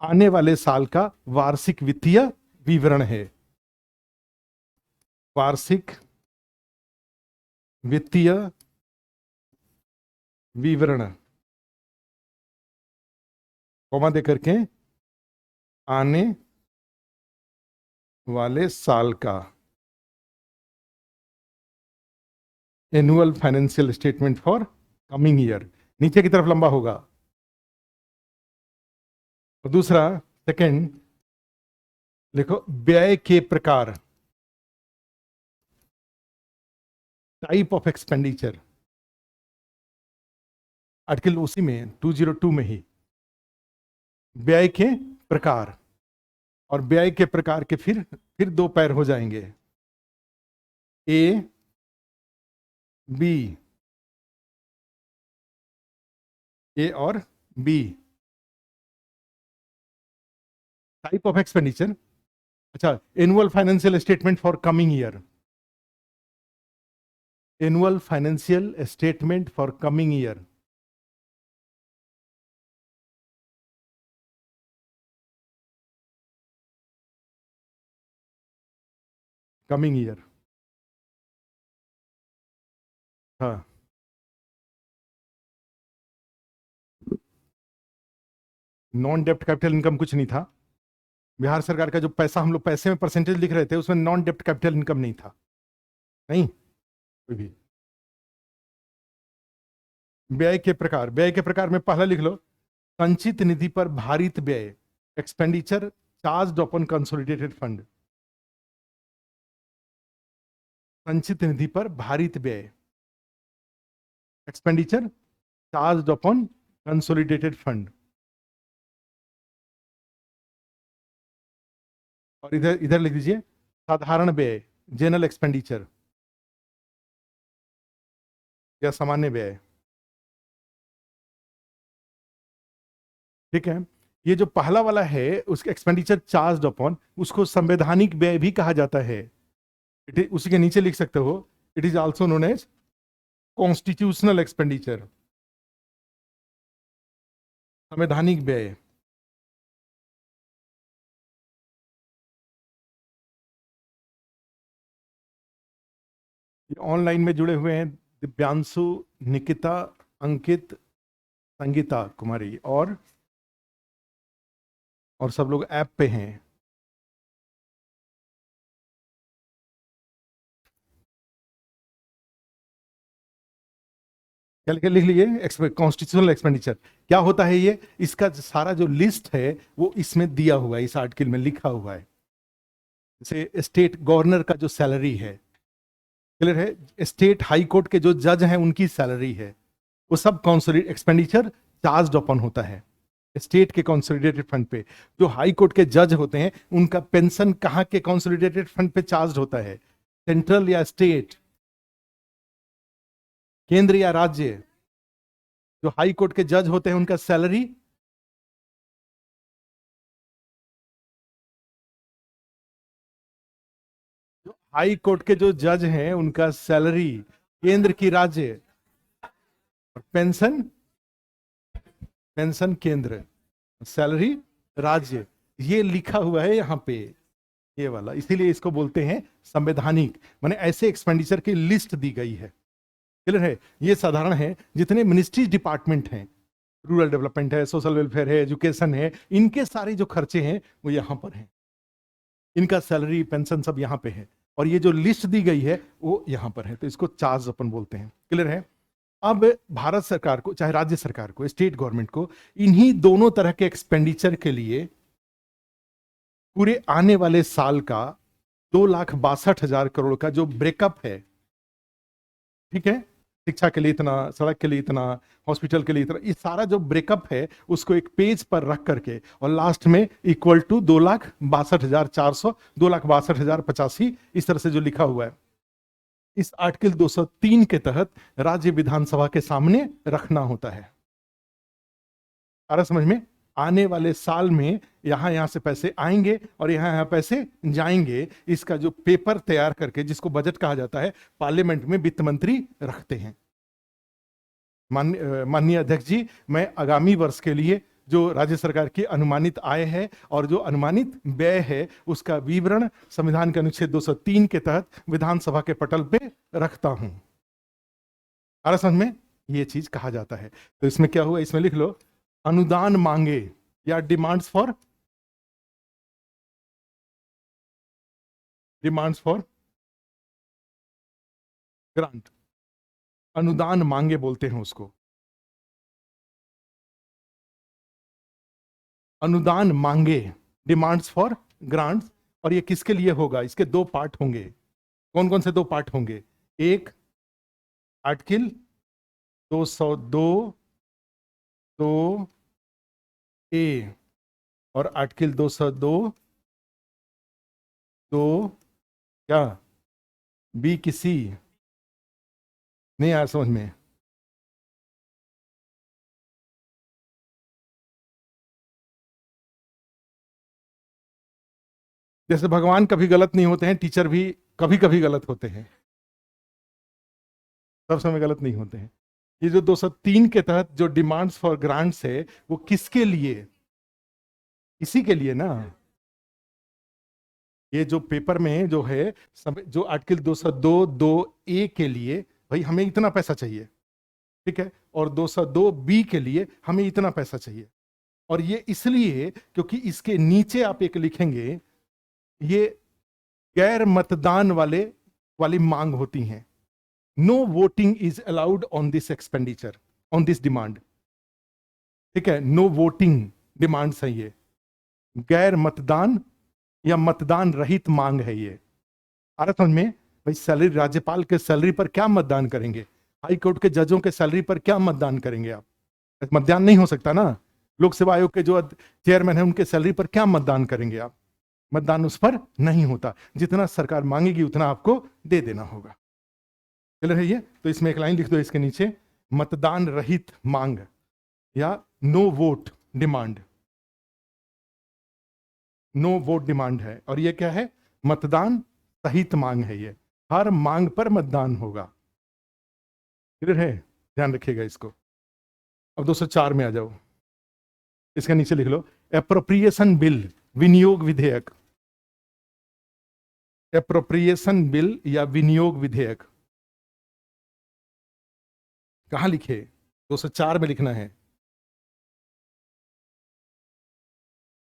आने वाले साल का वार्षिक वित्तीय विवरण है, वार्षिक वित्तीय विवरण, कॉमा दे करके आने वाले साल का annual financial statement for coming year, नीचे की तरफ लंबा होगा। और दूसरा, सेकंड लिखो व्यय के प्रकार, टाइप ऑफ एक्सपेंडिचर, आर्टिकल उसी में 202 में ही व्यय के प्रकार, और व्यय के प्रकार के फिर दो पैर हो जाएंगे, ए बी, ए और बी। टाइप ऑफ एक्सपेंडिचर, अच्छा, annual financial statement for coming year, annual financial statement for coming year. Coming year, हाँ। नॉन डेप्ट कैपिटल इनकम कुछ नहीं था। बिहार सरकार का जो पैसा, हम लोग पैसे में परसेंटेज लिख रहे थे, उसमें नॉन डेप्ट कैपिटल इनकम नहीं था, नहीं कोई भी। व्यय के प्रकार, व्यय के प्रकार में पहला लिख लो संचित निधि पर भारित व्यय, expenditure charged upon consolidated fund, संचित निधि पर भारित व्यय, expenditure charged upon consolidated fund. और इधर इधर लिख दीजिए साधारण व्यय, जनरल एक्सपेंडिचर या सामान्य व्यय। ठीक है, ये जो पहला वाला है उसके एक्सपेंडिचर चार्ज्ड अपॉन, उसको संवैधानिक व्यय भी कहा जाता है। उसी के नीचे लिख सकते हो it is also known as constitutional expenditure, संवैधानिक व्यय। ऑनलाइन में जुड़े हुए हैं दिव्यांशु, निकिता, अंकित, संगीता कुमारी, और सब लोग ऐप पे हैं। क्या लिख लीजिए, कॉन्स्टिट्यूशनल एक्सपेंडिचर क्या होता है ये, इसका सारा जो लिस्ट है वो इसमें दिया हुआ है, इस आर्टिकल में लिखा हुआ है। जैसे स्टेट गवर्नर का जो सैलरी है, क्लियर है, स्टेट हाई कोर्ट के जो जज हैं उनकी सैलरी है, वो सब कॉन्सोलिडेटेड एक्सपेंडिचर चार्ज अपन होता है स्टेट के कॉन्सोलिडेटेड फंड पे। जो हाई कोर्ट के जज होते हैं उनका पेंशन कहाँ के कॉन्सोलिडेटेड फंड पे चार्ज होता है, सेंट्रल या स्टेट, केंद्र या राज्य। जो हाई कोर्ट के जज होते हैं उनका सैलरी जो हाई कोर्ट के जो जज हैं उनका सैलरी केंद्र की राज्य, और पेंशन पेंशन केंद्र, सैलरी राज्य। ये लिखा हुआ है यहाँ पे, ये वाला, इसीलिए इसको बोलते हैं संवैधानिक, माने ऐसे एक्सपेंडिचर की लिस्ट दी गई है। क्लियर है, ये साधारण है, जितने मिनिस्ट्री डिपार्टमेंट हैं, रूरल डेवलपमेंट है, सोशल वेलफेयर है, एजुकेशन है, इनके सारे जो खर्चे हैं वो यहां पर हैं, इनका सैलरी पेंशन सब यहां पे है, और ये जो लिस्ट दी गई है वो यहां पर है, तो इसको चार्ज अपन बोलते हैं। क्लियर है। अब भारत सरकार को, चाहे राज्य सरकार को, स्टेट गवर्नमेंट को, इन्हीं दोनों तरह के एक्सपेंडिचर के लिए पूरे आने वाले साल का 2,62,000 करोड़ का जो ब्रेकअप है, ठीक है, शिक्षा के लिए इतना, सड़क के लिए इतना, हॉस्पिटल के लिए इतना, ये सारा जो ब्रेकअप है उसको एक पेज पर रख करके, और लास्ट में इक्वल टू 2,62,400, 2,62,085, इस तरह से जो लिखा हुआ है, इस आर्टिकल 203 के तहत राज्य विधानसभा के सामने रखना होता है। आ रहा समझ में, आने वाले साल में यहां से पैसे आएंगे और यहां पैसे जाएंगे, इसका जो पेपर तैयार करके, जिसको बजट कहा जाता है, पार्लियामेंट में वित्त मंत्री रखते हैं। माननीय अध्यक्ष जी, मैं आगामी वर्ष के लिए जो राज्य सरकार की अनुमानित आय है और जो अनुमानित व्यय है उसका विवरण संविधान के अनुच्छेद 203 के तहत विधानसभा के पटल पे रखता हूं। आ रहा समझ में, ये चीज कहा जाता है। तो इसमें क्या हुआ, इसमें लिख लो, अनुदान मांगे या डिमांड्स फॉर ग्रांट, अनुदान मांगे बोलते हैं उसको, अनुदान मांगे, डिमांड्स फॉर ग्रांट्स। और ये किसके लिए होगा, इसके दो पार्ट होंगे। कौन कौन से दो पार्ट होंगे, एक आर्टिकल 202 तो ए और आर्टिकल 202 तो क्या बी की सी। नहीं आया समझ में, जैसे भगवान कभी गलत नहीं होते हैं, टीचर भी कभी कभी गलत होते हैं, सब समय गलत नहीं होते हैं। ये जो 203 के तहत जो डिमांड्स फॉर ग्रांट्स है वो किसके लिए, इसी के लिए ना। ये जो पेपर में जो है, जो आर्टिकल 202 दो ए के लिए, भाई हमें इतना पैसा चाहिए, ठीक है, और 202 बी के लिए हमें इतना पैसा चाहिए। और ये इसलिए क्योंकि इसके नीचे आप एक लिखेंगे, ये गैर मतदान वाली मांग होती हैं। No voting is allowed on this expenditure, on this demand, ठीक है, नो वोटिंग डिमांड्स है ये, गैर मतदान या मतदान रहित मांग है ये। आ रहा समझ में, भाई सैलरी, राज्यपाल के सैलरी पर क्या मतदान करेंगे, हाई कोर्ट के जजों के सैलरी पर क्या मतदान करेंगे आप, मतदान नहीं हो सकता ना। लोक सेवा आयोग के जो चेयरमैन है उनके सैलरी पर क्या मतदान करेंगे आप, मतदान उस पर नहीं होता, जितना सरकार मांगेगी उतना आपको दे देना होगा। चल रही है, तो इसमें एक लाइन लिख दो इसके नीचे, मतदान रहित मांग या no vote demand, no vote demand है, और ये क्या है, मतदान सहित मांग है, ये हर मांग पर मतदान होगा। क्लियर है, ध्यान रखिएगा इसको। अब 204 में आ जाओ, इसके नीचे लिख लो, एप्रोप्रिएशन बिल, विनियोग विधेयक, एप्रोप्रिएशन बिल या विनियोग विधेयक कहां लिखे, 204 में लिखना है,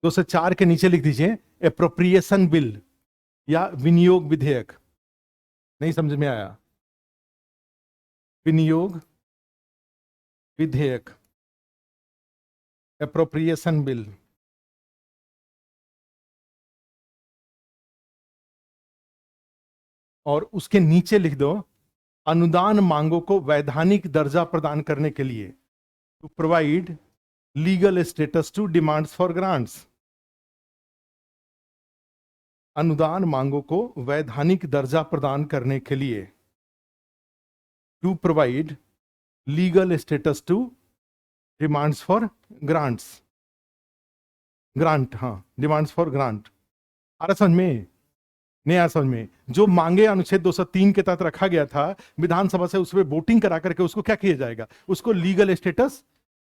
204 के नीचे लिख दीजिए एप्रोप्रिएशन बिल या विनियोग विधेयक। नहीं समझ में आया, विनियोग विधेयक, एप्रोप्रिएशन बिल, और उसके नीचे लिख दो अनुदान मांगों को वैधानिक दर्जा प्रदान करने के लिए, to provide legal status to demands for grants. अनुदान मांगों को वैधानिक दर्जा प्रदान करने के लिए, to provide legal status to demands for grants, grant, हाँ, डिमांड्स फॉर ग्रांट। आ रहा समझ में? नहीं आ समझ में? जो मांगे अनुच्छेद 203 के तहत रखा गया था विधानसभा से, उसमें वोटिंग करा करके उसको क्या किया जाएगा? उसको लीगल स्टेटस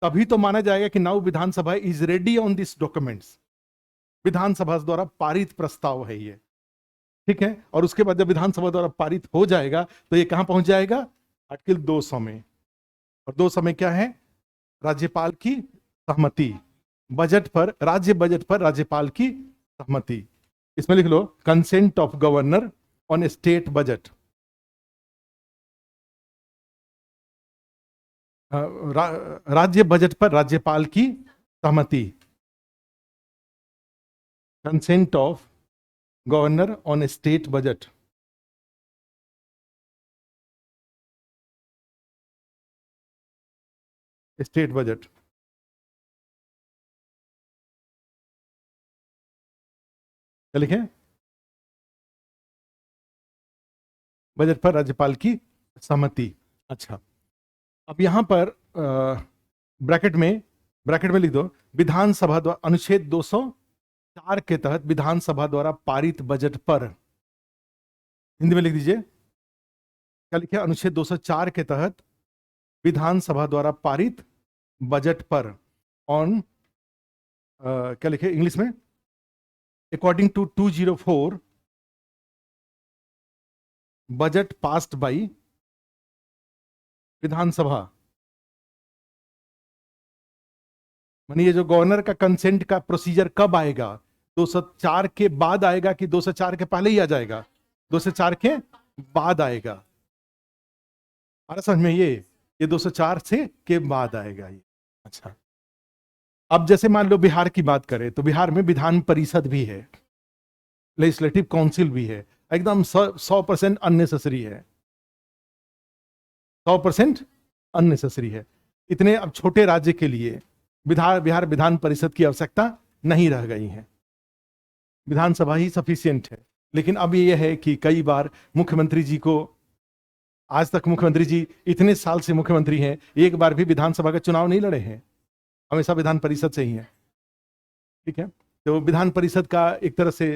तभी तो माना जाएगा कि now Vidhan Sabha is ready on this documents. Vidhan Sabha द्वारा पारित प्रस्ताव है ये, ठीक है। और उसके बाद जब विधानसभा द्वारा पारित हो जाएगा तो ये कहां पहुंच जाएगा? आर्टिकल 200 में। और 200 में क्या है? राज्यपाल की सहमति, बजट पर, राज्य बजट पर राज्यपाल की सहमति। इसमें लिख लो consent of governor on state budget. राज्य बजट पर राज्यपाल की सहमति, consent of governor on state budget. State budget, क्या लिखे? बजट पर राज्यपाल की सहमति। अच्छा, अब यहां पर ब्रैकेट में लिख दो विधानसभा द्वारा अनुच्छेद 204 के तहत विधानसभा द्वारा पारित बजट पर। हिंदी में लिख दीजिए, क्या लिखे? अनुच्छेद 204 के तहत विधानसभा द्वारा पारित बजट पर, ऑन क्या लिखे इंग्लिश में? According to 204 budget passed by Vidhan Sabha. मानी ये जो गवर्नर का कंसेंट का प्रोसीजर कब आएगा? 204 के बाद आएगा कि 204 के पहले ही आ जाएगा? 204 के बाद आएगा। अरे समझ में? ये 204 से के बाद आएगा ये। अच्छा, अब जैसे मान लो बिहार की बात करें तो बिहार में विधान परिषद भी है, लेजिस्लेटिव काउंसिल भी है, एकदम 100% अननेसेसरी है, 100% अननेसेसरी है। इतने अब छोटे राज्य के लिए बिहार विधान परिषद की आवश्यकता नहीं रह गई है, विधानसभा ही सफिशियंट है। लेकिन अब ये है कि कई बार मुख्यमंत्री जी को, आज तक मुख्यमंत्री जी इतने साल से मुख्यमंत्री हैं, एक बार भी विधानसभा का चुनाव नहीं लड़े हैं, हमेशा विधान परिषद से ही है, ठीक है। तो विधान परिषद का एक तरह से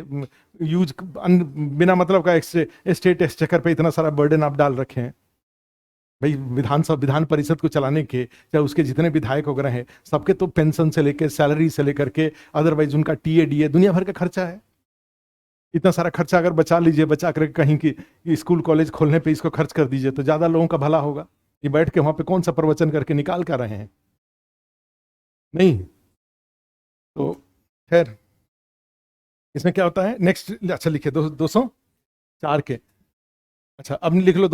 यूज बिना मतलब का स्टेट एक्सचेकर पे इतना सारा बर्डन आप डाल रखे हैं भाई। विधान परिषद को चलाने के, चाहे उसके जितने विधायक वगैरह हैं, सबके तो पेंशन से लेकर सैलरी से लेकर के अदरवाइज उनका टीए डीए दुनिया भर का खर्चा है। इतना सारा खर्चा अगर बचा लीजिए, बचा कर कहीं की स्कूल कॉलेज खोलने पे इसको खर्च कर दीजिए तो ज्यादा लोगों का भला होगा। ये बैठ के वहां पे कौन सा प्रवचन करके निकाल कर रहे हैं? नहीं। तो खैर, इसमें क्या होता है नेक्स्ट? अच्छा लिखे 204 के। अच्छा, अब लिख लो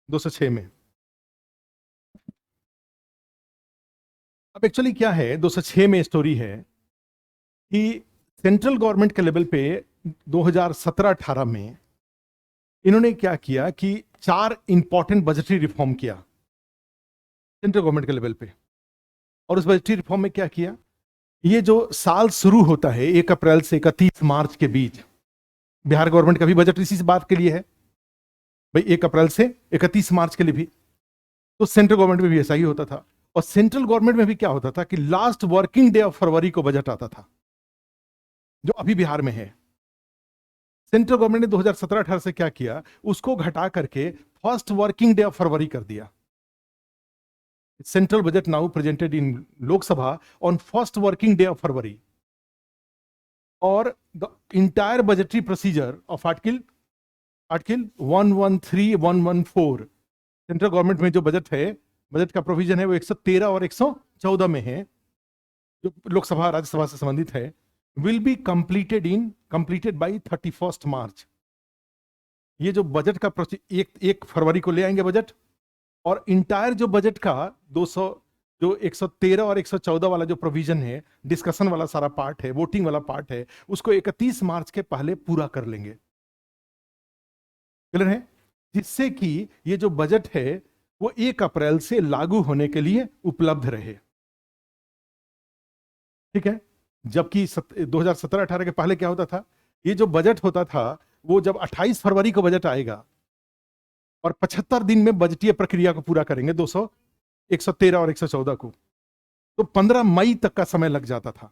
206 में। अब एक्चुअली क्या है 206 में स्टोरी है कि सेंट्रल गवर्नमेंट के लेवल पे 2017-18 में इन्होंने क्या किया कि 4 इंपॉर्टेंट बजटरी रिफॉर्म किया सेंट्रल गवर्नमेंट के लेवल पे। और उस बजटरी रिफॉर्म में क्या किया? ये जो साल शुरू होता है 1 अप्रैल से 31 मार्च के बीच, बिहार गवर्नमेंट का भी बजट इसी बात के लिए है भाई, 1 अप्रैल से 31 मार्च के लिए भी। तो सेंट्रल गवर्नमेंट में भी ऐसा ही होता था। और सेंट्रल गवर्नमेंट में भी क्या होता था कि लास्ट वर्किंग डे ऑफ फरवरी को बजट आता था, जो अभी बिहार में है। सेंट्रल गवर्नमेंट ने 2017-18 से क्या किया, उसको घटा करके first working day of February कर दिया। Central budget now presented in Lok Sabha on first working day of February. और the entire budgetary procedure of article 113, 114 central government में जो बजट है, बजट का प्रोविजन है वो 113 और 114 में है, जो लोकसभा राज्यसभा से संबंधित है, विल बी कंप्लीटेड बाई 31 मार्च। ये जो बजट का 1 फरवरी को ले आएंगे बजट, और इंटायर जो बजट का 200 जो 113 और 114 वाला जो प्रोविजन है, डिस्कशन वाला सारा पार्ट है, वोटिंग वाला पार्ट है, उसको 31 मार्च के पहले पूरा कर लेंगे। क्लियर है? जिससे कि ये जो बजट है वो 1 अप्रैल से लागू होने के लिए उपलब्ध रहे। ठीक है? जबकि 2017-18 के पहले क्या होता था, ये जो बजट होता था वो जब 28 फरवरी को बजट आएगा और 75 दिन में बजटीय प्रक्रिया को पूरा करेंगे, 113 और 114 को, तो 15 मई तक का समय लग जाता था।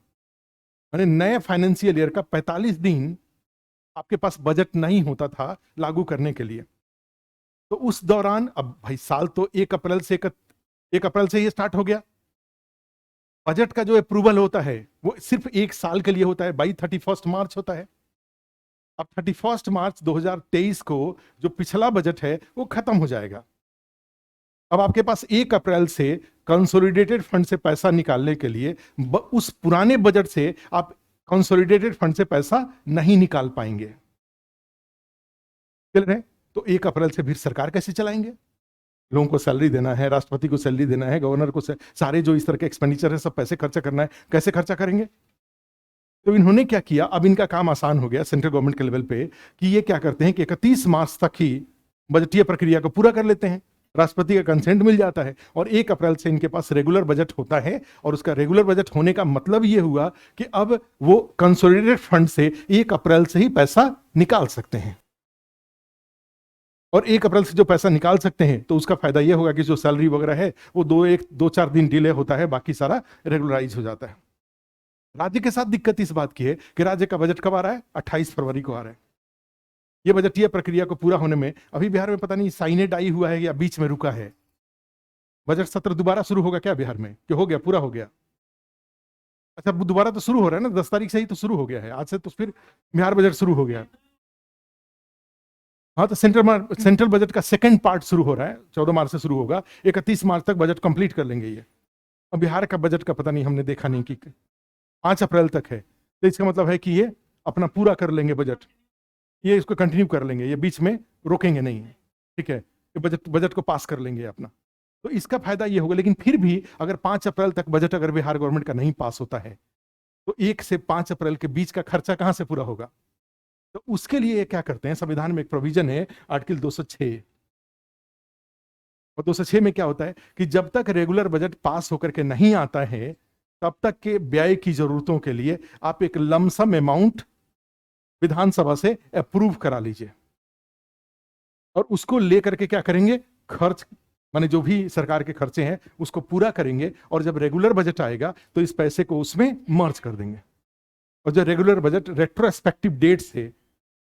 यानी नए फाइनेंशियल ईयर का 45 दिन आपके पास बजट नहीं होता था लागू करने के लिए। तो उस दौरान अब भाई साल तो 1 अप्रैल से 1 अप्रैल से ये स्टार्ट हो गया। बजट का जो अप्रूवल होता है वो सिर्फ 1 साल के लिए होता है, बाई 31 मार्च होता है। अब 31 मार्च 2023 को जो पिछला बजट है वो खत्म हो जाएगा। अब आपके पास 1 अप्रैल से कंसोलिडेटेड फंड से पैसा निकालने के लिए उस पुराने बजट से आप कंसोलिडेटेड फंड से पैसा नहीं निकाल पाएंगे। चल रहे? तो 1 अप्रैल से फिर सरकार कैसे चलाएंगे? लोगों को सैलरी देना है, राष्ट्रपति को सैलरी देना है, गवर्नर को सारे जो इस तरह के एक्सपेंडिचर है सब पैसे खर्चा करना है, कैसे खर्चा करेंगे? तो इन्होंने क्या किया, अब इनका काम आसान हो गया सेंट्रल गवर्नमेंट के लेवल पे कि ये क्या करते हैं कि 31 मार्च तक ही बजटीय प्रक्रिया को पूरा कर लेते हैं, राष्ट्रपति का कंसेंट मिल जाता है और 1 अप्रैल से इनके पास रेगुलर बजट होता है। और उसका रेगुलर बजट होने का मतलब ये हुआ कि अब वो कंसोलिडेटेड फंड से 1 अप्रैल से ही पैसा निकाल सकते हैं। और 1 अप्रैल से जो पैसा निकाल सकते हैं तो उसका फायदा यह होगा कि जो सैलरी वगैरह है वो 2-4 दिन डिले होता है, बाकी सारा रेगुलराइज हो जाता है। राज्य के साथ दिक्कत इस बात की है कि राज्य का बजट कब आ रहा है? 28 फरवरी को आ रहा है। ये बजटीय प्रक्रिया को पूरा होने में अभी बिहार में पता नहीं साइनेट आई हुआ है या बीच में रुका है। बजट सत्र दोबारा शुरू होगा क्या बिहार में, कि हो गया, पूरा हो गया? अच्छा, दोबारा तो शुरू हो रहा है ना, 10 तारीख से ही तो शुरू हो गया है, आज से तो फिर बिहार बजट शुरू हो गया। हाँ, तो सेंट्रल बजट का सेकंड पार्ट शुरू हो रहा है, 14 मार्च से शुरू होगा, 31 मार्च तक बजट कंप्लीट कर लेंगे ये। अब बिहार का बजट का पता नहीं, हमने देखा नहीं कि 5 अप्रैल तक है, तो इसका मतलब है कि ये अपना पूरा कर लेंगे बजट, ये इसको कंटिन्यू कर लेंगे, ये बीच में रोकेंगे नहीं। ठीक है? ये बजट को पास कर लेंगे अपना, तो इसका फायदा ये होगा। लेकिन फिर भी अगर 5 अप्रैल तक बजट अगर बिहार गवर्नमेंट का नहीं पास होता है तो 1 से 5 अप्रैल के बीच का खर्चा कहां से पूरा होगा? तो उसके लिए ये क्या करते हैं, संविधान में एक प्रोविजन है, आर्टिकल 206। और 206 में क्या होता है कि जब तक रेगुलर बजट पास होकर के नहीं आता है तब तक के व्यय की जरूरतों के लिए आप एक लमसम अमाउंट विधानसभा से अप्रूव करा लीजिए और उसको लेकर के क्या करेंगे, खर्च, माने जो भी सरकार के खर्चे हैं उसको पूरा करेंगे। और जब रेगुलर बजट आएगा तो इस पैसे को उसमें मर्ज कर देंगे और जो रेगुलर बजट रेट्रोस्पेक्टिव डेट से,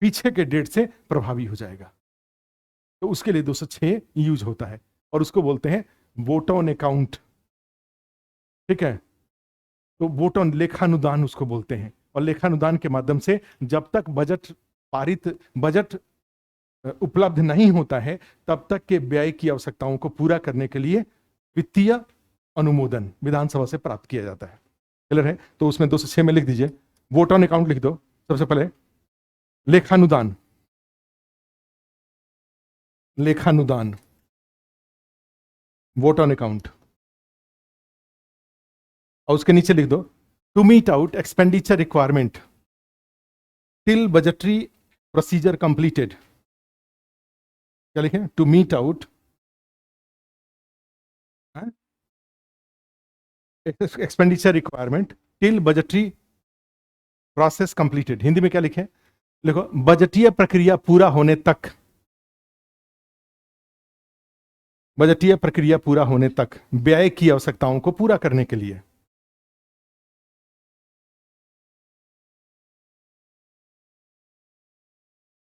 पीछे के डेट से प्रभावी हो जाएगा। तो उसके लिए 206 यूज होता है और उसको बोलते हैं वोट ऑन अकाउंट। ठीक है? तो वोट ऑन लेखानुदान उसको बोलते हैं। और लेखानुदान के माध्यम से जब तक बजट उपलब्ध नहीं होता है तब तक के व्यय की आवश्यकताओं को पूरा करने के लिए वित्तीय अनुमोदन विधानसभा से प्राप्त किया जाता है। क्लियर है? तो उसमें 206 में लिख दीजिए, वोट ऑन अकाउंट लिख दो सबसे पहले, लेखानुदान, लेखानुदान, वोट ऑन अकाउंट, और उसके नीचे लिख दो to meet out expenditure requirement till budgetary procedure completed. क्या लिखें? To meet out expenditure requirement till budgetary process completed. Hindi में क्या लिखें? देखो, बजटीय प्रक्रिया पूरा होने तक, बजटीय प्रक्रिया पूरा होने तक व्यय की आवश्यकताओं को पूरा करने के लिए।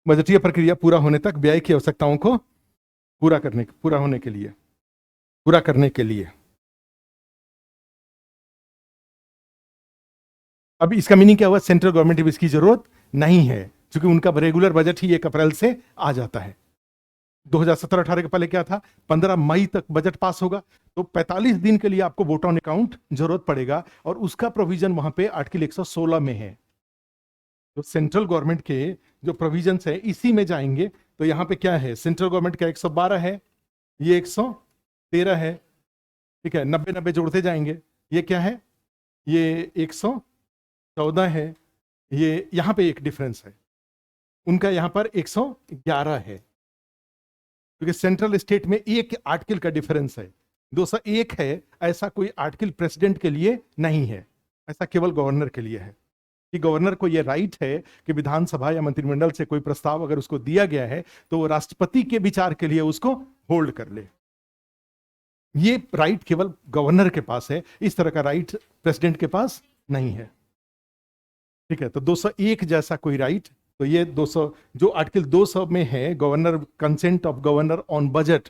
बजटीय प्रक्रिया पूरा होने तक व्यय की आवश्यकताओं को पूरा होने के लिए, पूरा करने के लिए। अब इसका मीनिंग क्या हुआ? सेंट्रल गवर्नमेंट की इसकी जरूरत नहीं है क्योंकि उनका रेगुलर बजट ही 1 अप्रैल से आ जाता है। 2017-18 के पहले क्या था, 15 मई तक बजट पास होगा, तो 45 दिन के लिए आपको वोट ऑन अकाउंट जरूरत पड़ेगा और उसका प्रोविजन वहां पे आर्टिकल 116 में है। तो सेंट्रल गवर्नमेंट के जो प्रोविजंस है इसी में जाएंगे। तो यहां पे क्या है, सेंट्रल गवर्नमेंट का 112 है, ये 100 13 है, ठीक है, 90 90 जोड़ते जाएंगे, ये क्या है, ये 114 है, ये यहाँ पे एक डिफरेंस है, उनका यहाँ पर 111 है, क्योंकि सेंट्रल स्टेट में एक आर्टिकल का डिफरेंस है, 201 है, ऐसा कोई आर्टिकल प्रेसिडेंट के लिए नहीं है, ऐसा केवल गवर्नर के लिए है, कि गवर्नर को यह राइट है कि विधानसभा या मंत्रिमंडल से कोई प्रस्ताव अगर उसको दिया गया है तो वो राष्ट्रपति के विचार के लिए उसको होल्ड कर ले। ये राइट केवल गवर्नर के पास है, इस तरह का राइट प्रेसिडेंट के पास नहीं है, ठीक है। तो 201 जैसा कोई राइट, तो ये 200 जो आर्टिकल 200 में है, governor, consent of governor on budget,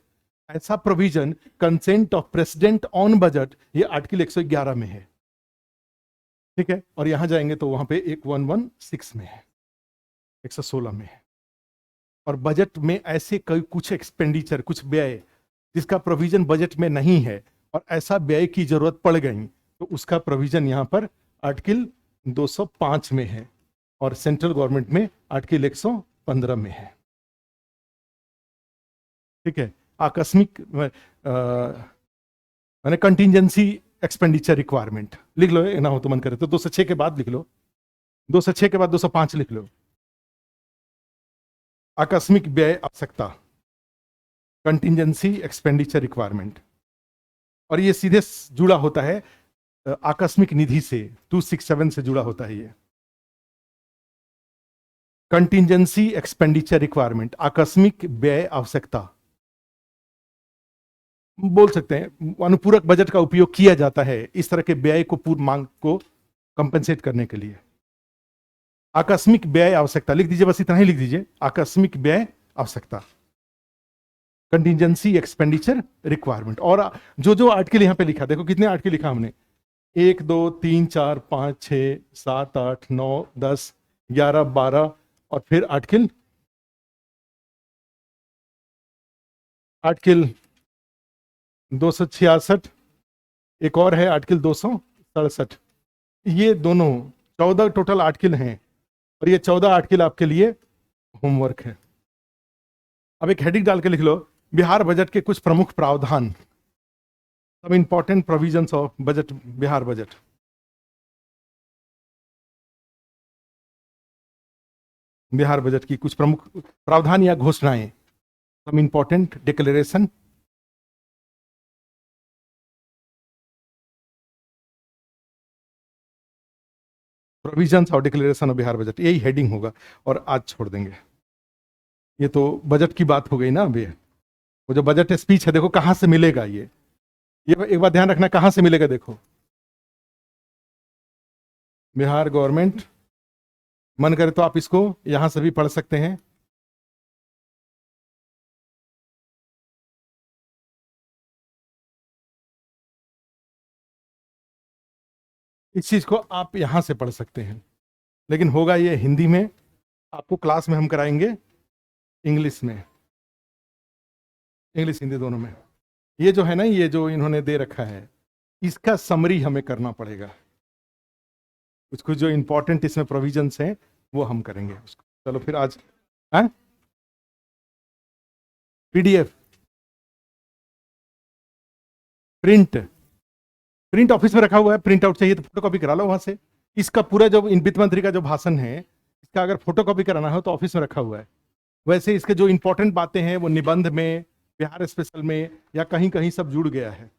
ऐसा provision consent of president on budget, ये आर्टिकल 111 में है, ठीक है। और यहां जाएंगे तो वहां पे 116 में है, 116 में है। और बजट में ऐसे कई कुछ एक्सपेंडिचर, कुछ व्यय जिसका प्रोविजन बजट में नहीं है और ऐसा व्यय की जरूरत पड़ गई तो उसका प्रोविजन यहां पर आर्टिकल 205 में है और सेंट्रल गवर्नमेंट में आर्टिकल 115 में है, ठीक है। आकस्मिक माने कंटिजेंसी एक्सपेंडिचर रिक्वायरमेंट लिख लो, ना हो तो मन करे तो 206 के बाद लिख लो, 206 के बाद 205 लिख लो, आकस्मिक व्यय आवश्यकता, कंटिजेंसी एक्सपेंडिचर रिक्वायरमेंट, और ये सीधे जुड़ा होता है आकस्मिक निधि से, 267 से जुड़ा होता है ये कंटिजेंसी एक्सपेंडिचर रिक्वायरमेंट, आकस्मिक व्यय आवश्यकता बोल सकते हैं। अनुपूरक बजट का उपयोग किया जाता है इस तरह के व्यय को, पूर्व मांग को कंपेंसेट करने के लिए। आकस्मिक व्यय आवश्यकता लिख दीजिए, बस इतना ही लिख दीजिए, आकस्मिक व्यय आवश्यकता, कंटिजेंसी एक्सपेंडिचर रिक्वायरमेंट। और जो जो आर्टिकल यहां पे लिखा, देखो कितने आर्टिकल लिखा हमने, 1 2 3 4 5 6 7 8 9 10 11 12 और फिर आर्टिकल 266, एक और है आर्टिकल 267, ये दोनों 14 टोटल आर्टिकल हैं और ये 14 आर्टिकल आपके लिए होमवर्क है। अब एक हेडिंग डाल के लिख लो, बिहार बजट के कुछ प्रमुख प्रावधान, सब important provisions of budget, Bihar budget. Bihar budget की कुछ प्रमुख प्रावधान या घोषणाएं, सब इंपॉर्टेंट डिक्लेरेशन, प्रोविजंस और डिक्लेरेशन ऑफ बिहार बजट, यही हेडिंग होगा और आज छोड़ देंगे। ये तो बजट की बात हो गई ना। अभी वो जो बजट स्पीच है, देखो कहां से मिलेगा ये एक बात ध्यान रखना, कहां से मिलेगा। देखो बिहार गवर्नमेंट, मन करे तो आप इसको यहां से भी पढ़ सकते हैं, इस चीज को आप यहां से पढ़ सकते हैं, लेकिन होगा ये हिंदी में, आपको क्लास में हम कराएंगे इंग्लिश में, इंग्लिश हिंदी दोनों में। ये जो है ना, ये जो इन्होंने दे रखा है, इसका समरी हमें करना पड़ेगा, कुछ कुछ जो इंपॉर्टेंट इसमें प्रोविजंस हैं वो हम करेंगे उसको। चलो फिर आज पीडीएफ, प्रिंट ऑफिस में रखा हुआ है, प्रिंट आउट चाहिए तो फोटोकॉपी करा लो वहां से। इसका पूरा जो वित्त मंत्री का जो भाषण है, इसका अगर फोटोकॉपी कराना हो तो ऑफिस में रखा हुआ है। वैसे इसके जो इंपॉर्टेंट बातें हैं वो निबंध में, बिहार स्पेशल में या कहीं कहीं सब जुड़ गया है।